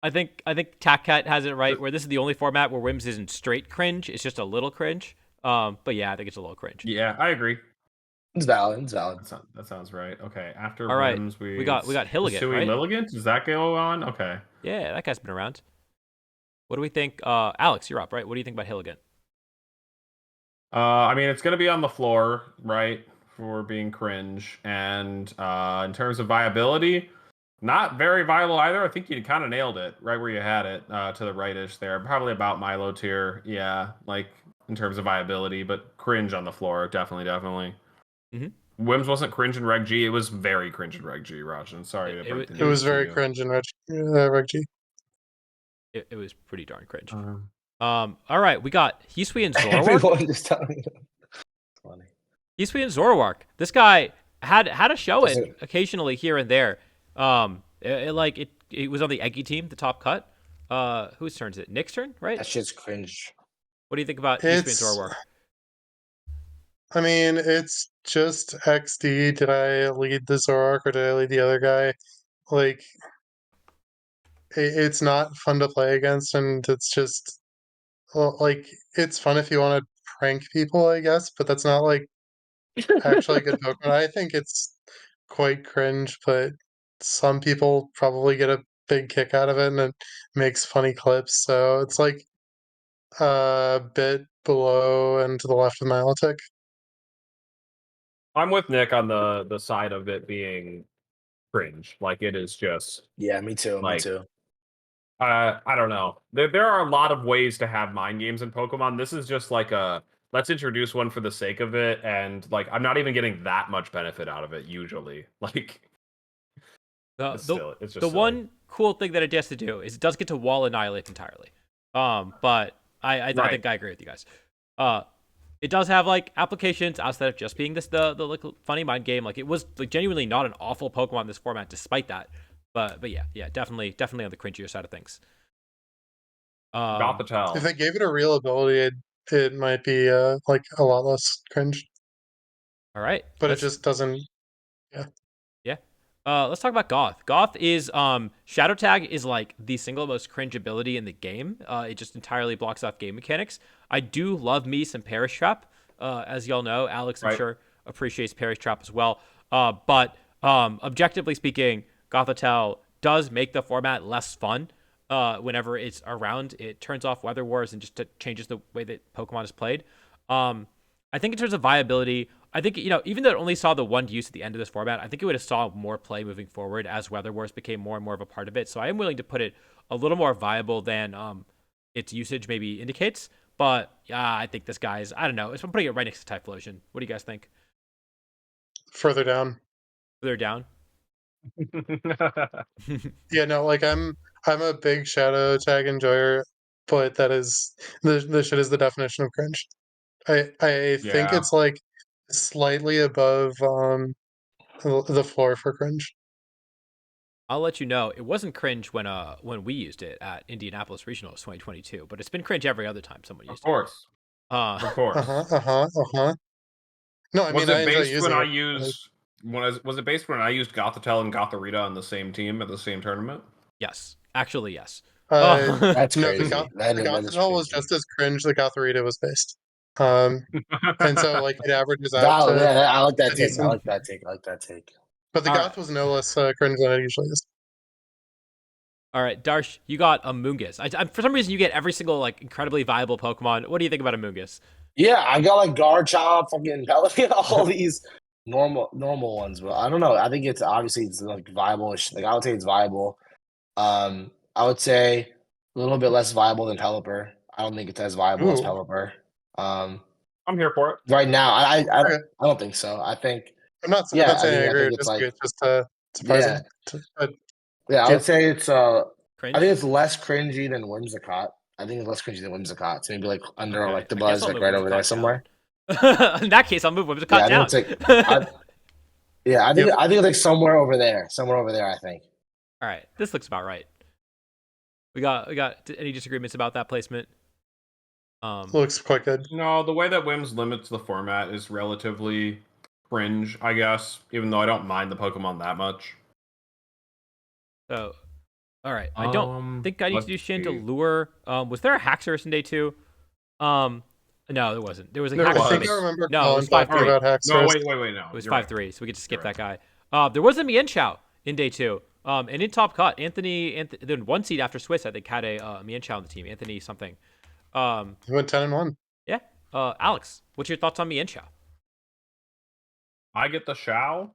I think TacCat has it right where this is the only format where Wims isn't straight cringe. It's just a little cringe. But yeah, I think it's a little cringe. Yeah, I agree. It's valid. It's valid. That sounds right. Okay, after All right, Whims, we got Hilligan, Hisui right? Lilligant. Does that go on? Okay. Yeah, that guy's been around. What do we think? Alex, you're up, right? What do you think about Hilligan? I mean, it's gonna be on the floor, right, for being cringe. And in terms of viability, not very viable either. I think you kind of nailed it right where you had it, to the rightish there. Probably about Milo tier, yeah, like in terms of viability, but cringe on the floor, definitely. Mm-hmm. Wims wasn't cringe in Reg G. It was very cringe in Reg G, Rajan. Sorry to break the It was news to very you. cringe in Reg G. It was pretty darn cringe. Um, All right, we got Hisui and Zoroark. Everyone just telling me. Funny. Hisui and Zoroark. This guy had a show Does in it? occasionally here and there. It was on the Eggy team, the top cut. Whose turn is it? Nick's turn, right? That shit's cringe. What do you think about Hisui and It's Zoroark? I mean, it's just XD. Did I lead the Zoroark or did I lead the other guy? Like, it's not fun to play against, and it's just well, like it's fun if you want to prank people, I guess. But that's not like actually a good Pokemon. I think it's quite cringe, but some people probably get a big kick out of it, and it makes funny clips. So it's like a bit below and to the left of Milotic. I'm with Nick on the side of it being cringe. Like it is just Yeah, me too. Me like too. I don't know. There are a lot of ways to have mind games in Pokemon. This is just like a let's introduce one for the sake of it, and like I'm not even getting that much benefit out of it usually. Like it's just The silly. one cool thing that it does to do is it does get to wall annihilate entirely. But I Right. think I agree with you guys. It does have like applications outside of just being the like funny mind game. Like it was like genuinely not an awful Pokemon in this format, despite that. But yeah, definitely on the cringier side of things. Got the If tell. they gave it a real ability, it might be like a lot less cringe. All right, But it let's just doesn't. yeah. Let's talk about Goth. Goth is Shadow Tag is like the single most cringe ability in the game. It just entirely blocks off game mechanics. I do love me some Perish Trap. As y'all know, Alex, I'm Right. sure, appreciates Perish Trap as well. But objectively speaking, Gothitelle does make the format less fun. Whenever it's around, it turns off Weather Wars and just changes the way that Pokemon is played. I think in terms of viability, I think, even though it only saw the one use at the end of this format, I think it would have saw more play moving forward as Weather Wars became more and more of a part of it. So I am willing to put it a little more viable than its usage maybe indicates. But I think this guy's, I don't know. I'm putting it right next to Typhlosion. What do you guys think? further down. They're down. Yeah, no, like I'm a big shadow tag enjoyer, but that is the shit is the definition of cringe. I think Yeah. it's like slightly above the floor for cringe. I'll let you know. It wasn't cringe when we used it at Indianapolis Regionals 2022, but it's been cringe every other time someone Of used it. course. Uh, Of course. No, I Was mean I it enjoy based when using I it. Like, used was it based when I used Gothitelle and Gotharita on the same team at the same tournament? yes, actually, yes. uh, That's no, crazy. The That is Gothitelle was crazy. just as cringe that Gotharita was based. And so like it averages out Val, to yeah, I like that a take. I decent. like that take. I like that take. But the All right. Goth was no less cringe than it usually is. All right, Darsh, you got a Mungus. For some reason, you get every single like incredibly viable Pokemon. What do you think about a Mungus? Yeah, I got like Garchomp, fucking Pelican, all these normal ones, but I don't know. I think it's obviously it's like viable. Like I would say it's viable. I would say a little bit less viable than Pelipper. I don't think it's as viable as Ooh, Pelipper. Um, I'm here for it. right now, okay. I don't think so. I think I'm not yeah, saying I I agree or think it's like disagree. It's just yeah, surprising. But yeah. I yeah, would say it's I Cringe? think it's less cringy than Whimsicott. I think it's less cringy than Whimsicott. So maybe like under Okay, I guess Electabuzz, I'll like move right over there Whimsicott down. somewhere. In that case, I'll move Yeah, Whimsicott I think down. it's like I yeah, yep. I think it's like somewhere over there. Somewhere over there, I think. All right, this looks about right. We got any disagreements about that placement? Looks quite good. No, the way that Wims limits the format is relatively cringe, I guess, even though I don't mind the Pokemon that much. So, all right, I don't think I need to Let's do see. Chandelure. Was there a Haxorus in day two? Um, no, there wasn't. There was a There I Haxorus. think I was. remember No, it Colin was five talking Oh, three. about no, Haxorus. wait, no. It was You're right. 5-3, so we get to skip You're that guy. There was a Mienshao in day two. And in top cut, Anthony, then one seed after Swiss, I think, had a Mienshao on the team. Anthony something. He went 10-1. Yeah. Alex, what's your thoughts on Mienshao? I get the Shao.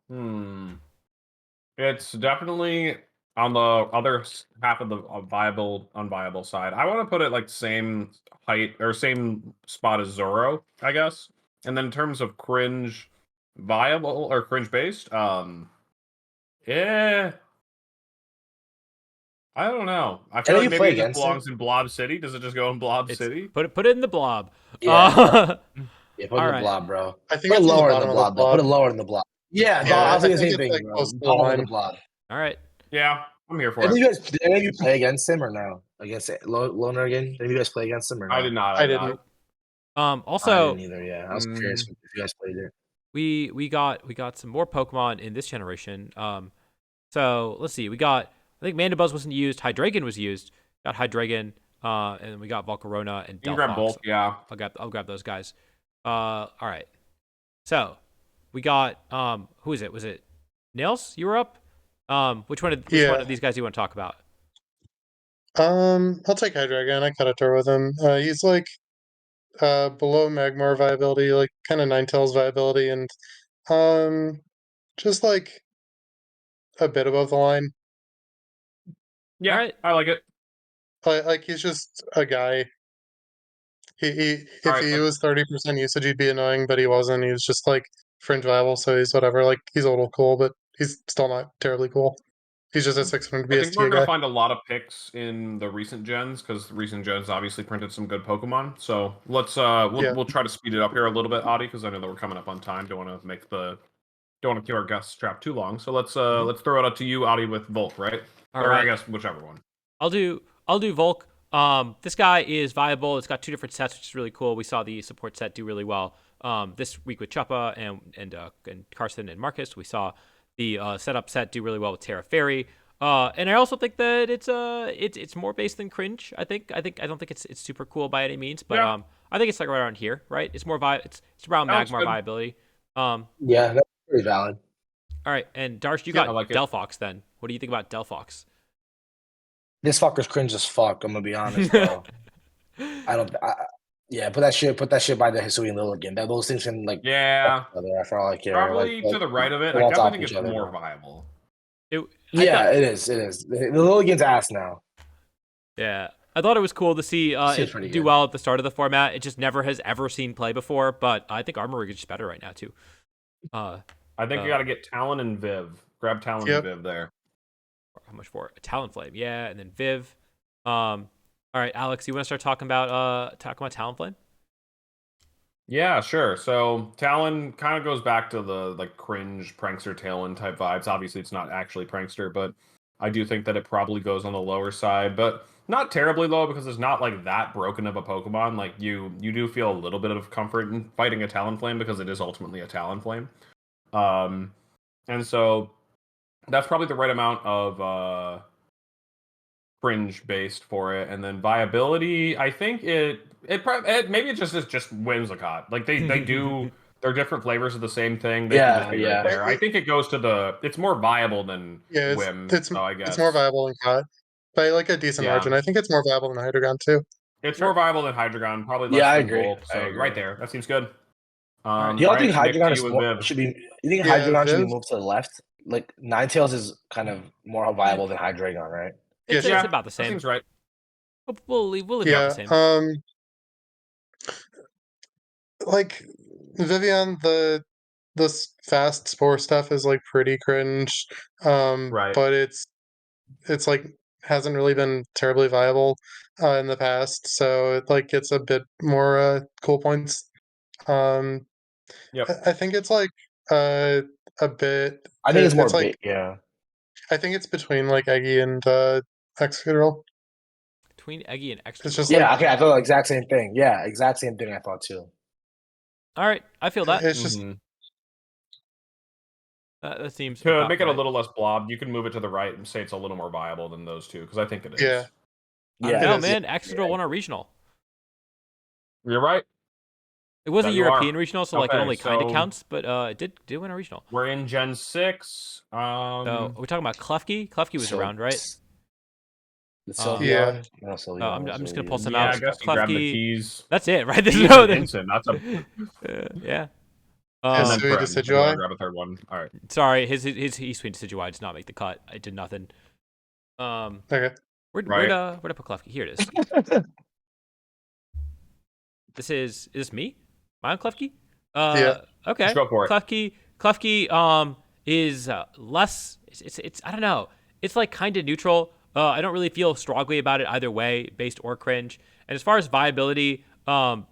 It's definitely on the other half of the viable, unviable side. I want to put it like same height or same spot as Zoro, I guess. And then in terms of cringe viable or cringe based, yeah, I don't know. I And feel then like you maybe play it just against him. belongs in Blob City. Does it just go in Blob It's City? put it in the blob. Yeah, yeah. Put it All in the right. blob, bro. I think Put it it's in the lower in the bottom of the blob, though. Put blob. it lower in the blob. Yeah, I Yeah, was I thinking the think same it's thing, like bro. close to the Bottom of the line. blob. All right. Yeah, I'm here for And it. did any of you play against him or no? Against Loner again? Did you guys play against him or I no? did not. I I did not. didn't. I Also, didn't either. Yeah, I was curious Mm, if you guys played it. we got some more Pokemon in this generation. So let's see. I think Mandibuzz wasn't used. Hydreigon was used. Got Hydreigon. And we got Volcarona and you can grab Delphox. both. Yeah. I'll grab those guys. All right. So we got who is it? Was it Nails? You were up. Which one of these guys do you want to talk about? I'll take Hydreigon. I cut a tour with him. He's like below Magmar viability, like kind of Ninetales viability, and just like a bit above the line. All Yeah, right. I like it. Like he's just a guy. He All if right. he was 30% usage, he'd be annoying, but he wasn't. He was just like fringe viable, so he's whatever. Like he's a little cool, but he's still not terribly cool. He's just a 600 I think we're BSTA gonna guy. find a lot of picks in the recent gens because recent gens obviously printed some good Pokemon. So let's Yeah. we'll try to speed it up here a little bit, Adi, because I know that we're coming up on time. Don't want to keep our guest trap too long. So let's throw it up to you, Adi, with Volt, right? All or right. I guess whichever one. I'll do Volk. This guy is viable. It's got two different sets, which is really cool. We saw the support set do really well this week with Chuppa and Carson and Marcus. We saw the setup set do really well with Terra Fairy. And I also think that it's more based than cringe. I don't think it's super cool by any means, but Yeah. I think it's like right around here, right? It's more it's around That looks Magmar good. viability. Yeah, that's pretty valid. All right, and Darsh, you Yeah, got I like it. Delphox. Then what do you think about Delphox? This fucker's cringe as fuck. I'm gonna be honest, bro. Yeah, put that shit by the Hisuian Lilligant. Those things can like Yeah, fuck each other for all I care. probably to the right of it. I on definitely top of think each it's other, more bro. viable. Yeah, it is. It is. The Lilligant's ass now. Yeah, I thought it was cool to see Seems it pretty do good. well at the start of the format. It just never has ever seen play before, but I think Armory is just better right now too. I think you got to get Talon and Viv. Grab Talon and Yep. Viv there. How much for a Talonflame? Yeah, and then Viv. All right, Alex, you want to start talking about Talonflame? Yeah, sure. So Talon kind of goes back to the like cringe prankster Talon type vibes. Obviously, it's not actually prankster, but I do think that it probably goes on the lower side, but not terribly low because it's not like that broken of a Pokemon. Like you do feel a little bit of comfort in fighting a Talonflame because it is ultimately a Talonflame. And so that's probably the right amount of fringe based for it, and then viability. I think it maybe it just whimsicott. Like they do. They're different flavors of the same thing. They can just Yeah, be right yeah. there. I think it goes to the. It's more viable than Yeah, whim. So I it's more guess viable than Cod by like a decent yeah, margin. I think it's more viable than Hydreigon too. it's more Sure. viable than Hydreigon. Probably Yeah, less I than agree. bulk. I So right agree. there. That seems good. All right. You All don't right, think Nick, Hydreigon to is you and more Viv. should be? You think Yeah, Hydreigon should be Viv. moved to the left? Like Ninetales is kind of more viable than Hydreigon, right? Yeah, It's sure. about the That same. seems right. We'll leave it about the Yeah. same. Like Vivian, the fast spore stuff is like pretty cringe. Right. But it's like hasn't really been terribly viable in the past, so it like gets a bit more cool points. Um, Yep. I think it's like a bit. I think it's more It's like bait. Yeah. I think it's between like Eggy and Excadrill. Between Eggy and It's Excadrill. just like Yeah. Okay. I thought the exact same thing. Yeah. Exact same thing. I thought too. All right, I feel that. it's just Mm-hmm. That seems To about make it a right. little less blob, you can move it to the right and say it's a little more viable than those two, because I think it yeah. is. I don't Yeah. It know, is. Yeah. man. Excadrill won a regional. You're right. It was That a you are. European regional, so like it Okay, only kind of so counts, but it did win a regional. we're in Gen 6. So are we talking about Klefki? Klefki was So around, right? the Yeah. Sylveon. No, Sylveon I'm was just gonna really pull some yeah, out. I guess you grab the Klefki. keys. That's it, right? There's Keys no and Ensign. That's a yeah. and then Hisui Prim. If you want to Decidueye. grab a third one. All right. Sorry, his East-Wind Decidueye does not make the cut. I did nothing. Okay. Where'd Right. I put Klefki? Here it is. Is this me? Am I on Klefki? Yeah. Okay. Let's go for it. Klefki is less. It's I don't know. It's like kind of neutral. I don't really feel strongly about it either way, based or cringe. And as far as viability, I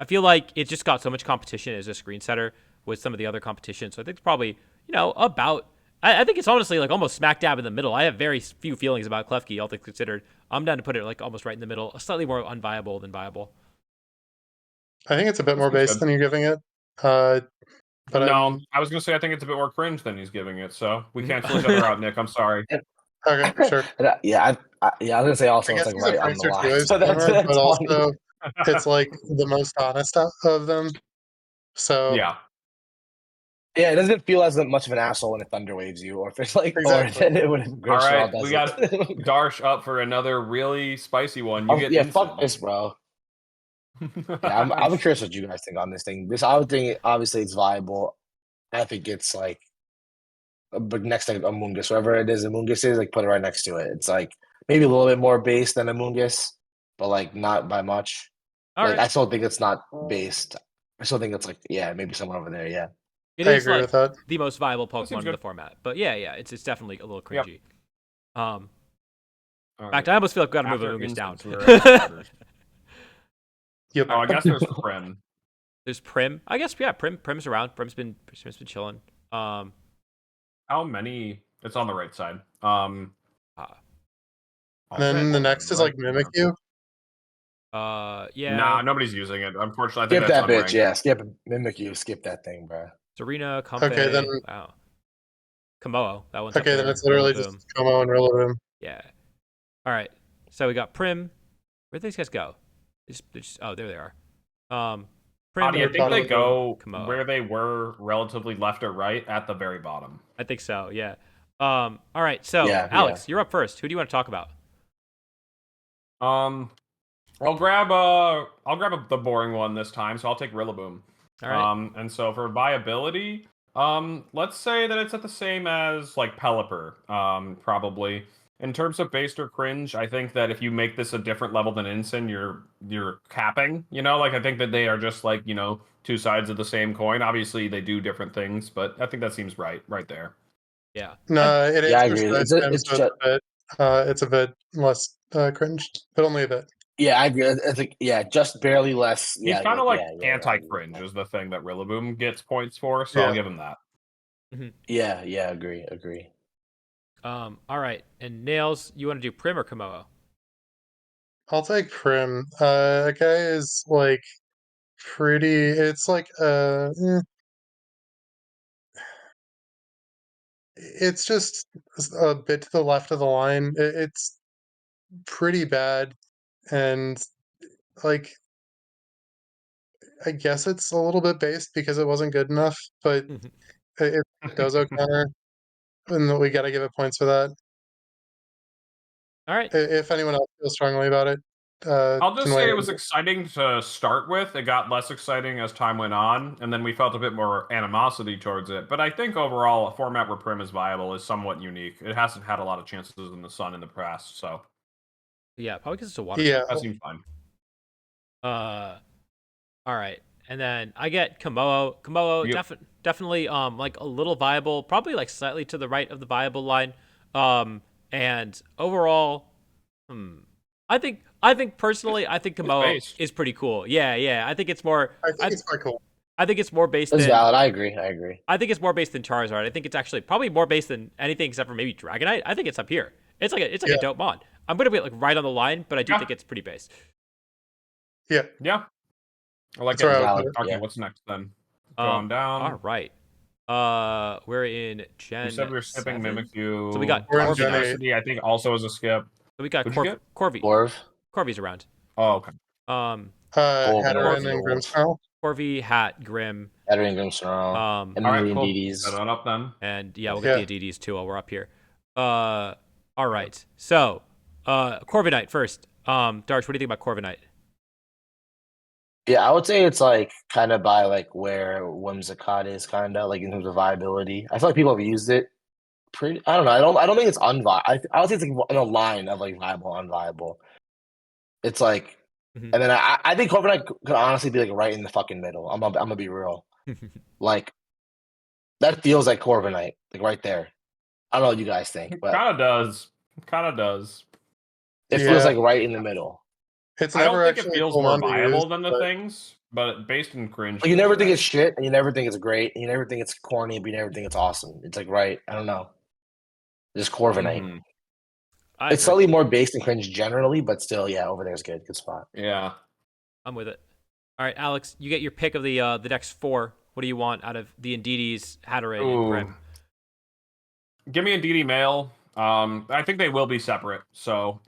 feel like it just got so much competition as a screen setter with some of the other competition. So I think it's probably about. I think it's honestly like almost smack dab in the middle. I have very few feelings about Klefki, all things considered. I'm down to put it like almost right in the middle, slightly more unviable than viable. I think it's a bit That more seems base good. than you're giving it. But No, I was gonna say I think it's a bit more cringe than he's giving it. So we cancel each other out, Nick. I'm sorry. okay, sure. Yeah, I was gonna say I also it's guess like he's a right on the prankster line. too, So Slimmer, but that's funny. also it's like the most honest of them. So Yeah. Yeah, it doesn't feel as much of an asshole when it thunder waves you, or if it's like, or exactly. then it when All Grinshaw right. does We got it. Darsh up for another really spicy one. You get Yeah, fuck Ensign. this, bro. Yeah, I'm curious what you guys think on this thing. This I would think obviously it's viable. I think it's like but next to Amoonguss, wherever it is Amoonguss is, like put it right next to it. It's like maybe a little bit more base than Amoonguss, but like not by much. All Like right. I still think it's not based. I still think it's like yeah, maybe somewhere over there. Yeah. It I is agree like with that. the most viable That seems Pokemon in the good. format. But yeah, it's definitely a little Yep. cringy. All In right. fact, I almost feel like we got to move After Amoonguss down. Ensigns, we're at starters. Yep. Oh, I guess there's Prim. There's Prim. I guess yeah, Prim's around. Prim's been chilling. How many? It's on the right side. Then the next is like Mimikyu. Yeah. Nah, nobody's using it. Unfortunately, I think Skip that's that bitch. unranked. Yeah, skip Mimikyu. Skip that thing, bro. Serena, Comfey. Okay, then Wow. Komodo. That one's up okay, there. then it's literally Rillaboom. just Como and Rillaboom. Yeah. All right. So we got Prim. Where'd these guys go? Oh, there they are. Prim. Adi, I think they go Komodo. where they were relatively left or right at the very bottom. I think so. Yeah. All right. So Yeah, Alex, you're up first. Who do you want to talk about? I'll grab the boring one this time, so I'll take Rillaboom. All right. And so for viability, let's say that it's at the same as like Pelipper, probably. In terms of based or cringe, I think that if you make this a different level than Ensign, you're capping. Like I think that they are just like two sides of the same coin. Obviously, they do different things, but I think that seems right there. Yeah. No, it Yeah, I is agree. side spam, so it's a bit less cringe, but only a bit. Yeah, I agree. It's like, yeah, just barely less. He's Yeah, kind of like yeah, anti-cringe is the thing that Rillaboom gets points for, so Yeah. I'll give him that. yeah. Agree. All right. And Nails, you want to do Prim or Komodo? I'll take Prim. That guy is like pretty. It's like it's just a bit to the left of the line. It's pretty bad, and like I guess it's a little bit based because it wasn't good enough, but it's Dozo counter, and we got to give it points for that. All right. If anyone else feels strongly about it, I'll can just weigh say it in. was exciting to start with. It got less exciting as time went on, and then we felt a bit more animosity towards it. But I think overall, a format where Prim is viable is somewhat unique. It hasn't had a lot of chances in the sun in the past, so Yeah, probably because it's a water Yeah, type. that seems fine. All right. And then I get Komodo. Komodo Yep. definitely like a little viable, probably like slightly to the right of the viable line. And overall, I think personally, I think Komodo based. is pretty cool. Yeah. I think it's more I think it's quite cool. I think it's more based That's than valid. I agree. I think it's more based than Charizard. I think it's actually probably more based than anything except for maybe Dragonite. I think it's up here. It's like a Yeah. dope mod. I'm gonna be like right on the line, but I do Yeah. think it's pretty based. Yeah, Yeah, I like that's it. where I would Valid. put it. Okay, Yeah. what's next then? Going down. All right. We're in Gen You said we were skipping 7? Mimikyu. So we got We're in Corviknight. Gen 8. Electricity, I think, also is a skip. So we got What'd you get? Corvi. Orv, Corvi's around. Oh, okay. Hatteran and Wolf, Grimmsnarl. Corvi, Hat, Grim. Veteran Grimmsnarl, and All then right, the cool. Indeedis. Set that up then. And yeah, we'll Yeah. get the Adidis too while we're up here. All right. So, Corviknight first. Darsh, what do you think about Corviknight? Yeah, I would say it's like kind of by like where Whimsicott is, kind of like in terms of viability. I feel like people have used it pretty. I don't know. I don't think it's unviable. I would say it's like in a line of like viable, unviable. It's like, Mhm. and then I think Corviknight could honestly be like right in the fucking middle. I'm gonna be real. Like that feels like Corviknight, like right there. I don't know what you guys think, but Kind of does. Kind of does. it feels Yeah. like right in the middle. It's I don't never think it actually feels a more Pokemon to viable use, than the but things, but based in cringe. Like, you feels never think right. it's shit, and you never think it's great, and you never think it's corny, but you never think it's awesome. It's like right. I don't know. Just Corviknight. Mhm. I It's agree. slightly more based in cringe generally, but still, yeah, over there is good. Good spot. Yeah. I'm with it. All right, Alex, you get your pick of the next 4. What do you want out of the Indeedis, Hatterene, and Ooh. Grim? Give me a DD Mail. I think they will be separate. So,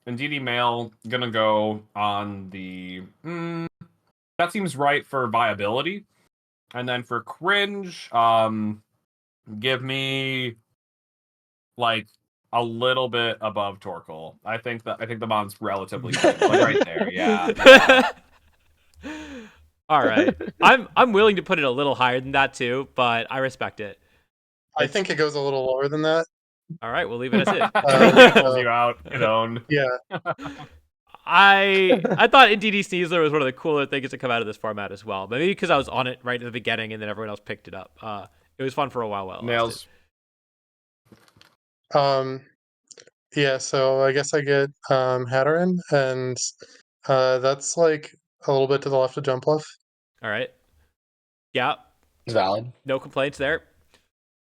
Indeedee Mail gonna go on the. That seems right for viability, and then for cringe, give me like a little bit above Torkoal. I think the mod's relatively good, like right there. Yeah. All right. I'm willing to put it a little higher than that too, but I respect it. I think it goes a little lower than that. All right, we'll leave it as it. Cancels you out. Get owned. Yeah, I thought Indeedee Sneasler was one of the cooler things to come out of this format as well. Maybe because I was on it right at the beginning and then everyone else picked it up. It was fun for a while it lasted. Nails. Yeah, so I guess I get Hatteran, and that's like a little bit to the left of Jumpluff. All right. Yeah, It's valid. no complaints there.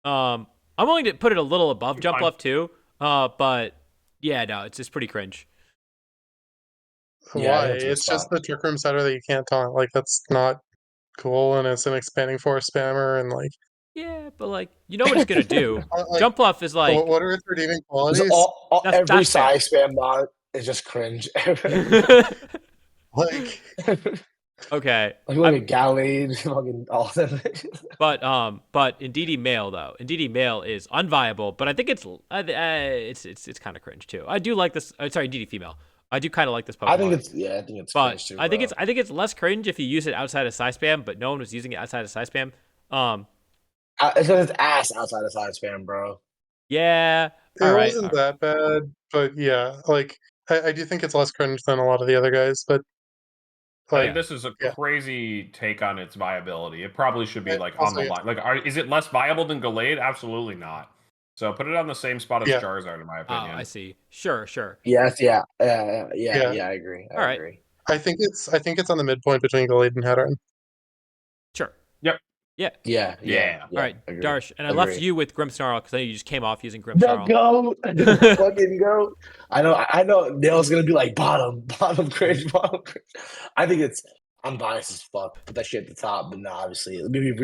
I'm willing to put it a little above Fine. Jumpluff too. But yeah, no, it's just pretty cringe. Yeah, I Why? think it's a good It's just spot. the Trick Room setter that you can't taunt. Like, that's not cool, and it's an expanding force spammer, and like, Yeah, but like you know what it's gonna do. like Jumpluff is like what are its redeeming It's qualities? That's every fair. size spam mod is just cringe. Like, Okay. Like look at Gallade, fucking all of them. But Indeedee Male though. Indeedee Male is unviable, but I think it's kind of cringe too. I do like this. Sorry, Indeedee Female. I do kind of like this Pokemon. I think it's but cringe too. I think bro. I think it's less cringe if you use it outside of side spam, but no one was using it outside of side spam. It's because it's ass outside of side spam, bro. Yeah. it All right. wasn't that bad, but yeah, like, I do think it's less cringe than a lot of the other guys, but I Like, think this is a yeah. crazy take on its viability. It probably should be like on Also, the line. Like, is it less viable than Gallade? Absolutely not. So put it on the same spot as yeah, Charizard, in my Oh, opinion. I see. Sure, sure. Yes, yeah, yeah. I agree. I All right. agree. I think it's on the midpoint between Gallade and Hatterene. Sure. Yep. Yeah. Yeah. All right, Agree. Darsh, and I left Agree. you with Grimmsnarl because I know you just came off using The Grimmsnarl. goat, the fucking goat. I know. Dale's gonna be like bottom cringe, bottom cringe. I think it's. I'm biased as fuck. Put that shit at the top, but no, obviously, maybe uh,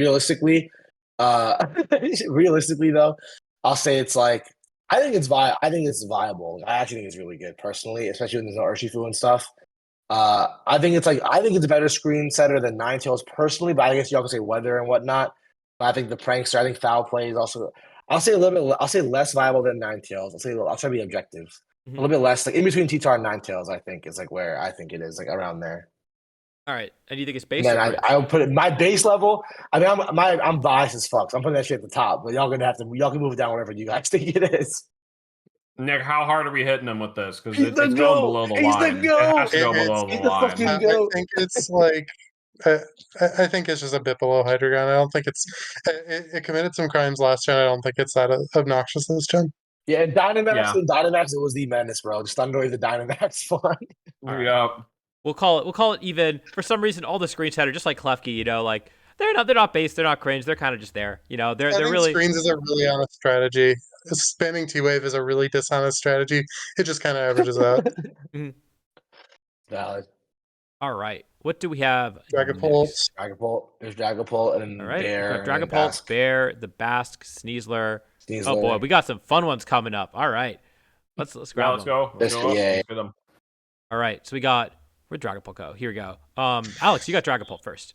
realistically though, I'll say it's like. I think it's viable. I actually think it's really good personally, especially when there's no Urshifu and stuff. I think it's a better screen setter than Ninetales personally, but I guess y'all can say weather and whatnot. But I think the prankster, I think foul play is also. I'll say a little bit. I'll say less viable than Ninetales. I'll try to be objective. A Mhm. little bit less, like in between T-Tar and Ninetales. I think is like where I think it is, like around there. All right, and do you think it's And base then or cringe? I'll put it my base level. I mean, I'm biased as fuck. So I'm putting that shit at the top, but y'all can move it down whatever you guys think it is. Nick, how hard are we hitting him with this? Because He's the it's going goat. below the He's the line. It has goat. to go It's- below the He's the line. fucking I goat. think it's like I think it's just a bit below Hydreigon. I don't think it committed some crimes last gen. I don't think it's that obnoxious this gen. Yeah, and Yeah. Dynamax, it was the madness, bro. Just underway the Dynamax fun. All right. Yeah. We'll call it even. For some reason, all the screens are just like Klefki. You know, like they're not base, they're not cringe. They're kind of just there. You know, they're Spamming really. screens is a really honest strategy. Spamming T-Wave is a really dishonest strategy. It just kind of averages out. Mhm. Valid. All right, what do we have Dragapult. next? Dragapult. There's Dragapult and then All right, Bear we've got and then Dragapult, Basque. Bear, the Basque, Sneasler. Oh boy, Sneasler. we got some fun ones coming up. All right, let's Yeah, grab let's them. go. Let's go up. Yeah. Let's get them. All right, so we got where'd Dragapult go? Here we go. Alex, you got Dragapult first.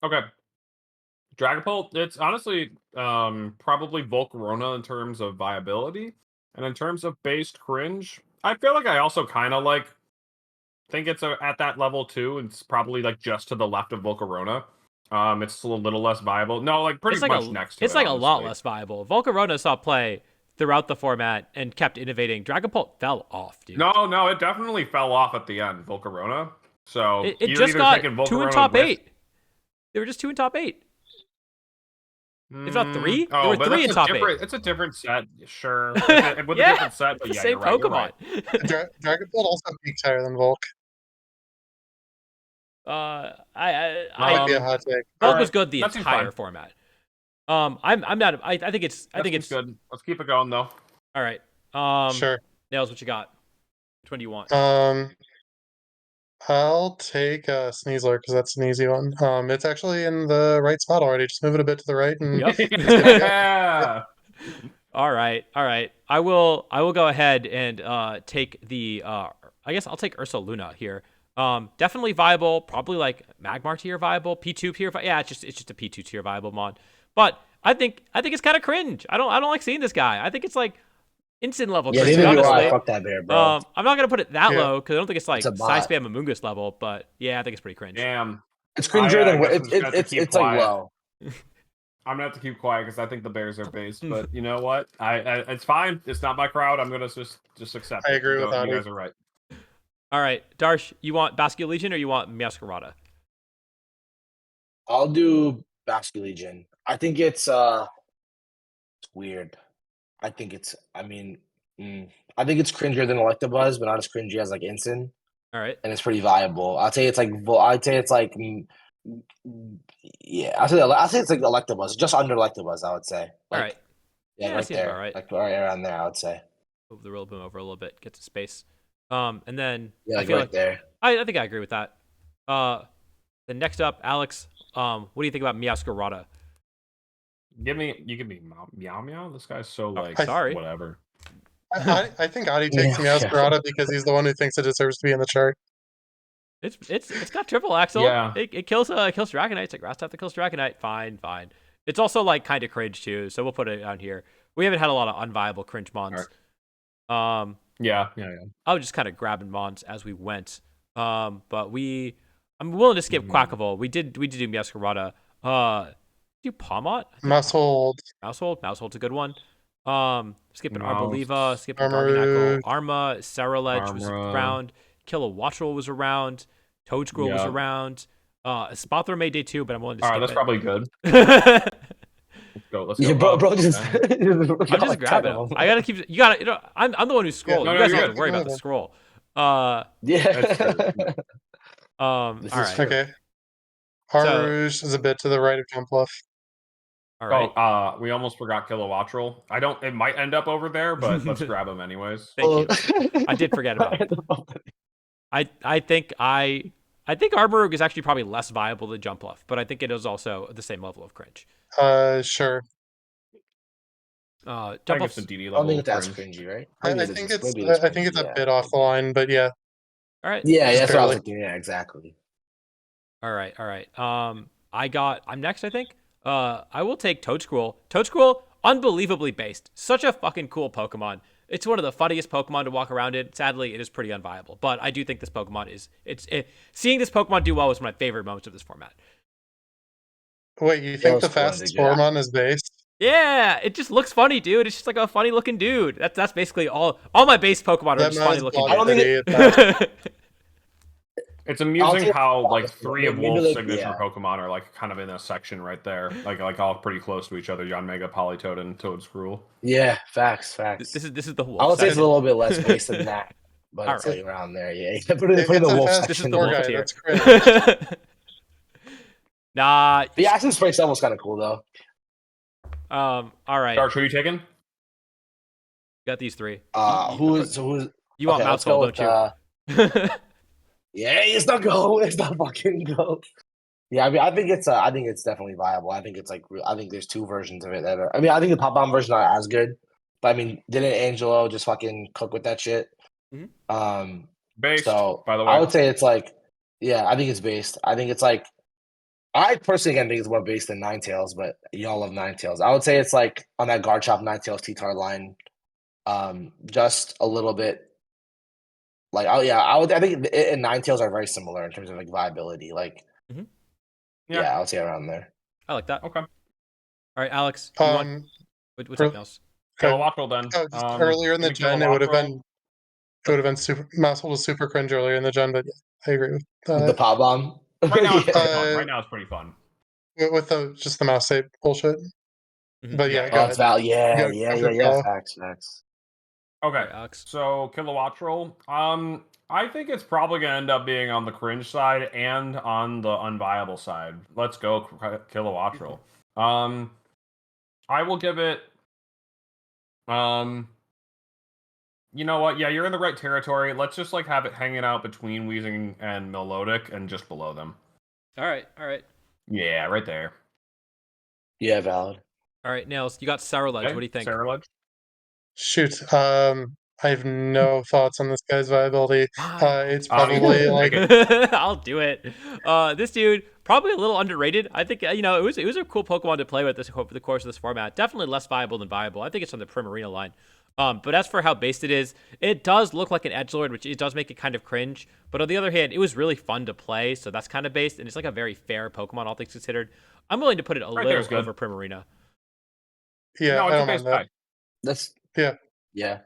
Okay. Dragapult, it's honestly probably Volcarona in terms of viability. And in terms of based cringe, I feel like I also kind of like think it's at that level too. It's probably like just to the left of Volcarona. It's a little less viable. No, like pretty It's like much next to it's it. like a lot honestly. less viable. Volcarona saw play throughout the format and kept innovating. Dragapult fell off, dude. No, it definitely fell off at the end, Volcarona. So It you're just either got taking 2 in Volcarona top with 8. They were just 2 in top 8. If not 3, there Oh, were but 3 in that's top a 8. different. It's a different set, sure. With a Yeah, different set, but the yeah, same you're right. You're Pokemon. right. Dragapult also peaks higher than Volk. I Might be a hot take. Volk Alright, was good the that seems entire fine. format. I'm not. I think it's. I That think seems it's good. Let's keep it going though. all right. Sure. Nails, what you got? Which one do you want? I'll take Sneasler because that's an easy one. It's actually in the right spot already. Just move it a bit to the right and Yep. Yeah. All right. I will go ahead and take the I guess I'll take Ursa Luna here. Definitely viable, probably like Magmar tier viable, P2 tier yeah, it's just a P2 tier viable mod. But I think it's kind of cringe. I don't like seeing this guy. I think it's like instant level Yeah, cringe, neither do I. honestly. Fuck that bear, bro. I'm not gonna put it that Yeah. low because I don't think it's like It's a Psy bot. Spam Amoonguss level, but yeah, I think it's pretty cringe. Damn. It's cringer than guess I'm just gonna have to keep it's like quiet. low. I'm gonna have to keep quiet because I think the Bears are based. But you know what? I it's fine. It's not my crowd. I'm gonna just accept it. I agree with You Adi. guys are right. All right, Darsh, you want Basket Legion or you want Masquerada? I'll do Basque Legion. I think it's weird. I think it's I think it's cringer than Electabuzz, but not as cringy as like Ensign. All right. And it's pretty viable. I'd say it's like yeah. I'll say it's like Electabuzz, just under Electabuzz. I would say. All right. Yeah, Yeah, right seems there. about right. Like right around there, I would say. Move the Rillaboom over a little bit, get to space. And then Yeah, I like feel right like there. I think I agree with that. Then next up, Alex, what do you think about Meowscarada? You give me Meow Meow. This guy's so like sorry. whatever. I think Adi takes Yeah. Meowscarada because he's the one who thinks it deserves to be in the chart. It's got triple axle. Yeah. It kills Dragonite. It's a grass type that kills Dragonite. Fine. It's also like kind of cringe too, so we'll put it on here. We haven't had a lot of unviable cringe mons. Yeah. I was just kind of grabbing mons as we went. But I'm willing to skip Quackable. We did do Meowscarada. Do Palmot? Mousehold. Mousehold's a good one. Skipping Mouse. Arboliva, skipping Armarouge. Garganacl, Arma, Ceruledge was Armra. around, Kilowattrel was around, Toad Scroll was Yeah. around. Spothor made day 2, but I'm willing to All skip right, that's it. probably good. Let's go. Let's Yeah, go. bro, just Okay. I'm just grabbing them. I gotta keep. You gotta. I'm the one who's scrolling. No, You no, guys you're don't have good. to worry about the scroll. All Yeah. That's true. This is right. true. Okay. So, Rouge is a bit to the right of Jump Bluff. all right. Oh, we almost forgot Kilowattrel. I don't. It might end up over there, but let's grab him anyways. Thank you. I did forget about him. I think Armor Rogue is actually probably less viable than Jump Bluff, but I think it is also the same level of cringe. Sure. I Jump think it's Bluff's the DD I don't level think of it's as cringe. cringy, right? I Maybe think it's it's maybe it's I think cringy, it's a yeah. bit off the line, but yeah. all right. Yeah, Just that's what I was barely. thinking. Yeah, exactly. All right. I'm next, I think. I will take Toad Scroll. Toad Scroll, unbelievably based. Such a fucking cool Pokemon. It's one of the funniest Pokemon to walk around in. Sadly, it is pretty unviable, but I do think this Pokemon is. Seeing this Pokemon do well was one of my favorite moments of this format. Wait, you That think was the cool, fastest yeah. Pokemon is based? Yeah, it just looks funny, dude. It's just like a funny looking dude. That's basically all. All my base Pokemon are That just funny man's looking I don't think dudes. Velocity. It's I'll amusing take how that, like but 3 of maybe, Wolf's like, signature yeah. Pokemon are like kind of in a section right there, like all pretty close to each other. Yanmega, Politoed, and Toedscruel. Yeah, facts. This is the I wolf would say it's a section. little bit less based than that, but All it's right. like around there. Yeah, put it in It's the a wolf fast This is section. the tour wolf guide. tier. That's cringe. Nah. The Accent Spring stuff was kind of cool though. All right. Darsh, who are you taking? Got these 3. Who's You want okay, let's Mouthful, go don't with, you? yeah, it's not go. It's not fucking go. Yeah, I mean, I think it's definitely viable. I think it's like, I think there's 2 versions of it that are. I mean, I think the Pop Bomb version not as good, but I mean, didn't Angelo just fucking cook with that shit? Mhm. Based, So by the I way. would say it's like, yeah, I think it's based. I think it's like, I personally again think it's more based than Ninetales, but y'all love Ninetales. I would say it's like on that guard chop Ninetales T-Tar line, just a little bit. Like, oh yeah, I think it and Ninetales are very similar in terms of like viability. Like, yeah, I would say around there. I like that. Okay. All right, Alex. You want Um, what's up, Nels? Kilowattrel then. just earlier in the give me gen, it would have Kilowattrel. been super. Mouthful was super cringe earlier in the gen, but yeah, I agree with The that. Pop Bomb. Right now it's Yeah. pretty fun. Right now it's pretty fun. With the just the mouse shape bullshit. Mhm. But yeah, Yeah. go Oh, ahead. it's Val. Yeah, Go- yeah, go yeah, for yeah. Val. Facts. All Okay. right, Alex. So Kilowattrel. I think it's probably gonna end up being on the cringe side and on the unviable side. Let's go Kilowattrel. I will give it. You know what? Yeah, you're in the right territory. Let's just like have it hanging out between Wheezing and Melodic and just below them. All right. Yeah, right there. Yeah, valid. All right, Nails. You got Sour Ledge. Okay, What do you think? Sarah Shoot. I have no thoughts on this guy's viability. Fine. It's probably like I'll do it. This dude probably a little underrated. I think it was a cool Pokemon to play with over the course of this format. Definitely less viable than viable. I think it's on the Primarina line. But as for how based it does look like an Edgelord, which it does make it kind of cringe. But on the other hand, it was really fun to play, so that's kind of based, and it's like a very fair Pokemon, all things considered. I'm willing to put it a Right there is little good. over Primarina. yeah, No, I it's a don't base mind that. guy. That's Yeah. yeah,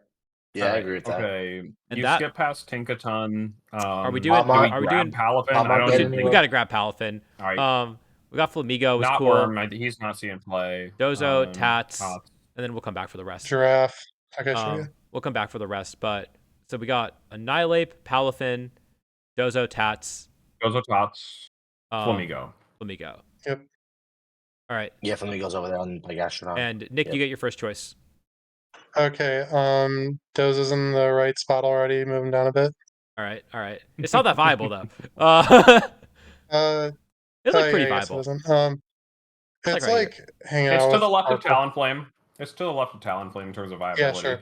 I Alright. agree with that. Okay, And you that- skip past Tinkaton. Are we do doing? we Are we grab doing? Palafin? I'm I not don't getting see. We it. got to grab Palafin. All right. We got Flamigo. Was Not cool. Worm. He's not seeing play. Dozo, Tats, Tots. and then we'll come back for the rest. Giraffe. Okay, sure. Yeah. We'll come back for the rest. But so we got Annihilate, Palafin, Dozo, Tats, Gozo Tots. um, Flamigo. Flamigo. Yep. All right. Yeah, Flamingos over there on like astronaut. And Nick, Yep. you get your first choice. Okay. Doze is in the right spot already. Moving down a bit. All right. It's not that viable though. It's like pretty yeah, I guess it viable. isn't. like It's right like hanging It's out to with the left of Sparkle. Talonflame. It's to the left of Talonflame in terms of Yeah, viability. sure.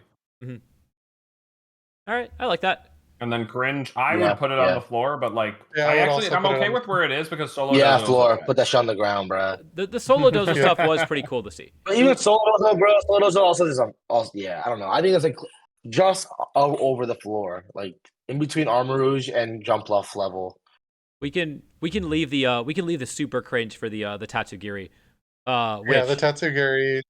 All right. I like that. And then cringe, I Yeah, would put it yeah. on the floor, but like Yeah, I would I'm also put it okay on- with where it is because solo. Yeah, Dozo's floor. okay. Put that shit on the ground, bro. The solo Dozo Yeah. stuff was pretty cool to see. But even Solo, bro. Solo also just also yeah. I don't know. I think it's like just over the floor, like in between Armor Rouge and Jump Bluff level. We can leave the super cringe for the Tatsugiri. Yeah, Which the Tatsugiri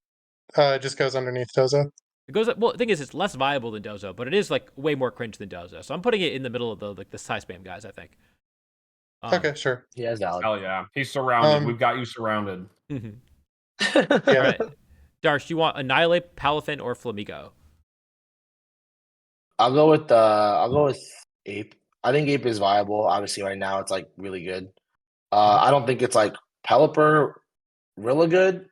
just goes underneath Dozo. it goes. Well, the thing is, it's less viable than Dozo, but it is like way more cringe than Dozo. So I'm putting it in the middle of the side spam guys. I think. Okay, sure. Yeah, it's valid. Hell yeah, he's surrounded. Um, We've got you surrounded. Mhm. Yeah. All right. Darsh, do you want Annihilate, Palafin, or Flamigo? I'll go with Ape. I think Ape is viable. Obviously, right now it's like really good. I don't think it's like Pelipper really good.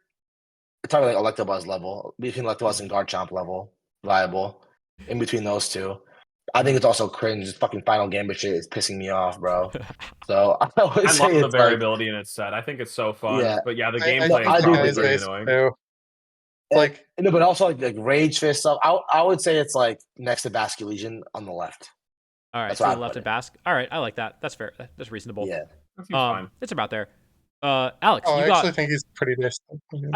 It's probably like Electabuzz level, between Electabuzz and Garchomp level, viable. In between those two. I think it's also cringe. This fucking Final Gambit shit is pissing me off, bro. So I would I say love the it's like, variability in its set. I think it's so fun. yeah, But yeah, the I no, gameplay is think I the do probably think guy's it pretty base is. annoying. too. Like, No, but also like Rage Fist stuff. I would say it's like next to Basculegion on the left. All right, That's so where you I left put of it. Basque. All right, I like that. That's fair. That's reasonable. Yeah. That seems fine. It's about there. Alex, oh, you I actually got. think he's pretty basic.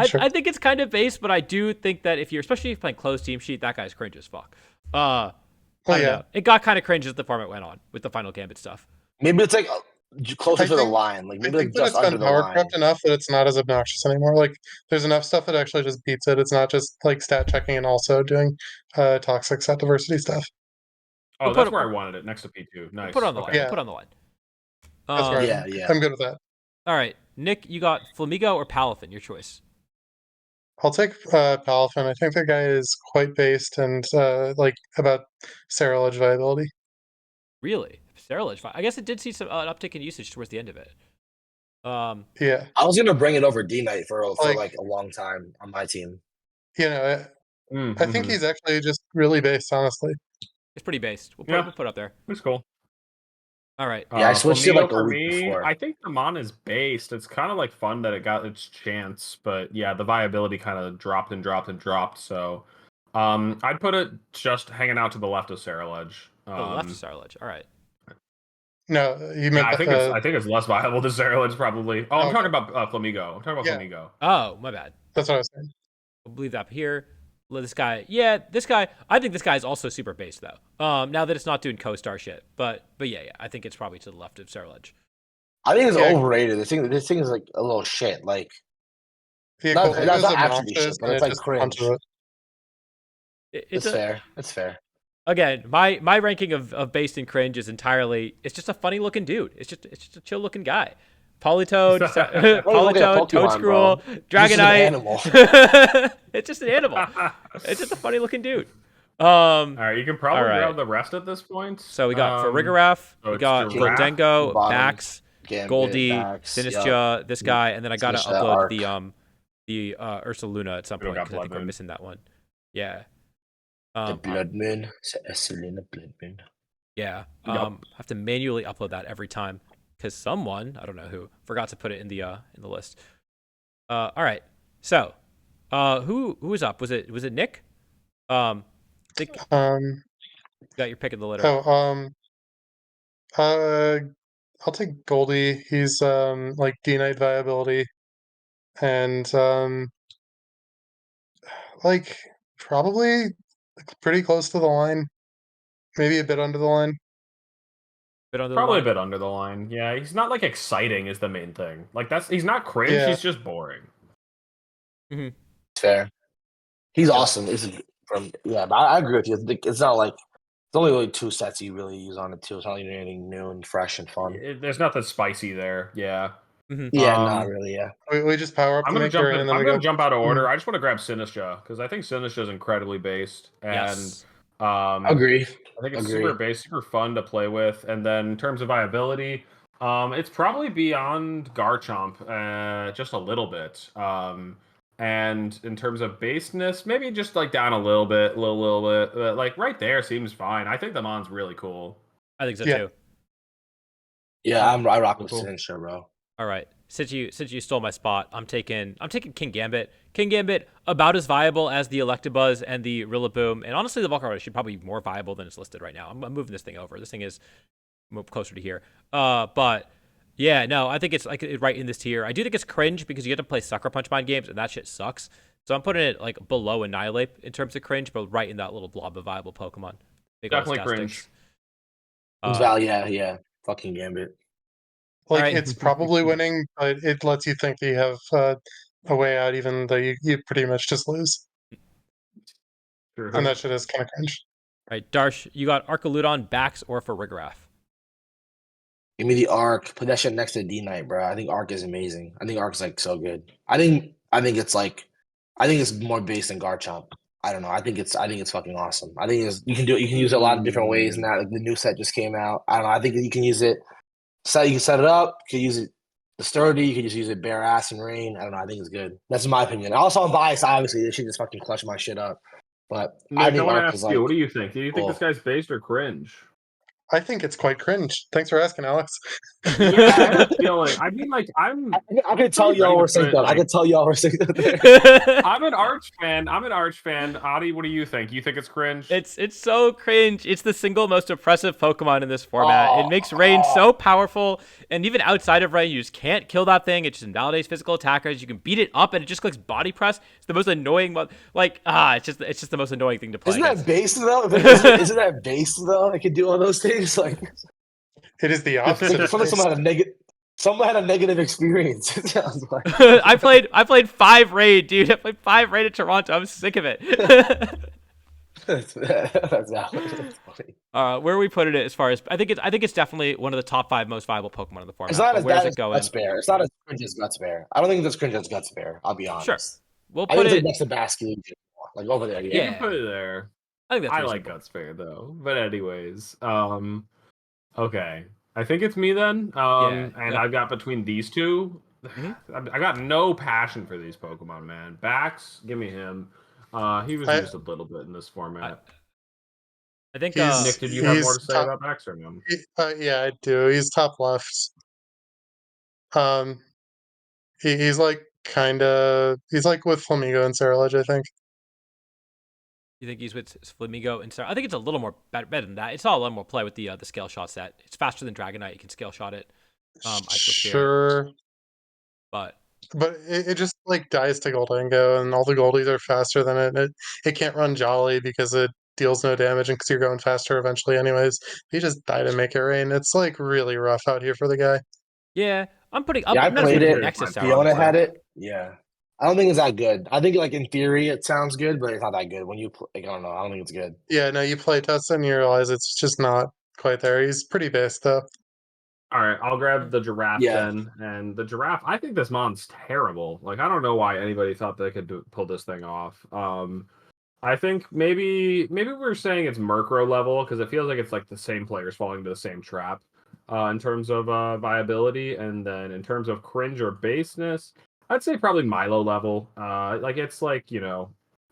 Sure. I think it's kind of base, but I do think that if you're, especially if you're playing closed team sheet, that guy's cringe as fuck. I Oh, don't yeah. know. It got kind of cringe as the format went on with the Final Gambit stuff. Maybe it's like closer I to the think line. Like I maybe think like that just it's been under the power line. crept enough that it's not as obnoxious anymore. Like, there's enough stuff that actually just beats it. It's not just like stat checking and also doing toxic set diversity stuff. Oh, We'll put that's it. where I wanted it, next to P2. We'll Nice. put it on the line. Okay. We'll Yeah. put it on the line. That's where Yeah, yeah. I'm good with that. All right, Nick, you got Flamigo or Palafin? Your choice. I'll take Palafin. I think the guy is quite based and like about serolage viability. Really, Sterilage. I guess it did see some an uptick in usage towards the end of it. Yeah, I was gonna bring it over D Knight for like like a long time on my team. you know, I think Mm-hmm. he's actually just really based, honestly. it's pretty based. Yeah, We'll put it up there. it's cool. All right. Yeah, I switched it Flamigo like a for week me, before. I think the Mon is based. It's kind of like fun that it got its chance, but yeah, the viability kind of dropped and dropped and dropped. So, I'd put it just hanging out to the left of Saraledge. The left of Sterilage. All right. No, you Yeah, meant I think it's less viable than Saraledge probably. Oh, I'm okay. talking about Flamigo. I'm talking about Yeah. Flamigo. Oh, my bad. That's what I was saying. We'll leave that here. This guy, yeah, this guy. I think this guy is also super based though. Now that it's not doing co-star shit, but yeah, I think it's probably to the left of Sterilage. I think it's Yeah. overrated. This thing is like a little shit. Like Yeah, not, Flamigo that's is not actually obnoxious, shit, but and it's it like just cringe. punches it. It's It's a, fair. It's fair. again, my ranking of based and cringe is entirely. It's just a funny looking dude. It's just a chill looking guy. Polytoad, Bro, look at Polytoad, Pokemon, bro. Toadscruel, He's just an Dragonite. animal. It's just an animal. It's just a funny looking dude. All right, you can probably all right. grab the rest at this point. So we got for Rigoraph, so we it's got Giraffe, Goldengo, bottom, Bax, Gambit, Goldie, Bax, Sinistra, this guy, and then I gotta Sinistra, upload Arc. the Ursa Luna at some We don't point got because I think Blood we're Moon. missing that one. Yeah. The Blood Moon. Selena Blood Moon. Yeah. Yep. Have to manually upload that every time because someone, I don't know who, forgot to put it in the list. All right. So, who was up? Was it Nick? Think you got your pick of the litter. Oh, I'll take Goldie. He's like D-Knight viability, and like probably pretty close to the line, maybe a bit under the line. Bit under the Probably a line. bit under the line. Yeah, he's not like exciting is the main thing. Like he's not cringe, Yeah. he's just boring. It's fair. He's Yep. awesome. But I agree with you. It's not like it's only really two sets you really use on it too. It's not like anything new and fresh and fun. There's nothing spicy there. Yeah. Yeah, Um, not really. Yeah. We just power up I'm the gonna maker jump. and then I'm we gonna go. jump out of order. I just want to grab Sinistra because I think Sinistra's is incredibly based, and Yes. Agree. I think it's Agree. super base, super fun to play with. And then in terms of viability, it's probably beyond Garchomp, just a little bit. And in terms of baseness, maybe just like down a little bit, little bit. But like right there seems fine. I think the Mon's really cool. I think so Yeah. too. Yeah, I rock with Cool. Sinistra, bro. All right. Since you stole my spot, I'm taking King Gambit. King Gambit about as viable as the Electabuzz and the Rillaboom, and honestly, the Volcarona should probably be more viable than it's listed right now. I'm moving this thing over. This thing is closer to here. But yeah, no, I think it's like right in this tier. I do think it's cringe because you get to play Sucker Punch mind games, and that shit sucks. So I'm putting it like below Annihilate in terms of cringe, but right in that little blob of viable Pokemon. Big old Definitely stat cringe. sticks. It's valid. Yeah. Fucking Gambit. Like Alright. it's probably winning, but it lets you think that you have a way out, even though you pretty much just lose. Sure. And that shit is kind of cringe. All right, Darsh, you got Arcaludon, Bax, or for Rigoraph? Give me the Arc. Put that shit next to D-Knight, bro. I think Arc is amazing. I think Arc is like so good. I think it's more based than Garchomp. I don't know. I think it's fucking awesome. I think you can use it a lot of different ways now. Like the new set just came out. I don't know. I think you can use it. You can set it up. You can use it the sturdy. You can just use it bare ass and rain. I don't know. I think it's good. That's my opinion. Also, I'm biased. Obviously, they should just fucking clutch my shit up. But I Nick, I think want to Arc is ask you, like what do you think? Do you think cool. this guy's based or cringe? I think it's quite cringe. Thanks for asking, Alex. Yeah, I had a feeling. I mean, like, I could tell y'all were synced up. I could tell y'all were synced up there. I'm an Arch fan. Adi, what do you think? You think it's cringe? It's so cringe. It's the single most oppressive Pokemon in this format. It makes Rain so powerful, and even outside of Rain, you just can't kill that thing. It just invalidates physical attackers. You can beat it up, and it just clicks body press. It's the most annoying. It's just the most annoying thing to play. Isn't that base though? Isn't that base though? It can do all those things. Like it is the opposite. Someone had a negative experience. It sounds like. I played 5 Raid, dude. I played 5 Raid at Toronto. I'm sick of it. That's funny. Where are we putting it as far as I think it's definitely one of the top 5 most viable Pokemon in the format. It's not as where's bad it going? as Gutsbear. It's not as cringe as Gutsbear. I don't think it's as cringe as Gutsbear. I'll be honest. Sure. We'll I put think it it's like next to Basculin, like over there. You Yeah. can put it there. I think that's I like Gutsbear though. But anyways, okay. I think it's me then. I've got between these two. I got no passion for these Pokemon, man. Bax, give me him. He was used a little bit in this format. I think Nick, did you have more to say about Bax or no? Yeah, I do. He's top left. He's like he's like with Flamigo and Cerulege, I think. You think he's with Flamigo and Sarah? I think it's a little more better than that. It's all a lot more play with the scale shot set. It's faster than Dragonite. You can scale shot it. Sure. But it just like dies to Goldango, and all the Goldies are faster than it. It can't run Jolly because it deals no damage, and because you're going faster eventually anyways. You just die to make it rain. It's like really rough out here for the guy. yeah, I'm putting. I played it. Next to Sarah, Fiona had it. Yeah. I don't think it's that good. I think, like in theory, it sounds good, but it's not that good. When you, I don't know. I don't think it's good. Yeah, no, you play test and you realize it's just not quite there. He's pretty base though. All right, I'll grab the Giraffe then. And the Giraffe, I think this mon's terrible. Like, I don't know why anybody thought they could pull this thing off. I think maybe we're saying it's Murkrow level because it feels like it's like the same players falling into the same trap in terms of viability, and then in terms of cringe or baseness, I'd say probably Milo level. Like it's like,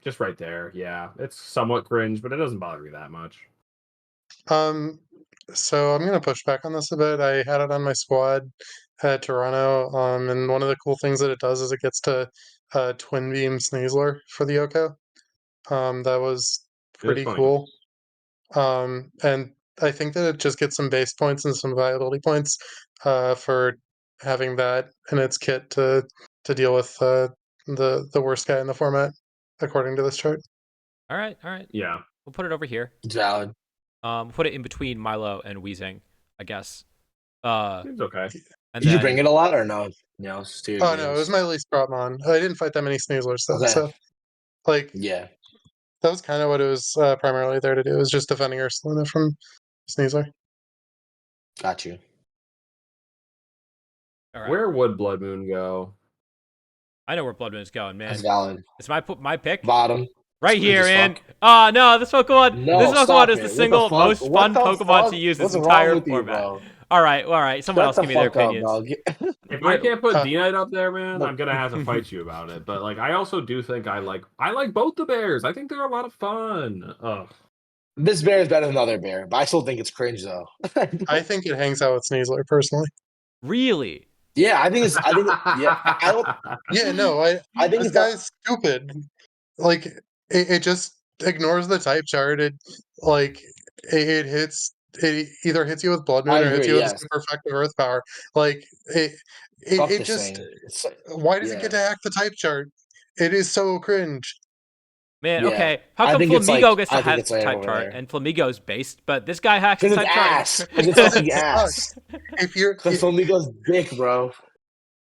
just right there. Yeah, it's somewhat cringe, but it doesn't bother me that much. So I'm gonna push back on this a bit. I had it on my squad at Toronto, and one of the cool things that it does is it gets to Twin Beam Sneasler for the Yoko. That was pretty cool. And I think that it just gets some base points and some viability points for having that in its kit to deal with the worst guy in the format, according to this chart. All right. Yeah, we'll put it over here. It's valid. Put it in between Milo and Weezing, I guess. Seems okay. Did you bring it a lot or no? No, oh no, it was my least Bratmon. I didn't fight that many Sneaslers though, so like yeah, that was kind of what it was primarily there to do. It was just defending Ursulina from Sneasler. Got you. All right. Where would Blood Moon go? I know where Blood Moon's going, man. That's valid. It's my pick. Bottom. Right here, man. Oh, no, this Pokemon is the it. single most fun Pokemon to use this entire format. All right. Someone else give me their opinions. If I can't put D-Knight up there, man, I'm gonna have to fight you about it. But like, I also do think I like both the bears. I think they're a lot of fun. Ugh. This bear is better than other bear, but I still think it's cringe though. I think it hangs out with Sneasler personally. Really? Yeah, I think I think this guy's stupid. Like it just ignores the type chart. It either hits you with Blood Moon or hits you with a super effective Earth Power. Like it just why does it get to hack the type chart? It is so cringe. Man, okay. How come Flamigo gets to hack the type chart and Flamigo's based, but this guy hacks the type chart? Because it's fucking ass. Because Flamigo's dick, bro.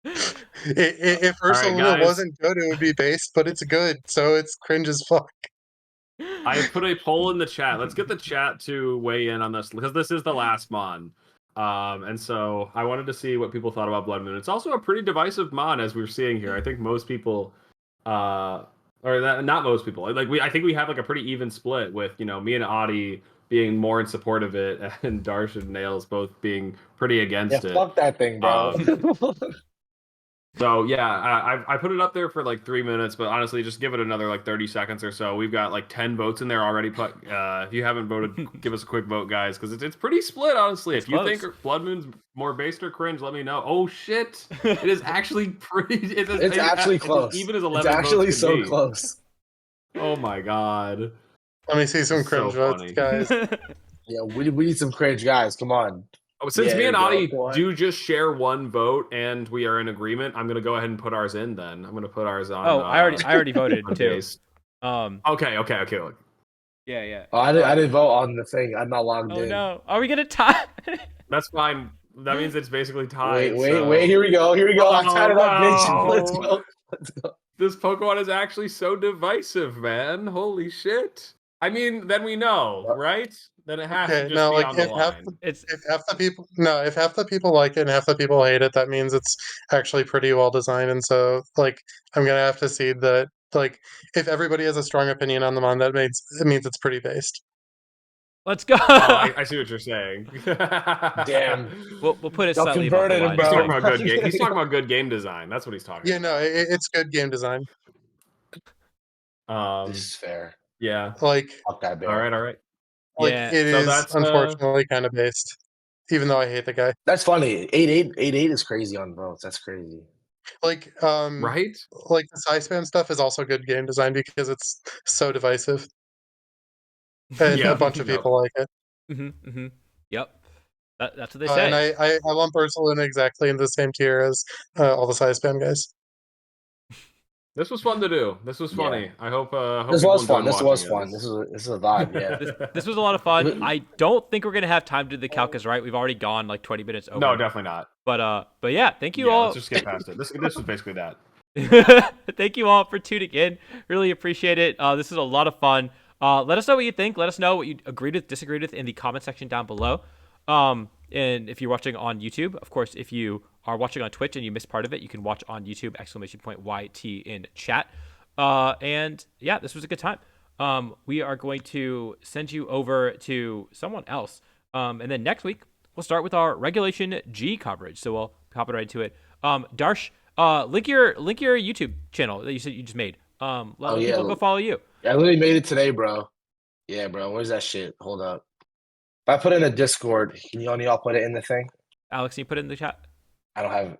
If Ursulina wasn't good, it would be based, but it's good, so it's cringe as fuck. I have put a poll in the chat. Let's get the chat to weigh in on this because this is the last mon. And so I wanted to see what people thought about Blood Moon. It's also a pretty divisive mod, as we're seeing here. I think most people, not most people, I think we have like a pretty even split with, me and Audie being more in support of it, and Darsh and Nails both being pretty against it. Fuck that thing, bro. So yeah, I put it up there for like 3 minutes, but honestly, just give it another like 30 seconds or so. We've got like 10 votes in there already. If you haven't voted, give us a quick vote, guys, because it's pretty split, honestly. If you think Blood Moon's more based or cringe, let me know. Oh shit, it is actually pretty. It's actually close. Even as 11 it's actually votes so be. close. Oh my god. Let me see some cringe votes, guys. Yeah, we need some cringe guys. Come on. Since me and Audie go. do just share one vote and we are in agreement, I'm gonna go ahead and put ours in. Then I'm gonna put ours on. Oh, I already voted too. Base. Okay. Look. Yeah. Oh, I didn't vote on the thing. I'm not logged in. Oh no, are we gonna tie? That's fine. That means it's basically tied. Wait. Here we go. I tied it up, bitch. Let's go. This Pokemon is actually so divisive, man. Holy shit. I mean, then we know, right? Then it has to just be on the line. If half the people like it and half the people hate it, that means it's actually pretty well designed. And so, like, I'm gonna have to see that, like, if everybody has a strong opinion on the mod, it means it's pretty based. Let's go. I see what you're saying. Damn. We'll put it Y'all slightly above the converted him, line. bro. He's talking about good game. He's talking about good game design. That's what he's talking about. No, it's good game design. This is fair. Yeah. Like, Fuck that bear. All right. like Yeah. it So is that's, unfortunately kind of based, even though I hate the guy. That's funny. 8-8 is crazy on votes. That's crazy. Like, right? like the side spam stuff is also good game design because it's so divisive, and Yeah, a bunch of people like it. Yep. That's what they say. And I lump Ursulina exactly in the same tier as all the side spam guys. This was fun to do. This was funny. Yeah. I hope. This people was fun. enjoyed This was watching fun. This is a vibe. Yeah. This was a lot of fun. I don't think we're gonna have time to do the calculus, right? We've already gone like 20 minutes over. No, definitely not. But yeah, thank you all. Let's just get past it. This was basically that. Thank you all for tuning in. Really appreciate it. This is a lot of fun. Let us know what you think. Let us know what you agreed with, disagreed with in the comment section down below. And if you're watching on YouTube, of course, if you are watching on Twitch and you missed part of it, you can watch on YouTube !YT in chat. And yeah, this was a good time. We are going to send you over to someone else. And then next week we'll start with our Regulation G coverage. So we'll hop right into it. Darsh, link your YouTube channel that you said you just made. Let people go follow you. I literally made it today, bro. Yeah, bro. Where's that shit? Hold up. If I put it in a Discord, can y'all put it in the thing? Alex, can you put it in the chat? I don't have it.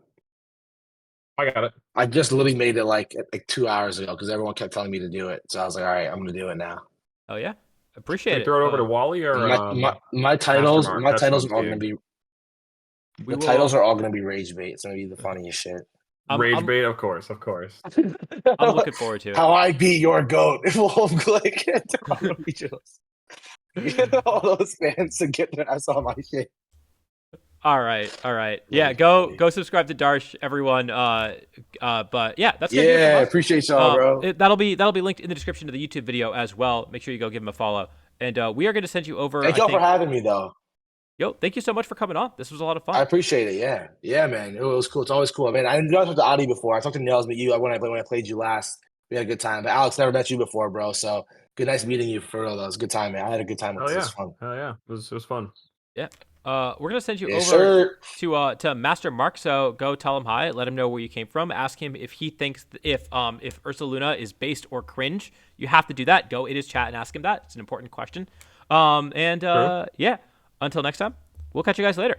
I got it. I just literally made it like 2 hours ago because everyone kept telling me to do it. So I was like, all right, I'm gonna do it now. Oh yeah, appreciate it. Throw it over to Wally or My titles. Mastermark. My That's titles what are all I'm gonna be. We The will- titles are all gonna be rage bait. It's gonna be the funniest shit. Rage bait, of course. I'm looking forward to it. How I beat your goat. Wolf click. Get all those fans to get their ass on my shit. All right. Yeah, go subscribe to Darsh, everyone. But yeah, that's gonna do it from us. Appreciate y'all, bro. That'll be linked in the description of the YouTube video as well. Make sure you go give him a follow. And we are going to send you over. Thank y'all for having me, though. Yo, thank you so much for coming on. This was a lot of fun. I appreciate it. Yeah, man. It was cool. It's always cool. I mean, I didn't talk to Adi before. I talked to Nails, but you when I played you last. We had a good time. But Alex, never met you before, bro. So good, nice meeting you for real. Though. It was a good time, man. I had a good time with this. It was fun. Hell yeah. It was fun. Yeah. We're gonna send you over sir. to Master Mark. So go tell him hi. Let him know where you came from. Ask him if he thinks if Ursaluna is based or cringe. You have to do that. Go in his chat and ask him that. It's an important question. Yeah. Until next time, we'll catch you guys later.